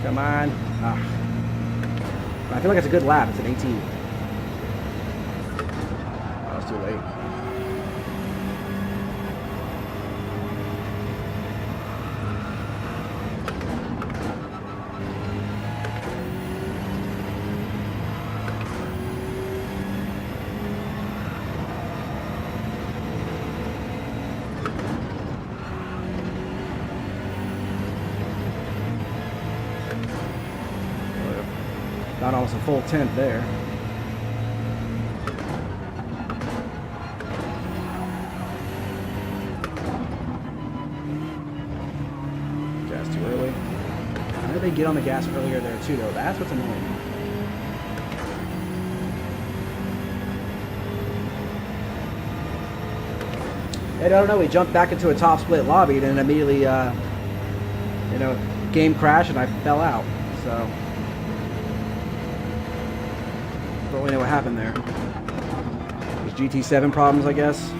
Come on. Ah. I feel like it's a good lap. It's an 18. Oh, it's too late. Not almost a full 10th there. Gas too early. How did they get on the gas earlier there too, though? That's what's annoying me. I don't know. We jumped back into a top split lobby and then immediately, you know, game crashed and I fell out. So. Don't really know what happened there. These GT7 problems, I guess.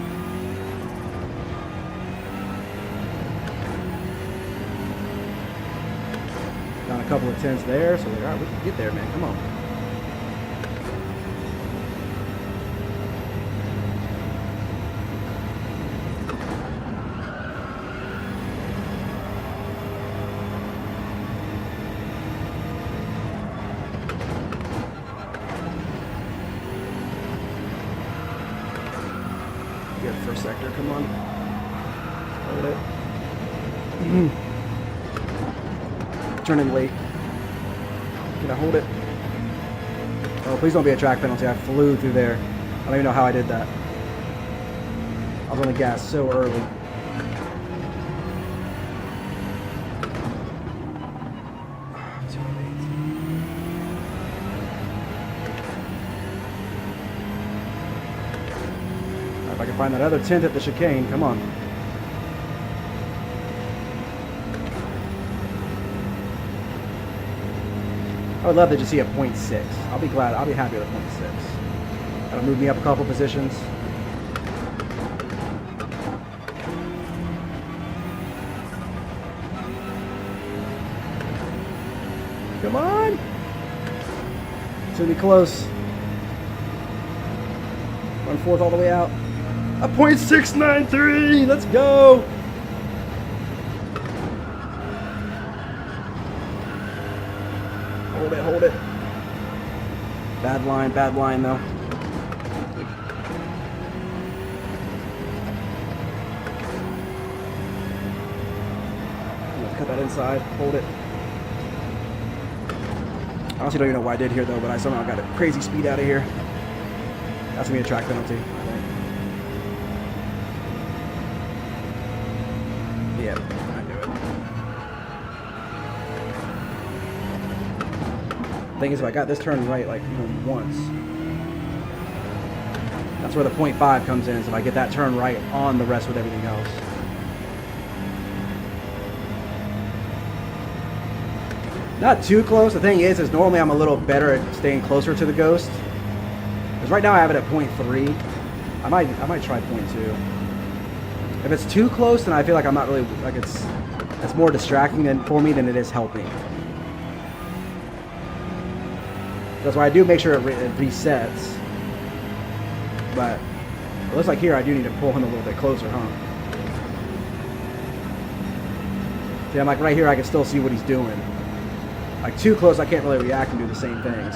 Got a couple of 10s there, so like, alright, we can get there, man. Come on. First sector, come on. Hold it. Turning late. Can I hold it? Oh, please don't be a track penalty. I flew through there. I don't even know how I did that. I was on the gas so early. Too late. If I can find that other 10th at the chicane, come on. I would love to just see a 0.6. I'll be glad. I'll be happy with a 0.6. That'll move me up a couple positions. Come on! It's gonna be close. Run fourth all the way out. A 0.693! Let's go! Hold it, hold it. Bad line though. Cut that inside, hold it. I honestly don't even know what I did here though, but I somehow got a crazy speed out of here. That's gonna be a track penalty, I think. Yeah, I knew it. The thing is, if I got this turn right like even once, that's where the 0.5 comes in. So if I get that turn right on the rest with everything else. Not too close. The thing is normally I'm a little better at staying closer to the Ghost. Because right now I have it at 0.3. I might try 0.2. If it's too close, then I feel like I'm not really like it's more distracting for me than it is helping. That's why I do make sure it resets. But it looks like here I do need to pull him a little bit closer, huh? See, I'm like right here I can still see what he's doing. Like too close I can't really react and do the same things.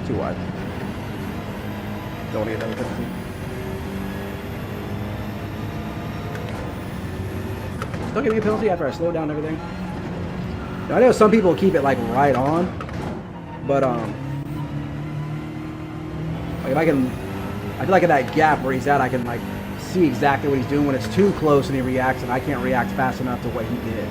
Too wide. Don't need another penalty. Still give me a penalty after I slow down everything. Now, I know some people keep it like right on, but like if I feel like at that gap where he's at, I can like see exactly what he's doing when it's too close and he reacts, and I can't react fast enough to what he did.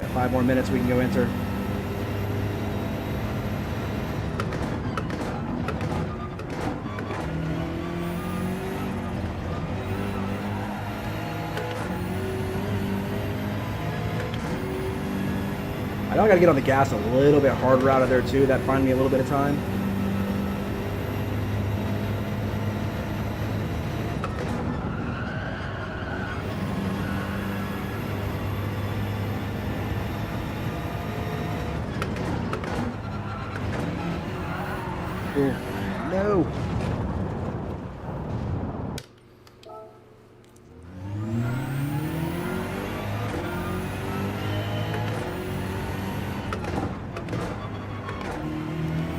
Yeah, 5 more minutes, we can go enter. I know I gotta get on the gas a little bit harder out of there too. That finds me a little bit of time. Ooh, no.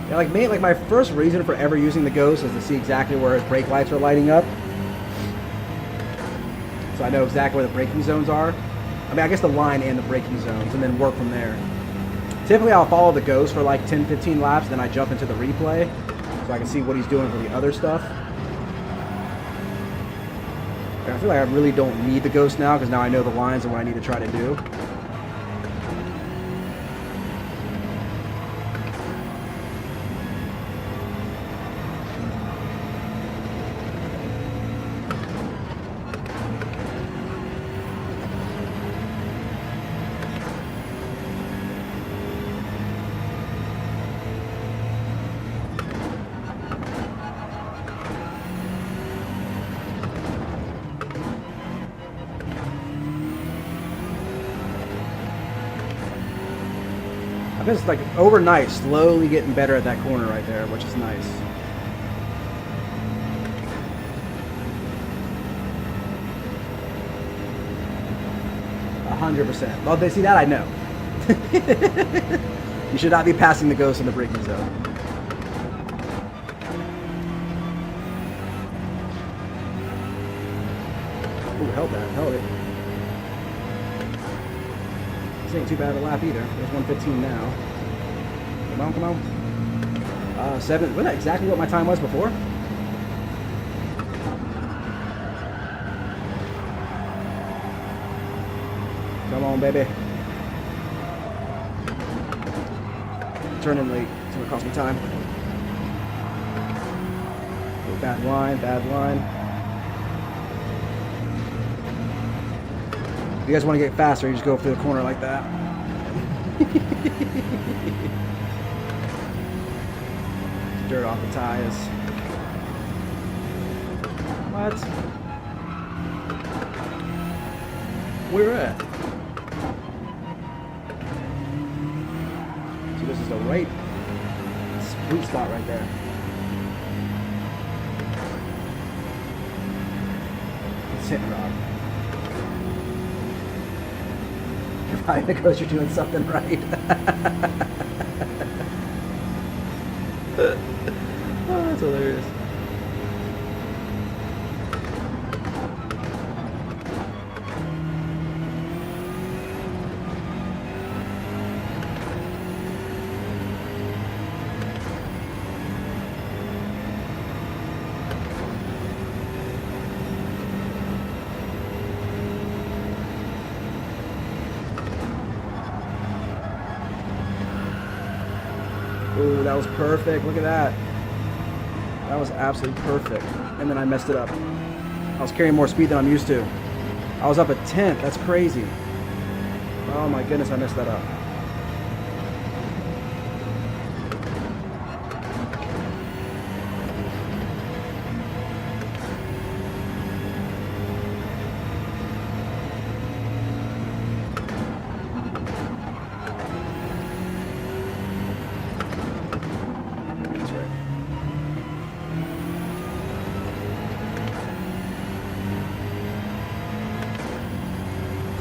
Yeah, like my first reason for ever using the Ghost is to see exactly where his brake lights are lighting up. So I know exactly where the braking zones are. I mean, I guess the line and the braking zones, and then work from there. Typically, I'll follow the Ghost for like 10-15 laps, then I jump into the replay so I can see what he's doing for the other stuff. And I feel like I really don't need the Ghost now because now I know the lines and what I need to try to do. It's like overnight, slowly getting better at that corner right there, which is nice. %. Well, they see that I know. You should not be passing the Ghost in the braking zone. Ooh, held that, held it. This ain't too bad of a lap either. There's 115 now. Come on, come on. 7. Wasn't that exactly what my time was before? Come on, baby. Turning late. It's gonna cost me time. Oh, bad line, bad line. If you guys want to get faster, you just go through the corner like that. Dirt off the tires. What? Where at? So this is the right sweet spot right there. It's hitting Rob. You're probably because you're doing something right. Oh, that's hilarious. Ooh, that was perfect. Look at that. That was absolutely perfect. And then I messed it up. I was carrying more speed than I'm used to. I was up a 10th. That's crazy. Oh my goodness, I messed that up.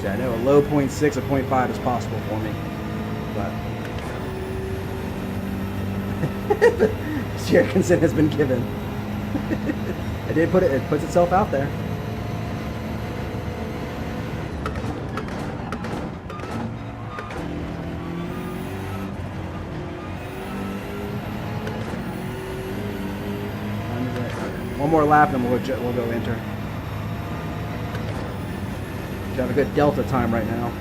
I know a low 0.6, a 0.5 is possible for me, but share consent has been given. I did put it. It puts itself out there. One more lap, and we'll go enter. You have a good delta time right now.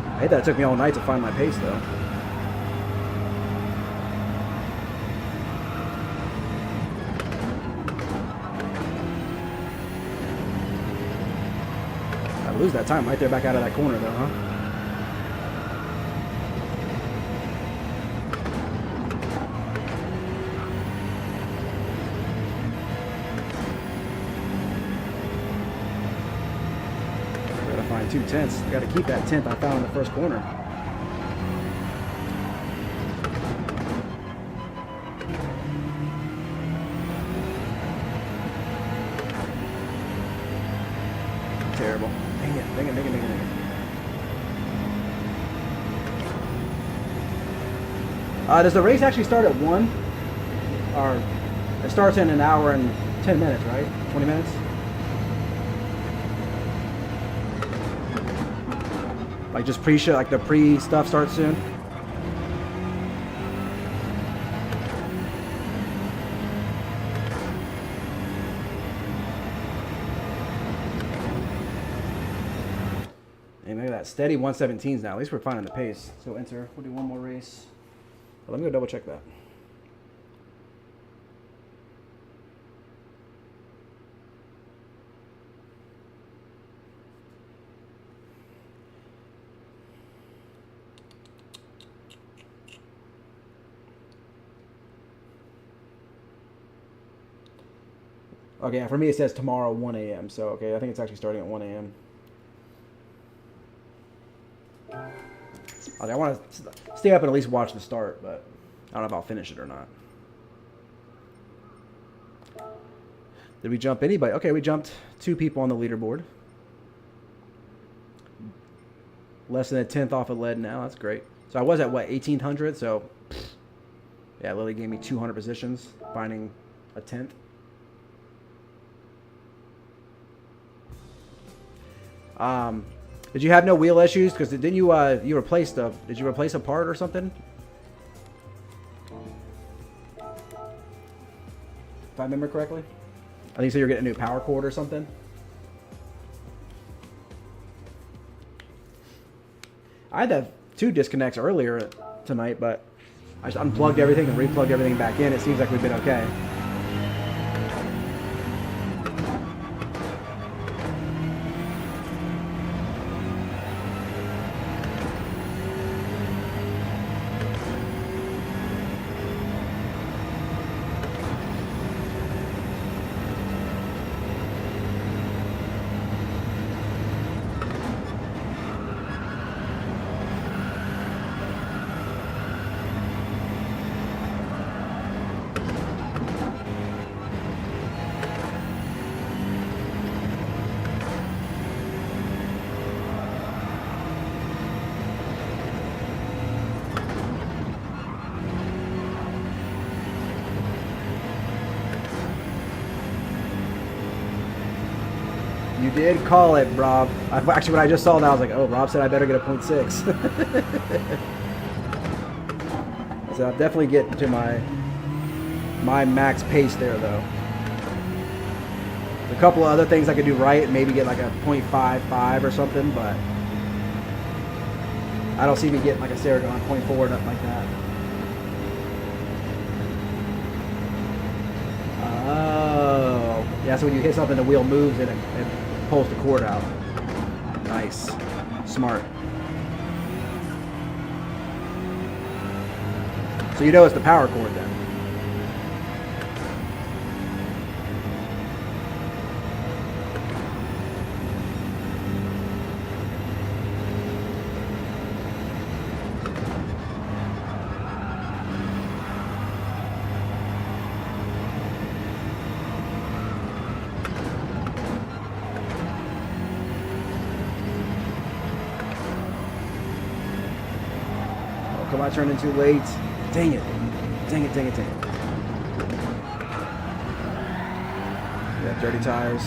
I hate that it took me all night to find my pace, though. I lose that time right there back out of that corner, though, huh? Find 2 tenths. Got to keep that 10th I found in the first corner. Terrible. Dang it, dang it, dang it, dang it, dang it. Does the race actually start at 1? Or it starts in an hour and 10 minutes, right? 20 minutes? Like just pre-show, like the pre-stuff starts soon. And look at that, steady 117s now. At least we're finding the pace. So enter. We'll do one more race. But let me go double check that. Okay, for me it says tomorrow 1 a.m. So, okay, I think it's actually starting at 1 a.m. Okay, I want to stay up and at least watch the start, but I don't know if I'll finish it or not. Did we jump anybody? Okay, we jumped 2 people on the leaderboard. Less than a 10th off of lead now. That's great. So I was at, what, 1,800? So, yeah, Lily gave me 200 positions, finding a 10th. Did you have no wheel issues? Because didn't you you replaced the? Did you replace a part or something? If I remember correctly, I think so. You're getting a new power cord or something. I had that 2 disconnects earlier tonight, but I just unplugged everything and replugged everything back in. It seems like we've been okay. You did call it, Rob. Actually, when I just saw that, I was like, oh, Rob said I better get a 0.6. So I'm definitely getting to my max pace there, though. A couple of other things I could do right, maybe get like a 0.55 or something, but I don't see me getting like a Saragon 0.4 or nothing like that. Oh, yeah, so when you hit something, the wheel moves and it pulls the cord out. Nice. Smart. So you know it's the power cord then. Come on, I turned in too late. Dang it. Dang it, dang it, dang it. Yeah, dirty tires.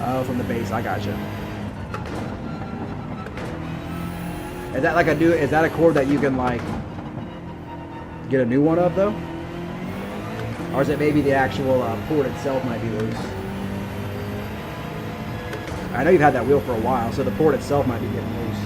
Oh, from the base, I gotcha. Is that like is that a cord that you can like get a new one of though? Or is it maybe the actual port itself might be loose? I know you've had that wheel for a while, so the port itself might be getting loose.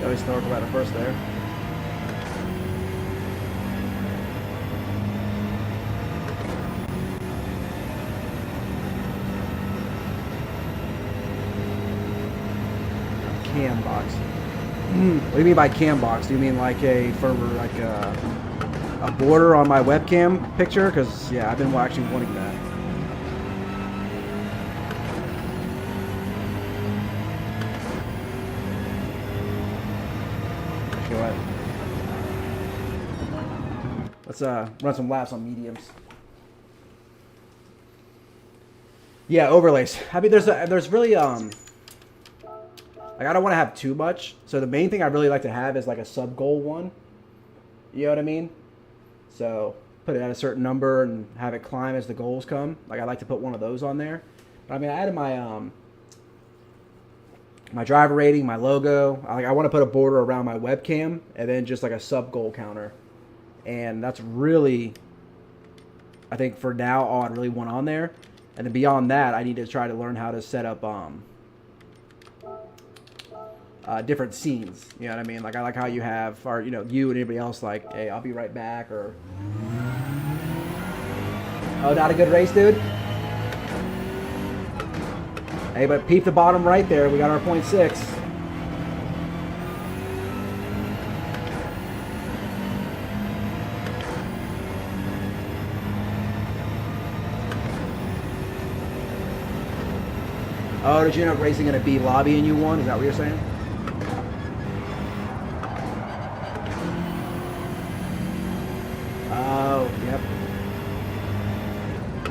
Always talk about it first there. Cam box. What do you mean by cam box? Do you mean like a border on my webcam picture? Because yeah, I've been actually wanting that. Let's run some laps on mediums. Yeah, overlays. I mean, there's really like I don't want to have too much. So the main thing I really like to have is like a sub goal one. You know what I mean? So put it at a certain number and have it climb as the goals come. Like I like to put one of those on there. But I mean, I added my my driver rating, my logo. I want to put a border around my webcam and then just like a sub goal counter. And that's really, I think for now, all I really want on there. And then beyond that, I need to try to learn how to set up different scenes. You know what I mean? Like I like how you have, or you know, you and anybody else like, hey, I'll be right back, or oh, not a good race, dude. Hey, but peep the bottom right there. We got our 0.6. Oh, did you end up racing in a B lobby and you won? Is that what you're saying? Oh, yep.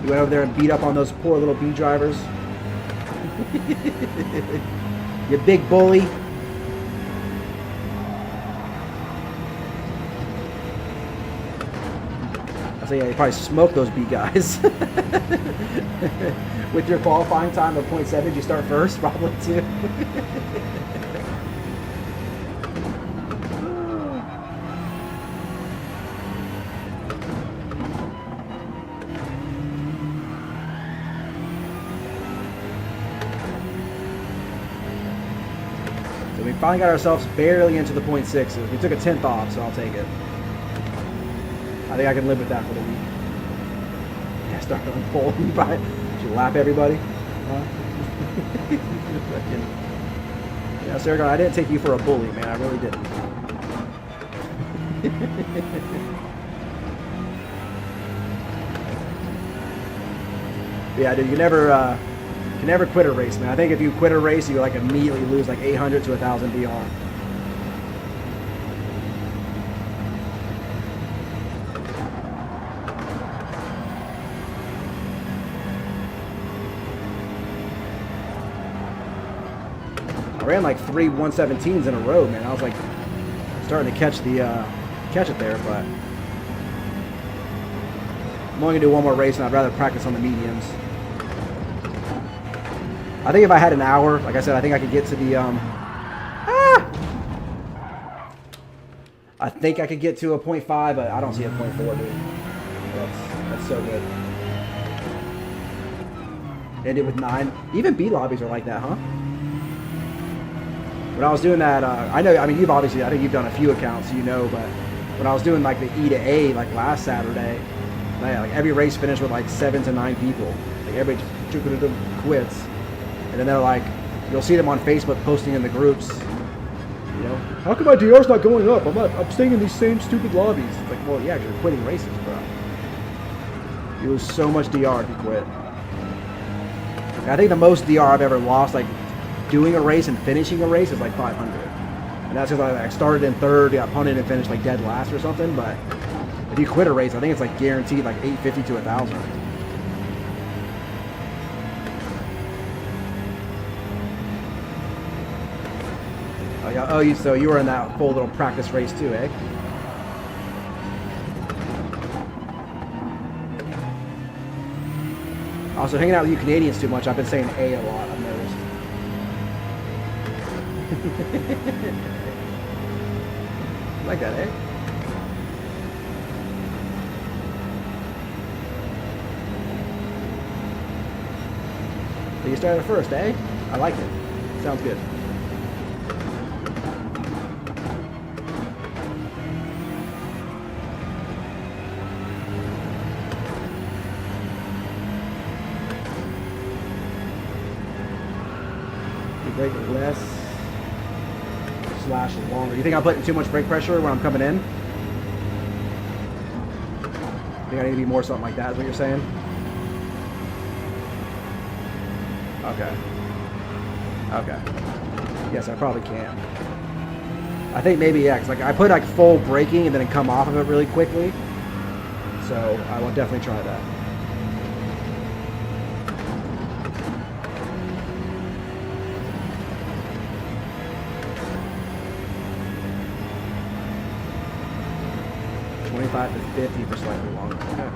You went over there and beat up on those poor little B drivers. You big bully. I say, yeah, you probably smoked those B guys. With your qualifying time of 0.7, did you start first? Probably too. So we finally got ourselves barely into the 0.6s. We took a 10th off, so I'll take it. I think I can live with that for the week. Yeah, start going full. Should lap everybody. Yeah, Sargon, I didn't take you for a bully, man. I really didn't. Yeah, dude, you can never quit a race, man. I think if you quit a race, you like immediately lose like 800 to 1,000 BR. I ran like 3 117s in a row, man. I was like starting to catch it there, but I'm only gonna do one more race, and I'd rather practice on the mediums. I think if I had an hour, like I said, I think I could get to the I think I could get to a 0.5, but I don't see a 0.4, dude. That's so good. Ended with 9. Even B lobbies are like that, huh? When I was doing that, I mean, you've obviously, I think you've done a few accounts, so you know, but when I was doing like the E to A, like last Saturday, like every race finished with like 7 to 9 people. Like everybody quits. And then they're like, you'll see them on Facebook posting in the groups, you know, how come my DR's not going up? I'm staying in these same stupid lobbies. It's like, well, yeah, you're quitting races, bro. You lose so much DR if you quit. I think the most DR I've ever lost, like, doing a race and finishing a race is like 500. And that's because I started in 3rd, got punted and finished like dead last or something. But if you quit a race, I think it's like guaranteed like 850 to 1,000. Oh yeah. Oh, so you were in that full little practice race too, eh? Also, hanging out with you Canadians too much, I've been saying A a lot, I've noticed. Like that, eh? So you started first, eh? I like it. Sounds good. Brake less / longer. You think I'm putting too much brake pressure when I'm coming in? I think I need to be more something like that, is what you're saying? Okay. Okay. Yes, I probably can. I think maybe, yeah, because like I put like full braking and then come off of it really quickly. So I will definitely try that. 45 to 50 for slightly longer. Okay.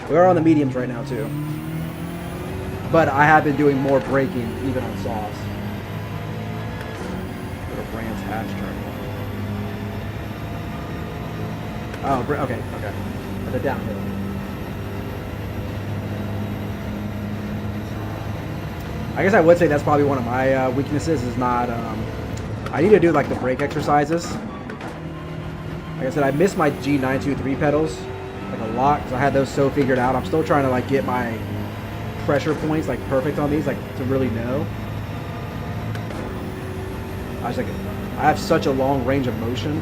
We're on the mediums right now too. But I have been doing more braking even on softs. Go to Brands Hatch turn one. Oh, okay. At the downhill. I guess I would say that's probably one of my weaknesses is not, I need to do like the brake exercises. Like I said, I miss my G923 pedals like a lot because I had those so figured out. I'm still trying to like get my pressure points like perfect on these, like to really know. I was like, I have such a long range of motion.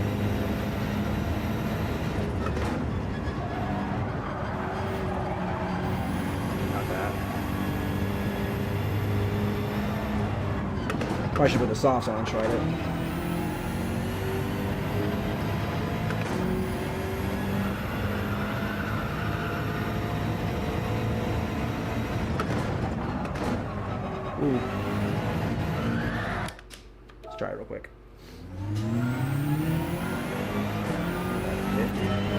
I should put the softs on and try it. Ooh. Let's try it real quick.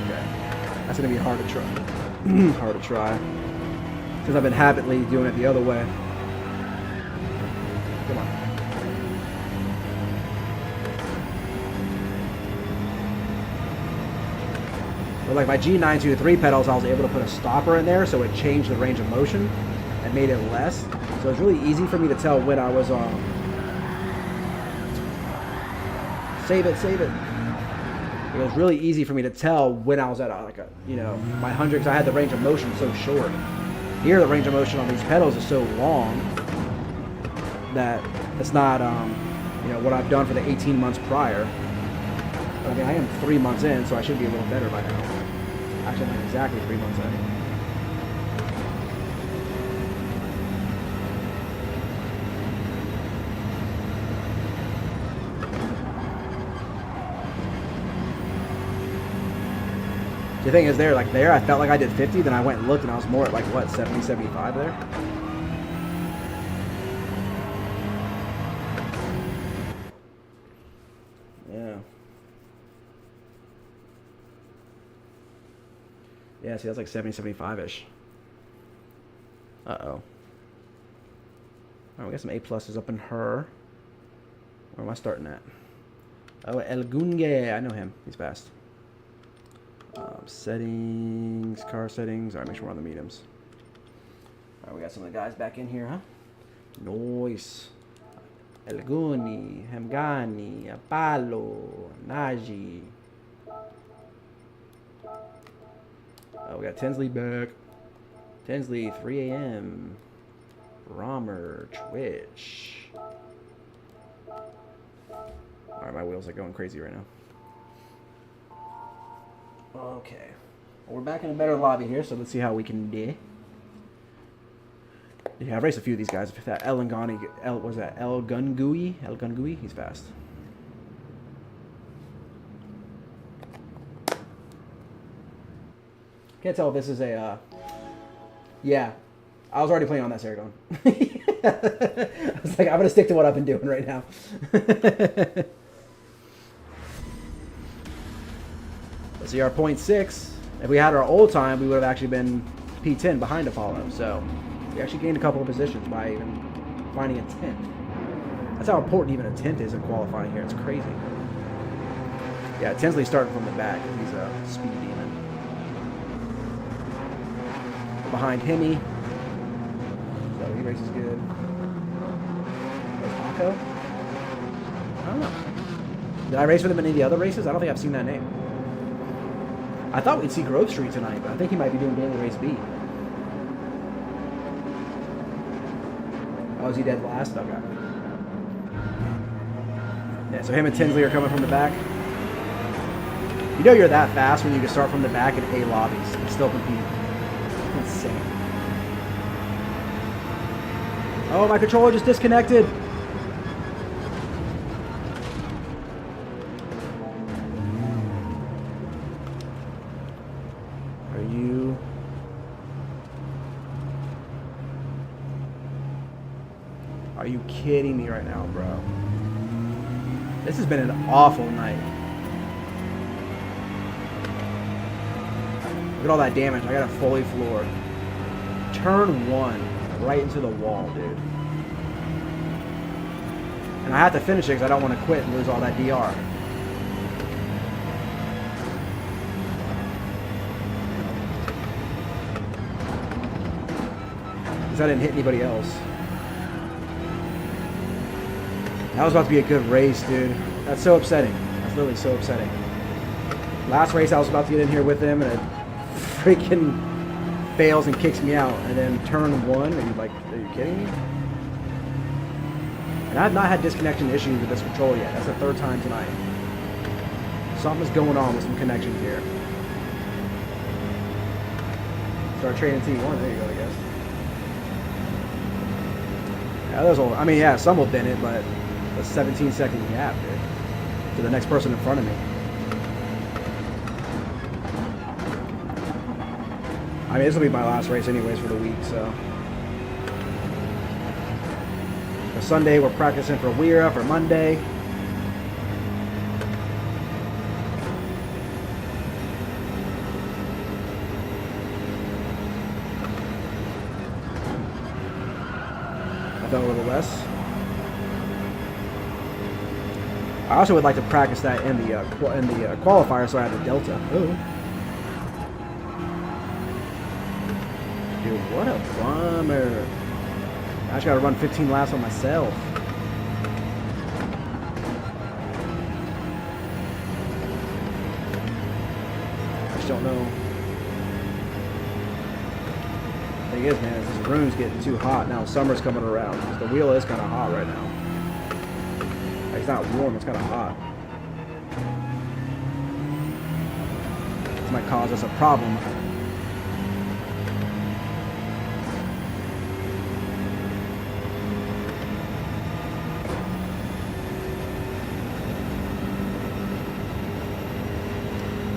Okay. That's gonna be hard to try. Hard to try. Because I've been habitually doing it the other way. Come on. But like my G923 pedals, I was able to put a stopper in there, so it changed the range of motion and made it less. So it's really easy for me to tell when I was on. Save it. It was really easy for me to tell when I was at like a, you know, my 100, because I had the range of motion so short. Here, the range of motion on these pedals is so long that it's not, you know, what I've done for the 18 months prior. I mean, I am 3 months in, so I should be a little better by now. Actually, I'm not exactly 3 months in. The thing is, there, I felt like I did 50, then I went and looked, and I was more at like, what, 70, 75 there? Yeah, see, that's like 70, 75-ish. Uh-oh. All right, we got some A-pluses up in her. Where am I starting at? Oh, El Gunge. I know him. He's fast. Settings, car settings. All right, make sure we're on the mediums. All right, we got some of the guys back in here, huh? Nice. El Guni, Hemgani, Apollo, Naji. Oh, we got Tinsley back. Tinsley, 3 a.m. Romer, Twitch. Alright, my wheels are going crazy right now. Okay. Well, we're back in a better lobby here, so let's see how we can do. Yeah, I've raced a few of these guys. That El Gungui? He's fast. Can't tell if this is a, yeah. I was already playing on that Saragon. I was like, I'm going to stick to what I've been doing right now. Let's see our 0.6. If we had our old time, we would have actually been P10 behind Apollo. So we actually gained a couple of positions by even finding a 10th. That's how important even a 10th is in qualifying here. It's crazy. Yeah, Tinsley's starting from the back. He's a speed demon. Behind Hemi. So he races good. There's Akko. I don't know. Did I race with him in any of the other races? I don't think I've seen that name. I thought we'd see Grove Street tonight, but I think he might be doing daily race B. Oh, is he dead last? Okay. Yeah, so him and Tinsley are coming from the back. You know you're that fast when you can start from the back in A lobbies and still compete. Insane. Oh, my controller just disconnected. Are you kidding me right now, bro? This has been an awful night. Look at all that damage. I got it fully floored. Turn 1 right into the wall, dude. And I have to finish it because I don't want to quit and lose all that DR. Because I didn't hit anybody else. That was about to be a good race, dude. That's so upsetting. That's literally so upsetting. Last race I was about to get in here with him and it freaking fails and kicks me out. And then turn 1 and you're like, are you kidding me? And I've not had disconnection issues with this controller yet. That's the 3rd time tonight. Something's going on with some connections here. Start trading T1. There you go, I guess. Yeah, those will, I mean, yeah, some will bend it, but a 17-second gap, dude, to the next person in front of me. I mean, this will be my last race anyways for the week, so. For Sunday, we're practicing for WERA for Monday. I thought a little less. I also would like to practice that in the qualifier, so I have the delta. Ooh. Dude, what a bummer. I just gotta run 15 laps on myself. I just don't know. Thing is, man, this room's getting too hot now. Summer's coming around. The wheel is kind of hot right now. Like, it's not warm, it's kind of hot. This might cause us a problem.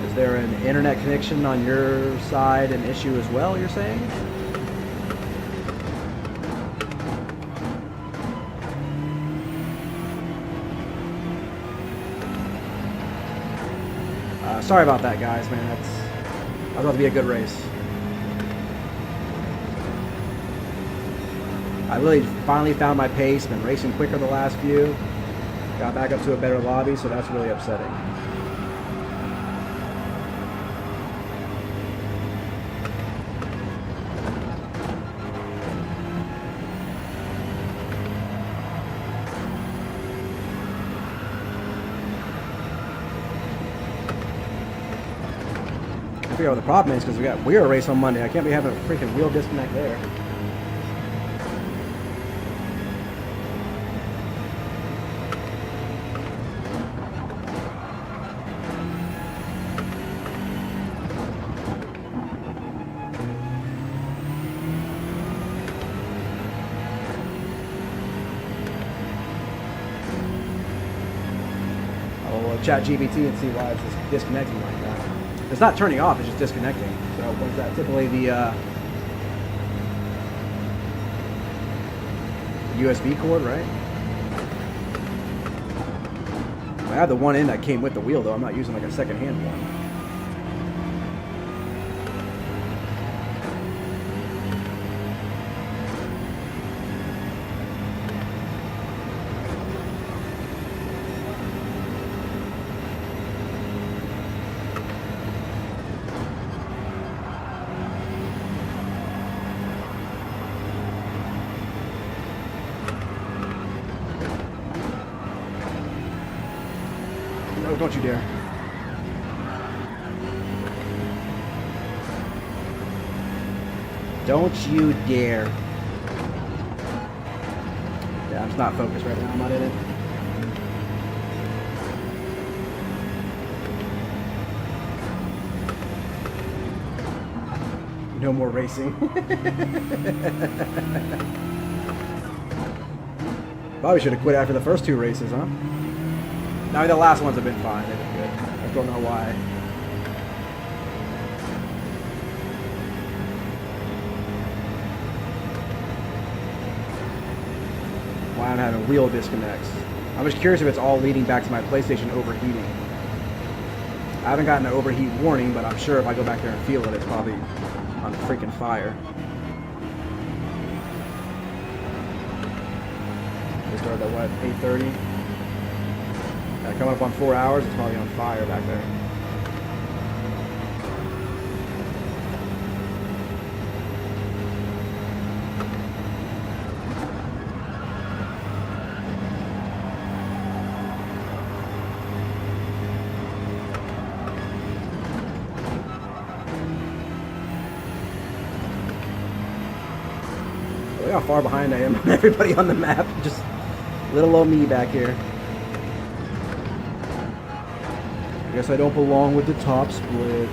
Is there an internet connection on your side an issue as well, you're saying? Sorry about that, guys, man. That's about to be a good race. I really finally found my pace. Been racing quicker the last few. Got back up to a better lobby, so that's really upsetting. I figure out what the problem is because we got WERA race on Monday. I can't be having a freaking wheel disconnect there. I'll chat GBT and see why it's just disconnecting like that. It's not turning off, it's just disconnecting. So what is that? Typically the USB cord, right? I have the one in that came with the wheel though. I'm not using like a second-hand one. No, don't you dare. Don't you dare. Yeah, I'm just not focused right now. I'm not in it. No more racing. Probably should have quit after the first 2 races, huh? No, the last ones have been fine. They've been good. I don't know why. Why I'm having wheel disconnects. I'm just curious if it's all leading back to my PlayStation overheating. I haven't gotten an overheat warning, but I'm sure if I go back there and feel it, it's probably on freaking fire. We started at what, 8:30? Coming up on 4 hours, it's probably on fire back there. Look how far behind I am on everybody on the map. Just little old me back here. I guess I don't belong with the top split.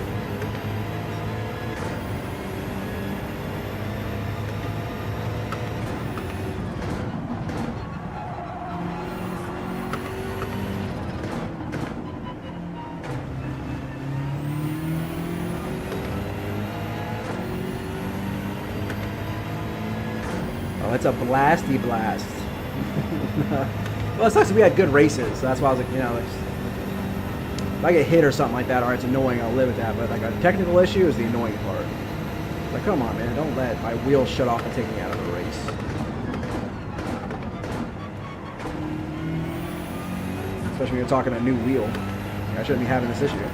Oh, it's a blasty blast. Well, it sucks that we had good races. So that's why I was like, you know, if I get hit or something like that, alright, it's annoying, I'll live with that. But like a technical issue is the annoying part. Like, come on, man, don't let my wheels shut off and take me out of the race. Especially when you're talking a new wheel. I shouldn't be having this issue.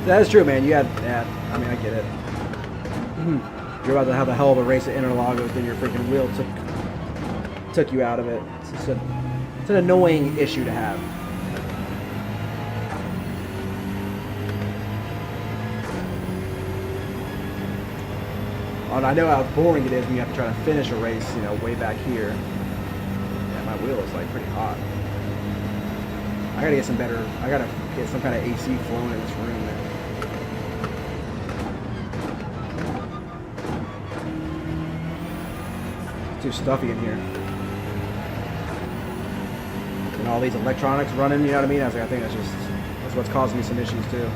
That is true, man. You had that. I mean, I get it. You're about to have a hell of a race at Interlagos, then your freaking wheel took you out of it. It's an annoying issue to have. And I know how boring it is when you have to try to finish a race, you know, way back here. Yeah, my wheel is like pretty hot. I gotta get some better. I gotta get some kind of AC flowing in this room, man. Too stuffy in here. And all these electronics running, you know what I mean? I think that's what's causing me some issues too.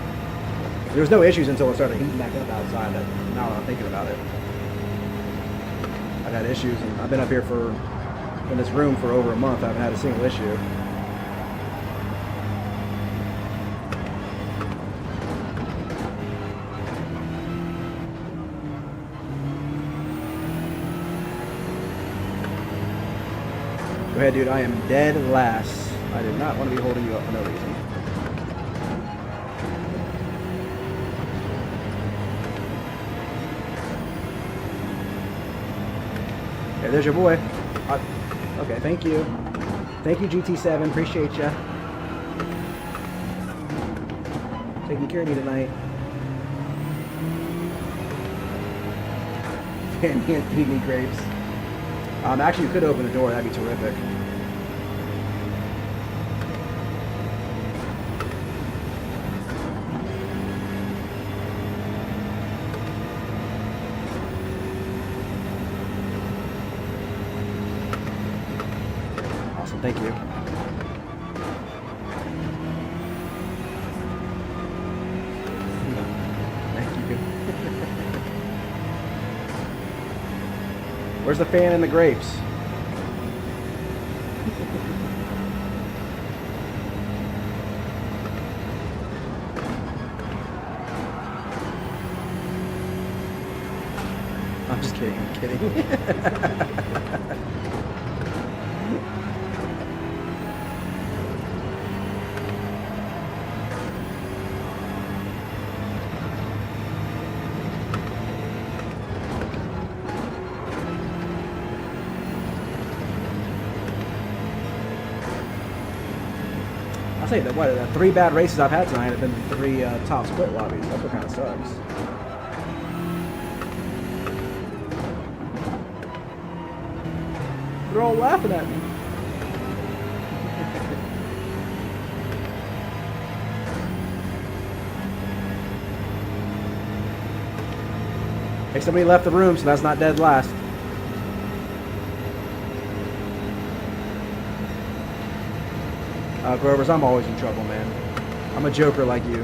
There was no issues until it started heating back up outside. Now that I'm thinking about it, I've had issues, and I've been up here in this room for over a month. I haven't had a single issue. Go ahead, dude. I am dead last. I did not want to be holding you up for no reason. Okay, there's your boy. Okay, thank you. Thank you, GT7. Appreciate ya. Taking care of me tonight. And feed me grapes. Actually, you could open the door. That'd be terrific. Awesome. Thank you. Thank you. Where's the fan and the grapes? I'm just kidding, I'm kidding. tell you that what the 3 bad races I've had tonight have been 3 top split lobbies. That's what kind of sucks. They're all laughing at me. Hey, somebody left the room, so that's not dead last. Grovers, I'm always in trouble, man. I'm a joker like you.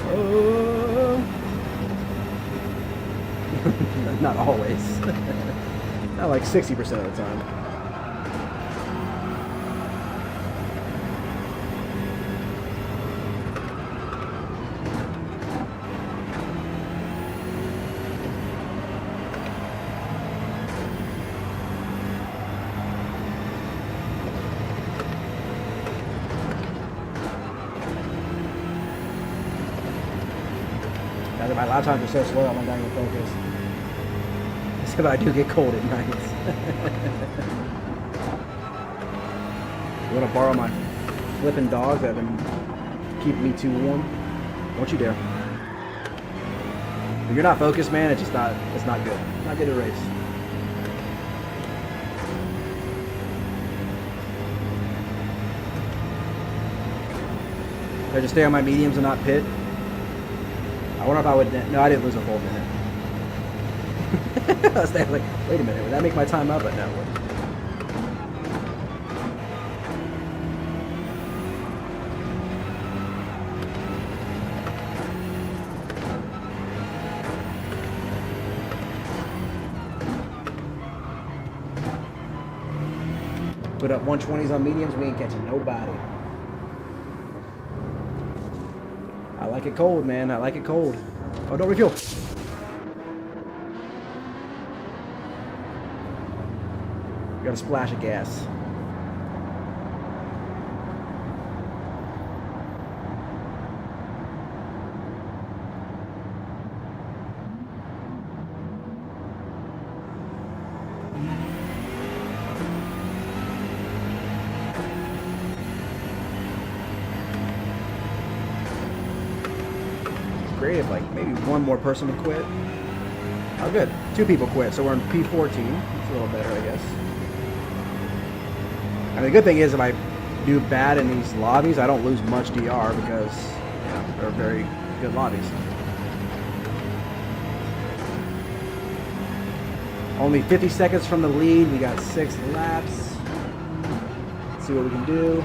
Oh. Not always. Not like 60% of the time. My lap times are so slow, I'm not even focused. Except I do get cold at nights. You want to borrow my flipping dogs that have been keeping me too warm? Don't you dare. If you're not focused, man, it's just not, it's not good. Not good to race. Should I just stay on my mediums and not pit? I wonder if I would. No, I didn't lose a full minute. I was like, wait a minute, would that make my time up? But no, it wouldn't. Put up 120s on mediums, we ain't catching nobody. I like it cold, man. I like it cold. Oh, don't refuel. You got a splash of gas. Great if like maybe one more person would quit. Oh good, 2 people quit, so we're in P14. It's a little better, I guess. I mean, the good thing is if I do bad in these lobbies, I don't lose much DR because they're very good lobbies. Only 50 seconds from the lead. We got 6 laps. Let's see what we can do.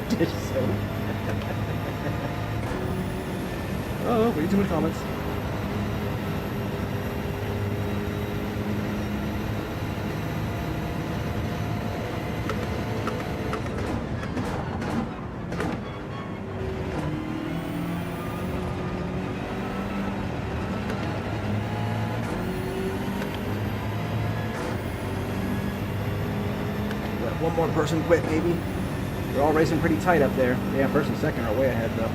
Dish soap. Oh, read too many comments. Let one more person quit, maybe. They're all racing pretty tight up there. Yeah, first and second are way ahead, though.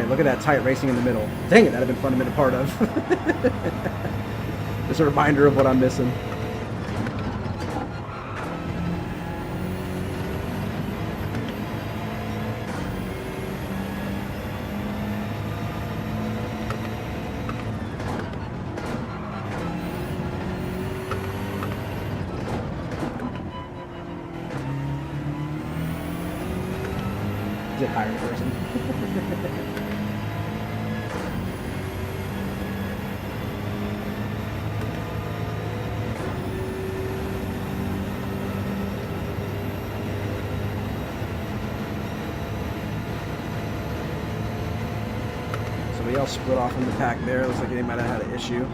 Look at that tight racing in the middle. Dang it, that'd have been fun to be a part of. Just a reminder of what I'm missing. Is it higher person? all split off from the pack there. Looks like they might have had an issue.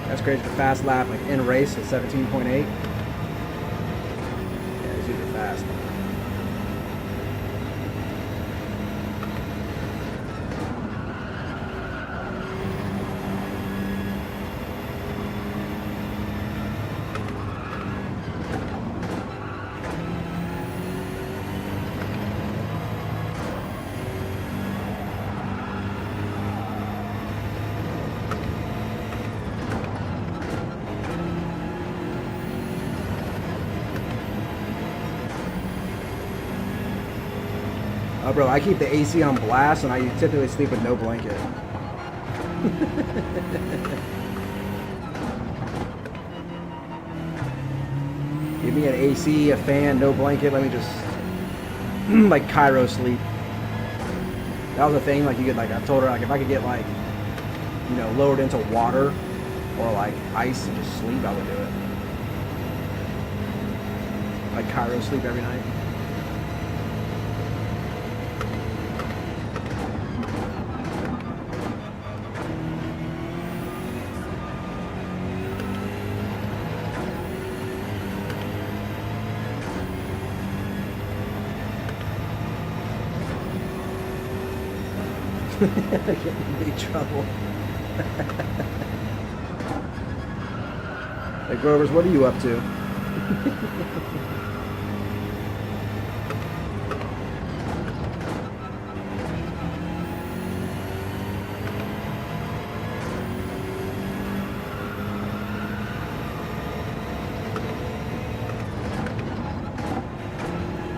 That's crazy. The fast lap, like in race, at 17.8. Yeah, these dudes are fast. Oh, bro, I keep the AC on blast, and I typically sleep with no blanket. Give me an AC, a fan, no blanket. Let me just like Cairo sleep. That was a thing. Like you could, like I told her, like if I could get like, you know, lowered into water or like ice and just sleep, I would do it. Like Cairo sleep every night. Get in big trouble. Hey Grovers, what are you up to?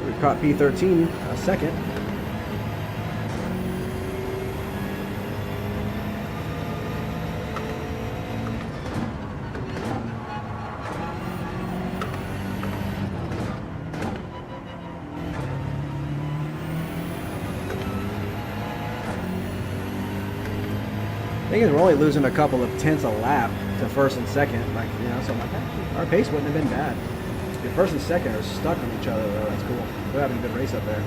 We've caught P13 a second. The thing is, we're only losing a couple of tenths a lap to first and second. Like, you know, so I'm like, actually, our pace wouldn't have been bad. The first and second are stuck on each other, though. That's cool. We're having a good race up there.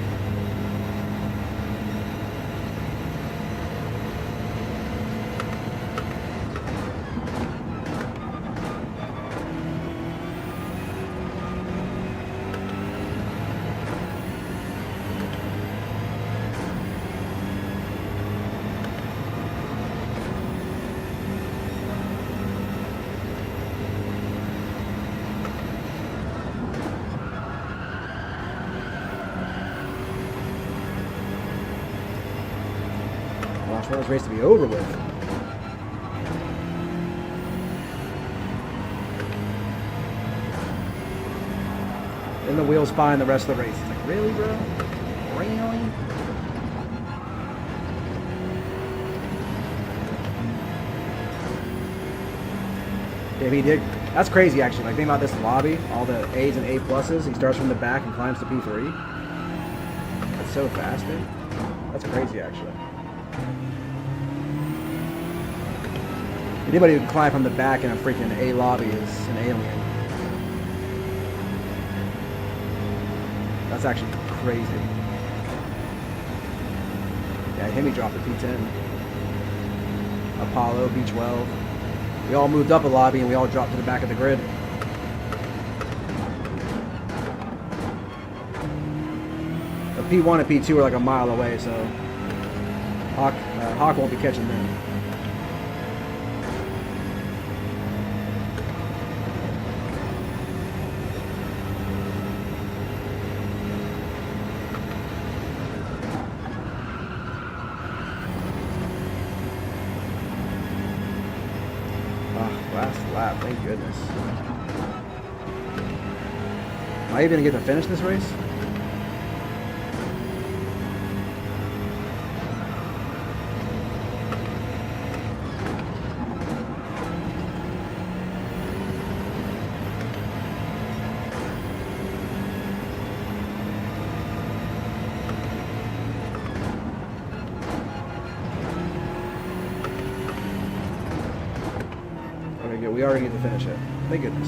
I just want this race to be over with. Then the wheels fine the rest of the race. It's like, really, bro? Really? Yeah, he did. That's crazy, actually. Like, think about this lobby, all the A's and A pluses. He starts from the back and climbs to P3. That's so fast, dude. That's crazy, actually. Anybody who can climb from the back in a freaking A lobby is an alien. That's actually crazy. Yeah, Hemi dropped to P10. Apollo, B12. We all moved up a lobby and we all dropped to the back of the grid. The P1 and P2 are like a mile away, so Hawk won't be catching them. Last lap, thank goodness. Am I even gonna get to finish this race? We already get to finish it. Thank goodness.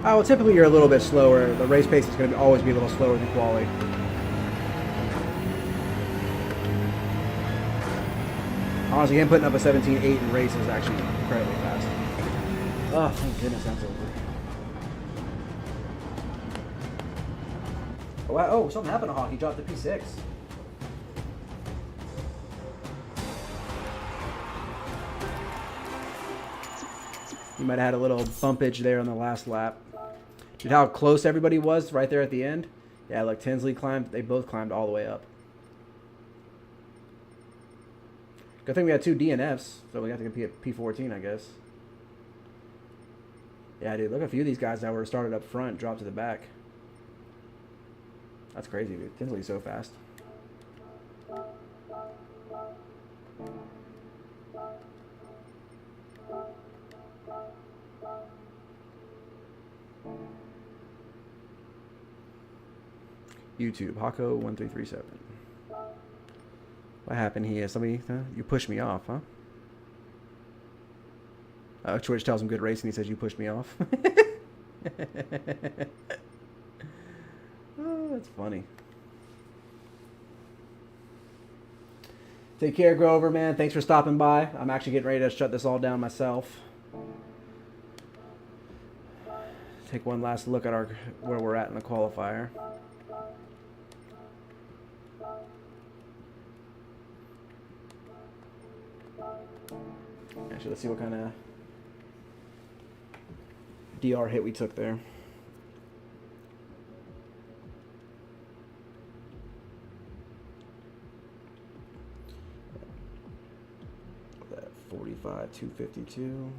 Oh, well, typically you're a little bit slower. The race pace is going to always be a little slower than quali. Honestly, him putting up a 17.8 in race is actually incredibly fast. Oh, thank goodness that's over. Oh, wow. Oh, something happened to Hawk. He dropped the P6. He might have had a little bumpage there on the last lap. Dude, how close everybody was right there at the end. Yeah, like Tinsley climbed. They both climbed all the way up. Good thing we had 2 DNFs, so we got to compete at P14, I guess. Yeah, dude, look at a few of these guys that were started up front, dropped to the back. That's crazy, dude. Tinsley's so fast. YouTube, Hako1337. What happened here? Somebody, you pushed me off, huh? Twitch tells him good racing. He says you pushed me off. Oh, that's funny. Take care, Grover, man. Thanks for stopping by. I'm actually getting ready to shut this all down myself. Take one last look at where we're at in the qualifier. Actually, let's see what kind of DR hit we took there. That 45, 252.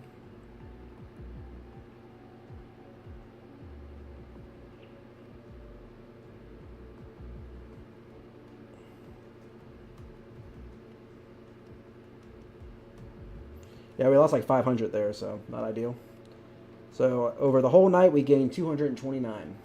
Yeah, we lost like 500 there, so not ideal. So over the whole night, we gained 229.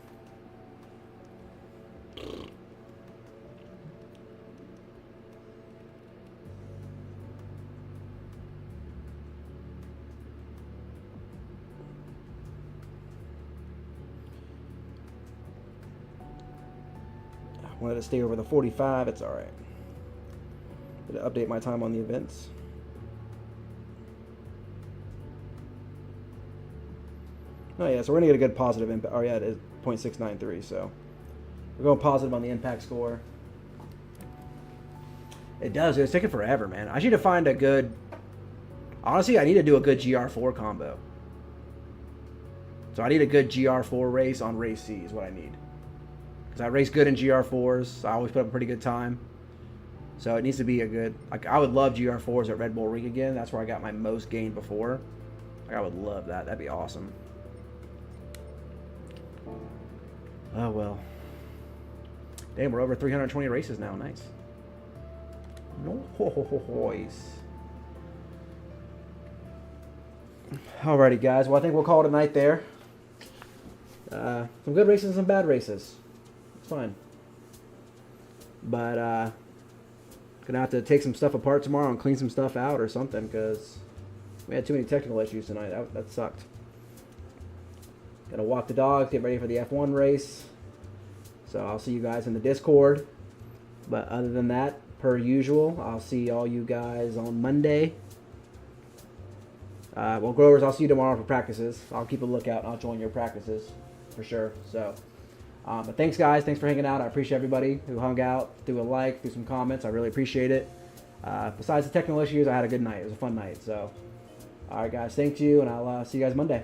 I wanted to stay over the 45. It's all right. Gonna update my time on the events. Oh yeah, so we're gonna get a good positive impact. Oh yeah, it is 0.693. So we're going positive on the impact score. It does. It's taking forever, man. I need to find a good. Honestly, I need to do a good GR4 combo. So I need a good GR4 race on race C is what I need. Because I race good in GR4s. I always put up a pretty good time. So it needs to be a good. Like I would love GR4s at Red Bull Ring again. That's where I got my most gain before. Like I would love that. That'd be awesome. Oh well. Damn, we're over 320 races now. Nice. Nice. Alrighty, guys. Well, I think we'll call it a night there. Some good races and some bad races. It's fine. But gonna have to take some stuff apart tomorrow and clean some stuff out or something because we had too many technical issues tonight. That sucked. Gotta walk the dogs, get ready for the F1 race. So I'll see you guys in the Discord. But other than that, per usual, I'll see all you guys on Monday. Well, Growers, I'll see you tomorrow for practices. I'll keep a lookout and I'll join your practices for sure. So, but thanks, guys. Thanks for hanging out. I appreciate everybody who hung out, threw a like, threw some comments. I really appreciate it. Besides the technical issues, I had a good night. It was a fun night. So, all right, guys. Thank you, and I'll see you guys Monday.